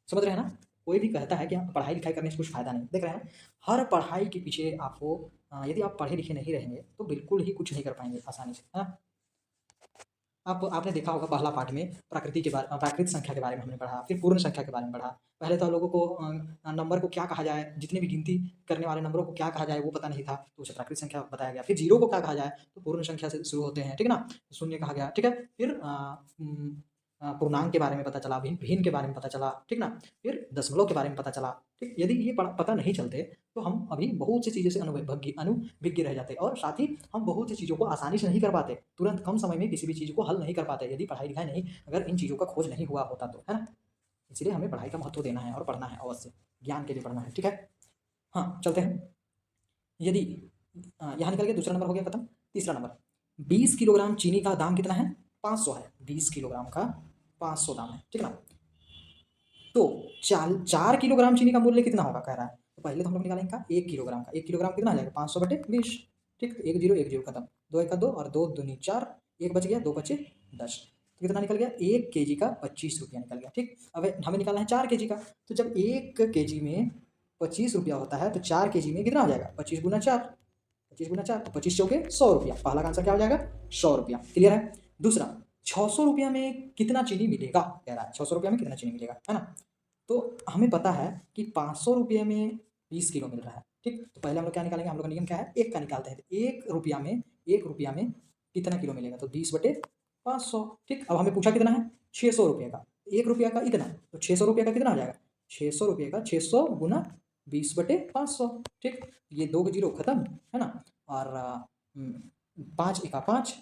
समझ रहे हैं ना। कोई भी कहता है कि पढ़ाई लिखाई करने से कुछ फायदा नहीं, देख रहे हैं हर पढ़ाई के पीछे आपको यदि आप पढ़े लिखे नहीं रहेंगे तो बिल्कुल ही कुछ नहीं कर पाएंगे आसानी से, है ना। आपने देखा होगा पहला पार्ट में प्राकृतिक संख्या के बारे में हमने पढ़ा, फिर पूर्ण संख्या के बारे में पढ़ा। पहले तो लोगों को नंबर को क्या कहा जाए, जितनी भी गिनती करने वाले नंबरों को क्या कहा जाए वो पता नहीं था, तो उसे प्राकृतिक संख्या बताया गया। फिर जीरो को क्या कहा जाए, तो पूर्ण संख्या से शुरू होते हैं, ठीक है ना, शून्य कहा गया, ठीक है। फिर पूर्णांक के बारे में पता चला, भिन्न के बारे में पता चला, ठीक ना, फिर दशमलव के बारे में पता चला, ठीक। यदि ये पता नहीं चलते तो हम अभी बहुत सी चीज़ों से अनुभज्ञ रह जाते, और साथ ही हम बहुत सी चीज़ों को आसानी से नहीं कर पाते, तुरंत कम समय में किसी भी चीज़ को हल नहीं कर पाते, यदि पढ़ाई लिखाई नहीं, अगर इन चीज़ों का खोज नहीं हुआ होता तो, है ना। इसलिए हमें पढ़ाई का महत्व देना है और पढ़ना है, अवश्य ज्ञान के लिए पढ़ना है, ठीक है। हाँ, चलते हैं। यदि यहाँ निकल गया, दूसरा नंबर हो गया खत्म। तीसरा नंबर, 20 किलोग्राम चीनी का दाम कितना है? 500 है। 20 किलोग्राम का 500 दाम है, ठीक है ना। तो 4 किलोग्राम चीनी का मूल्य कितना होगा कह रहा है। तो पहले तो हम लोग निकालेंगे का 1 किलोग्राम का। 1 किलोग्राम कितना आ जाएगा? 500/20, ठीक। 1 0 1 0 खत्म। 2 1 2 और 2 दूनी 4, 1 बच गया, 2 बचे 10। तो कितना निकल गया? 1 केजी का 25 रुपया निकल गया, ठीक। अब हमें निकालना है 4 केजी का। तो जब 1 केजी में 25 रुपया होता है तो 4 केजी में कितना आ जाएगा? 25 गुना 4, 25 गुना 4, 25 चौके 100 रुपया। पहला का आंसर क्या हो जाएगा? 100 रुपया। क्लियर है। दूसरा, 600 रुपया में कितना चीनी मिलेगा कह रहा है। 600 रुपया में कितना चीनी मिलेगा, है ना। तो हमें पता है कि 500 रुपये में 20 किलो मिल रहा है, ठीक। तो पहले हम लोग क्या निकालेंगे? हम लोग का नियम क्या है? 1 का निकालते हैं। तो 1 रुपया में कितना किलो मिलेगा? तो 20/500, ठीक। अब हमें पूछा कितना है? 600 रुपये का। 1 रुपया का इतना, तो 600 रुपये का कितना आ जाएगा? 600 रुपये का 600 गुना 20/500, ठीक। ये 2 जीरो खत्म, है ना। और 5 एका 5,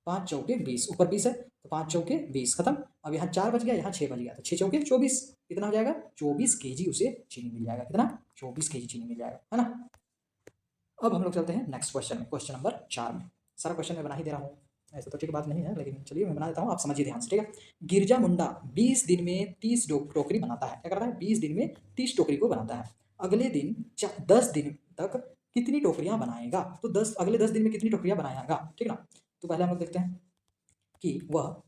5 चौके 20, ऊपर 20 है तो 5 चौके 20 खत्म। अब यहाँ 4 बच गया, यहाँ 6 बच गया, तो 6 चौके 24, कितना हो जाएगा? 24 केजी उसे चीनी मिल जाएगा। कितना? 24 केजी चीनी मिल जाएगा, है ना। अब हम लोग चलते हैं नेक्स्ट क्वेश्चन में, क्वेश्चन नंबर 4 में। सारा क्वेश्चन मैं बना ही दे रहा हूँ, ऐसे तो ठीक बात नहीं है, लेकिन चलिए मैं बना देता हूँ, आप समझिए ध्यान से, ठीक है। गिरजा मुंडा 20 दिन में 30 टोकरी बनाता है। क्या करता है? 20 दिन में 30 टोकरी को बनाता है। अगले दिन 10 दिन तक कितनी टोकरियां बनाएगा? तो अगले 10 दिन में कितनी टोकरियां बनाएगा, ठीक है ना। तो पहले हम लोग देखते हैं कि वह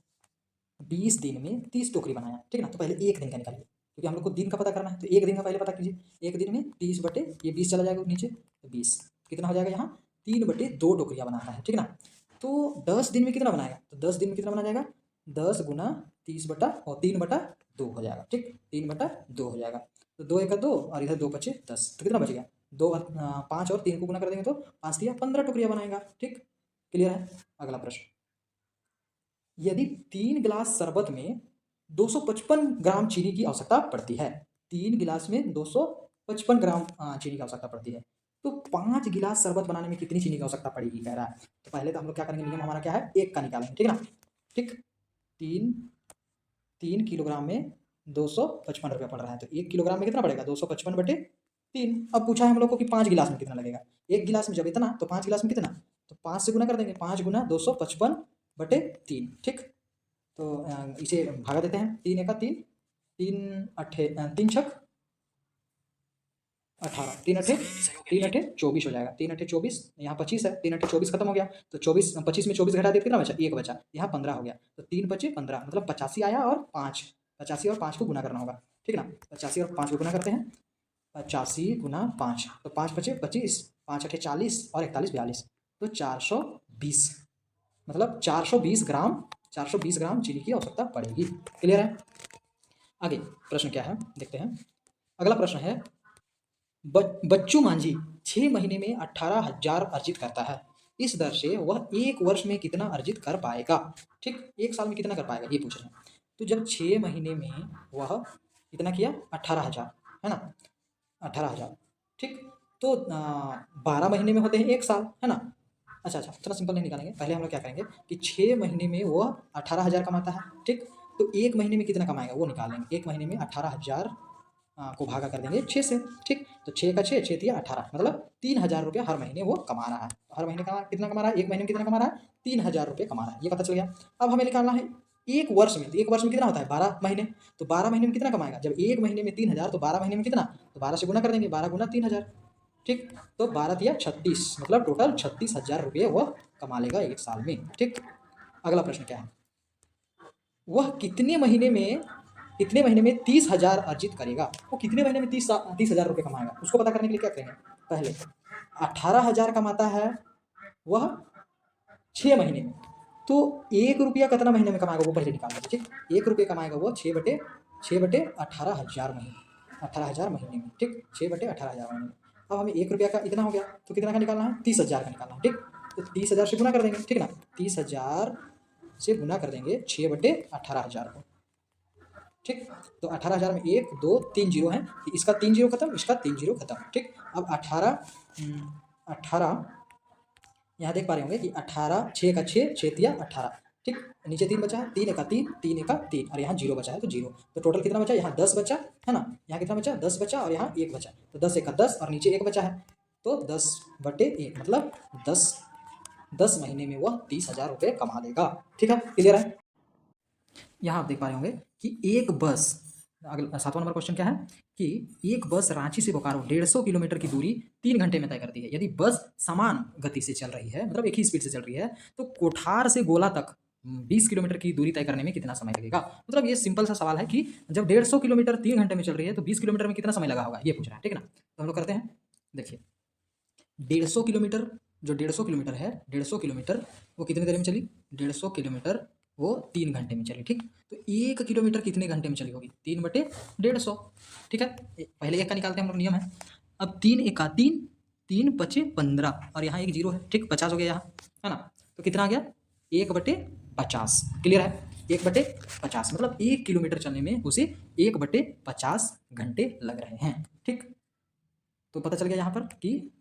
20 दिन में 30 टोकरी बनाया, ठीक है ना। तो पहले एक दिन का निकालिए, क्योंकि हम लोग को दिन का पता करना है। तो एक दिन का पहले पता कीजिए। एक दिन में 30 बटे ये 20 चला जाएगा नीचे, तो 20 कितना हो जाएगा? यहाँ 3/2 टोकरियां बनाता है, ठीक है ना। तो 10 दिन में कितना बनाएगा? तो 10 दिन में कितना बना जाएगा? 10 गुना 3/2 हो जाएगा, ठीक। 3/2 हो जाएगा। तो 2 1 2 और इधर 2 बचे 10, तो कितना बच गया? 5 और 3 को गुना कर देंगे तो 5 दिया 15 टोकरियां बनाएगा, ठीक। क्लियर है। अगला प्रश्न, यदि 3 गिलास शरबत में 255 ग्राम चीनी की आवश्यकता पड़ती है, 3 गिलास में 255 ग्राम चीनी की आवश्यकता पड़ती है, तो 5 गिलास शरबत बनाने में कितनी चीनी की आवश्यकता पड़ेगी कह रहा है। तो पहले तो हम लोग क्या करेंगे? नियम हमारा क्या है? 1 का निकालेंगे, ठीक है ना, ठीक। 3 किलोग्राम में 255 रुपया पड़ रहा है, तो 1 किलोग्राम में कितना पड़ेगा? 255/3। अब पूछा है हम लोग को कि 5 गिलास में कितना लगेगा। 1 गिलास में जब इतना, तो 5 गिलास में कितना? तो 5 से गुना कर देंगे, 5 गुना 255/3, ठीक। तो इसे भागा देते हैं। 3 एका 3, 3 छक 18, 3 अठे 24 हो जाएगा। 3 अठे 24, यहाँ 25 है, 3 अठे 24 खत्म हो गया। तो 25 में 24 घटा दिया, कितना बचा? 1 बचा, यहाँ 15 हो गया। तो 3 बचे 15, मतलब 85 आया, और 85 और 5 को गुना करना होगा, ठीक है ना। 85 और 5 को गुना करते हैं, 85 गुना 5, तो 5 बचे 25, 5 अठे 40 और 41 42, तो 420, मतलब 420 ग्राम चीनी की आवश्यकता पड़ेगी। क्लियर है। आगे प्रश्न क्या है देखते हैं। अगला प्रश्न है, बच्चू मांझी 6 महीने में 18,000 अर्जित करता है। इस दर से वह 1 वर्ष में कितना अर्जित कर पाएगा, ठीक। 1 साल में कितना कर पाएगा ये पूछ रहे हैं। तो जब 6 महीने में वह कितना किया? 18,000, है ना, 18,000, ठीक। तो 12 महीने में होते हैं 1 साल, है ना। अच्छा, इतना सिंपल नहीं निकालेंगे। पहले हम लोग क्या करेंगे कि 6 महीने में वो 18,000 कमाता है, ठीक। तो 1 महीने में कितना कमाएगा वो निकालेंगे। 1 महीने में 18,000 को भागा कर देंगे 6 से, ठीक। तो 6 का 6, 6 दिया 18, मतलब 3,000 रुपये हर महीने वो कमा रहा है। हर महीने कितना कमा रहा है? 1 महीने में कितना कमा रहा है? 3,000 रुपये कमा रहा है, ये पता चल गया। अब हमें निकालना है 1 वर्ष में। तो 1 वर्ष में कितना होता है? 12 महीने। तो 12 महीने में कितना कमाएगा? जब 1 महीने में 3,000, तो 12 महीने में कितना? तो 12 से गुना कर देंगे, 12 गुना 3,000, ठीक। तो 12 दिया 36, मतलब टोटल 36,000 रुपये वह कमा लेगा 1 साल में, ठीक। अगला प्रश्न क्या है, वह कितने महीने में 30,000 अर्जित करेगा। वो कितने महीने में 30,000 रुपये कमाएगा, उसको पता करने के लिए क्या करेंगे? पहले 18,000 कमाता है वह 6 महीने में, तो 1 रुपया कितना महीने में कमाएगा वो पहले निकाल लेते, ठीक। 1 रुपये कमाएगा वो 6/18,000 महीने, 18,000 महीने में, ठीक। 6/18,000 महीने में। अब हमें 1 रुपया का इतना हो गया, तो कितना का निकालना है? 30,000 का निकालना है, ठीक। तो 30,000 से गुना कर देंगे, ठीक ना। 30,000 से गुना कर देंगे 6/18,000 को। ठीक, तो 18,000 में 1 2 3 जीरो हैं, इसका 3 जीरो खत्म, इसका 3 जीरो खत्म। ठीक, अब 18 यहाँ देख पा रहे होंगे कि 18 6 का 6 6 तिया 18। ठीक, नीचे 3 बचा है, 3 एका 3 3 एका 3 और यहाँ जीरो बचा है तो जीरो। तो टोटल कितना बचा, यहाँ 10 बचा है ना, यहाँ कितना बचा 10 बचा और यहाँ 1 बचा, तो 10 एका 10 और नीचे 1 बचा है, तो 10/1 मतलब 10 महीने में वह 30,000 रुपये कमा लेगा। ठीक है, क्लियर है। यहाँ आप देख पा रहे होंगे कि एक बस, अगला 7वां नंबर क्वेश्चन क्या है कि एक बस रांची से बोकारो 150 किलोमीटर की दूरी 3 घंटे में तय करती है। यदि बस समान गति से चल रही है, मतलब एक ही स्पीड से चल रही है, तो कोठार से गोला तक 20 किलोमीटर की दूरी तय करने में कितना समय लगेगा। मतलब ये सिंपल सा सवाल है कि जब 150 किलोमीटर 3 घंटे में चल रही है तो 20 किलोमीटर में कितना समय लगा होगा, ये पूछ रहा है। ठीक है ना, तो हम लोग करते हैं। देखिए 150 किलोमीटर, जो 150 किलोमीटर है, 150 किलोमीटर वो कितनी देर में चली, 150 किलोमीटर वो 3 घंटे में चली। ठीक, तो 1 किलोमीटर कितने घंटे में चली होगी, 3/150। ठीक है, पहले एक का निकालते हैं हम लोग, नियम है। अब 3 एका 3 3 पचे 15 और यहाँ एक जीरो है। ठीक, 50 हो गया यहाँ, है ना, तो कितना आ गया 1/50। क्लियर है, 1/50 मतलब 1 किलोमीटर चलने में उसे 1/50 घंटे लग रहे हैं। ठीक, तो पता चल गया यहाँ पर कि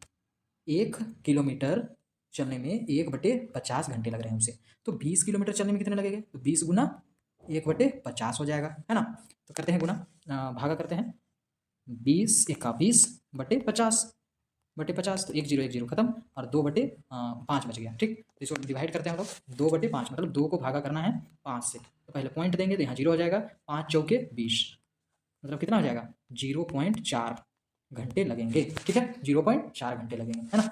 1 किलोमीटर चलने में 1/50 घंटे लग रहे हैं उसे। तो 20 किलोमीटर चलने में कितने लगेंगे, तो 20 गुना 1/50 हो जाएगा, है ना। तो करते हैं गुना, भागा करते हैं, 20 एका 20/50 तो 1 जीरो 1 जीरो खत्म और 2/5 बच गया। ठीक, तो इसको डिवाइड करते हैं हम लोग, 2/5 मतलब 2 को भागा करना है 5 से, तो पहले पॉइंट देंगे तो यहाँ जीरो हो जाएगा, 5 चौके 20 मतलब कितना हो जाएगा 0.4 घंटे लगेंगे। ठीक है, 0.4 घंटे लगेंगे, है ना,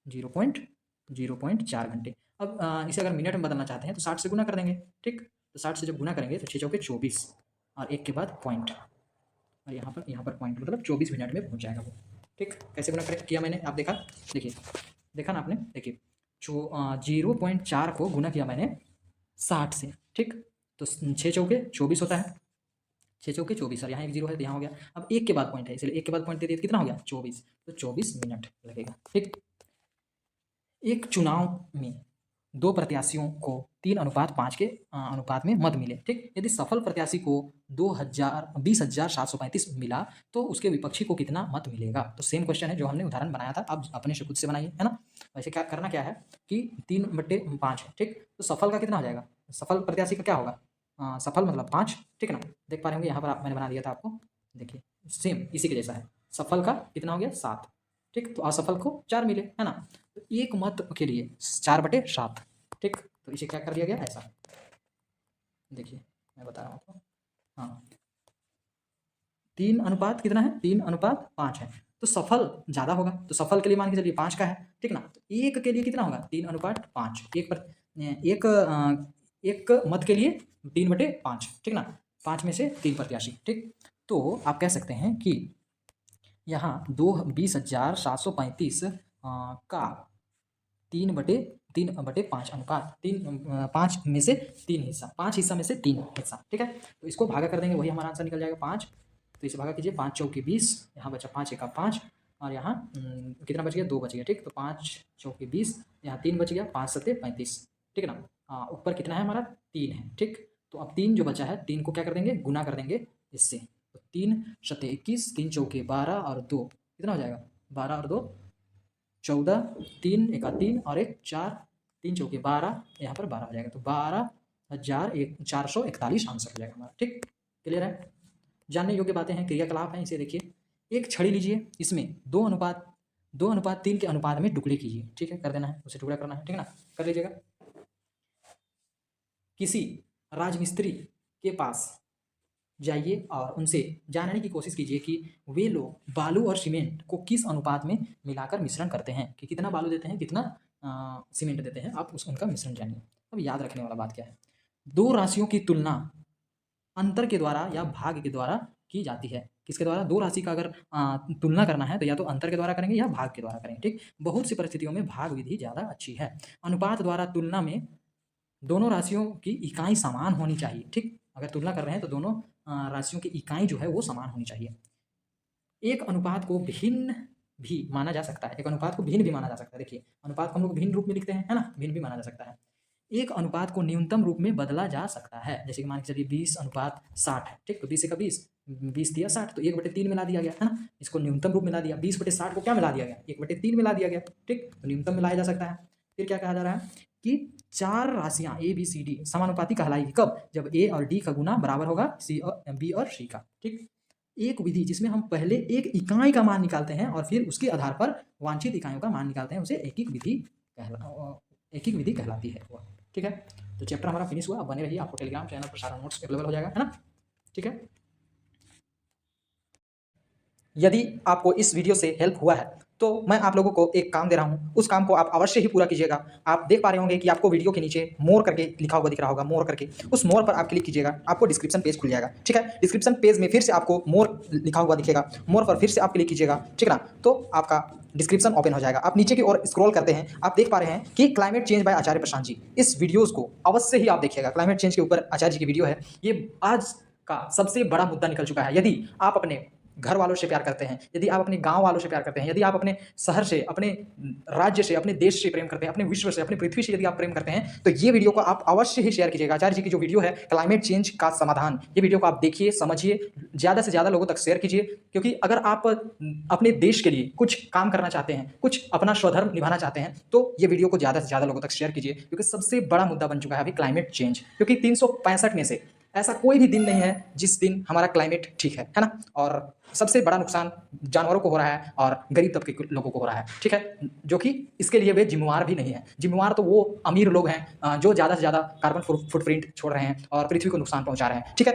0.4 घंटे। अब इसे अगर मिनट में बदलना चाहते हैं तो 60 से गुना कर देंगे। ठीक, तो 60 से जब गुना करेंगे तो 6 चौके 24 और 1 के बाद पॉइंट और यहाँ पर पॉइंट, मतलब 24 मिनट में पहुँच जाएगा वो। ठीक, कैसे गुना किया मैंने, आप देखा, देखिए देखा ना आपने, देखिए 0.4 को गुना किया मैंने 60 से। ठीक, तो 6 चौके 24 होता है, 6 चौके 24 और यहाँ एक जीरो है तो यहाँ हो गया। अब 1 के बाद पॉइंट है, इसलिए 1 के बाद पॉइंट दे दिया तो कितना हो गया 24, तो 24 मिनट लगेगा। ठीक, एक चुनाव में 2 प्रत्याशियों को 3:5 के अनुपात में मत मिले। ठीक, यदि सफल प्रत्याशी को 20,735 मिला तो उसके विपक्षी को कितना मत मिलेगा। तो सेम क्वेश्चन है जो हमने उदाहरण बनाया था, अब अपने से खुद से बनाइए, है ना। वैसे क्या करना क्या है कि 3/5 है। ठीक, तो सफल का कितना हो जाएगा, सफल प्रत्याशी का क्या होगा, सफल मतलब 5। ठीक है ना, देख पा रहे होंगे यहाँ पर मैंने बना दिया था आपको, देखिए सेम इसी के जैसा है। सफल का कितना हो गया 7। ठीक, तो असफल को 4 मिले, है ना, तो एक मत के लिए 4/7। ठीक, तो इसे क्या कर दिया गया ऐसा, देखिए मैं बता रहा हूँ आपको, हाँ 3 कितना है, 3:5 है, तो सफल ज़्यादा होगा, तो सफल के लिए मान के चलिए 5 का है। ठीक ना, तो एक के लिए कितना होगा 3:5, एक मत के लिए 3/5। ठीक ना, 5 में से 3 प्रत्याशी। ठीक, तो आप कह सकते हैं कि यहाँ 20,735 का 3/5 अनुपात, 5 में से 3 हिस्सा, 5 हिस्सा में से 3 हिस्सा। ठीक है, तो इसको भागा कर देंगे, वही हमारा आंसर निकल जाएगा 5। तो इसे भागा कीजिए, 5 चौके 20, यहाँ बचा 5 एका 5 और यहाँ कितना बच गया 2 बच गया। ठीक, तो 5 चौके 20, यहाँ 3 बच गया, 5 सत्ते 35। ठीक है ना, ऊपर कितना है हमारा 3 है। ठीक, तो अब 3 जो बचा है 3 को क्या कर देंगे, गुना कर देंगे इससे, तो 3 सत्ते 21, 3 चौके 12 और 2 कितना हो जाएगा 12 और 2 14, 3 एका 3 और 1 4, 3 चौके 12, यहाँ पर 12 हो जाएगा, तो 12,441 आंसर हो जाएगा हमारा। ठीक, क्लियर है। जानने योग्य बातें हैं, क्रियाकलाप हैं, इसे देखिए। एक छड़ी लीजिए, इसमें 2:3 के अनुपात में टुकड़े कीजिए। ठीक है, कर देना है, उसे टुकड़ा करना है। ठीक है ना, कर लीजिएगा। किसी राजमिस्त्री के पास जाइए और उनसे जानने की कोशिश कीजिए कि वे लोग बालू और सीमेंट को किस अनुपात में मिलाकर मिश्रण करते हैं, कि कितना बालू देते हैं, कितना सीमेंट देते हैं, आप उनका मिश्रण जानिए। अब याद रखने वाला बात क्या है, 2 राशियों की तुलना अंतर के द्वारा या भाग के द्वारा की जाती है। किसके द्वारा, 2 राशि का अगर तुलना करना है तो या तो अंतर के द्वारा करेंगे या भाग के द्वारा करेंगे। ठीक, बहुत सी परिस्थितियों में भाग विधि ज़्यादा अच्छी है। अनुपात द्वारा तुलना में दोनों राशियों की इकाई समान होनी चाहिए। ठीक, अगर तुलना कर रहे हैं तो दोनों राशियों की इकाई जो है वो समान होनी चाहिए। एक अनुपात को भिन्न भी माना जा सकता है, एक अनुपात को भिन्न भी माना जा सकता है। देखिए अनुपात को हम लोग भिन्न रूप में लिखते हैं, है ना, भिन्न भी माना जा सकता है। एक अनुपात को न्यूनतम रूप में बदला जा सकता है। जैसे कि मान के चलिए 20:60 है, ठीक, तो 20 का 20 दिया 60, तो 1/3 मिला दिया गया, है ना। इसको न्यूनतम रूप मिला दिया, 20/60 को क्या मिला दिया गया, 1/3 मिला दिया गया, ठीक, तो न्यूनतम मिलाया जा सकता है। फिर क्या कहा जा रहा है कि 4 राशियां ए बी सी डी समानुपाती कहलाएगी कब, जब ए और डी का गुना बराबर होगा सी और बी और सी का, ठीक। एक विधि जिसमें हम पहले एक इकाई का मान निकालते हैं और फिर उसके आधार पर वांछित इकाइयों का मान निकालते हैं, उसे एकीक विधि कहलाती है वो, ठीक है। तो चैप्टर हमारा फिनिश हुआ। अब बने रहिए, आपको टेलीग्राम चैनल पर सारा नोट्स अवेलेबल हो जाएगा, है ना, ठीक है। यदि आपको इस वीडियो से हेल्प हुआ है तो मैं आप लोगों को एक काम दे रहा हूं, उस काम को आप अवश्य ही पूरा कीजिएगा। आप देख पा रहे होंगे कि आपको वीडियो के नीचे मोर करके लिखा हुआ दिख रहा होगा, मोर करके, उस मोर पर आप क्लिक कीजिएगा, आपको डिस्क्रिप्शन पेज खुल जाएगा, ठीक है। डिस्क्रिप्शन पेज में फिर से आपको मोर लिखा हुआ दिखेगा, मोर पर फिर से आप क्लिक कीजिएगा, ठीक है ना, तो आपका डिस्क्रिप्शन ओपन हो जाएगा। आप नीचे की ओर स्क्रॉल करते हैं, आप देख पा रहे हैं कि क्लाइमेट चेंज बाय आचार्य प्रशांत जी, इस वीडियोज़ को अवश्य ही आप देखिएगा। क्लाइमेट चेंज के ऊपर आचार्य जी की वीडियो है, ये आज का सबसे बड़ा मुद्दा निकल चुका है। यदि आप अपने घर वालों से प्यार करते हैं, यदि आप अपने गांव वालों से प्यार करते हैं, यदि आप अपने शहर से, अपने राज्य से, अपने देश से प्रेम करते हैं, अपने विश्व से, अपनी पृथ्वी से यदि आप प्रेम करते हैं, तो ये वीडियो को आप अवश्य ही शेयर कीजिएगा। आचार्य जी की जो वीडियो है क्लाइमेट चेंज का समाधान, ये वीडियो को आप देखिए, समझिए, ज़्यादा से ज़्यादा लोगों तक शेयर कीजिए, क्योंकि अगर आप अपने देश के लिए कुछ काम करना चाहते हैं, कुछ अपना स्वधर्म निभाना चाहते हैं, तो ये वीडियो को ज़्यादा से ज़्यादा लोगों तक शेयर कीजिए, क्योंकि सबसे बड़ा मुद्दा बन चुका है अभी क्लाइमेट चेंज। क्योंकि 365 में से ऐसा कोई भी दिन नहीं है जिस दिन हमारा क्लाइमेट ठीक है ना। और सबसे बड़ा नुकसान जानवरों को हो रहा है और गरीब तबके के लोगों को हो रहा है, ठीक है, जो कि इसके लिए वे जिम्मेवार भी नहीं है। जिम्मेवार तो वो अमीर लोग हैं जो ज़्यादा से ज़्यादा कार्बन फुटप्रिंट छोड़ रहे हैं और पृथ्वी को नुकसान पहुंचा रहे हैं, ठीक है।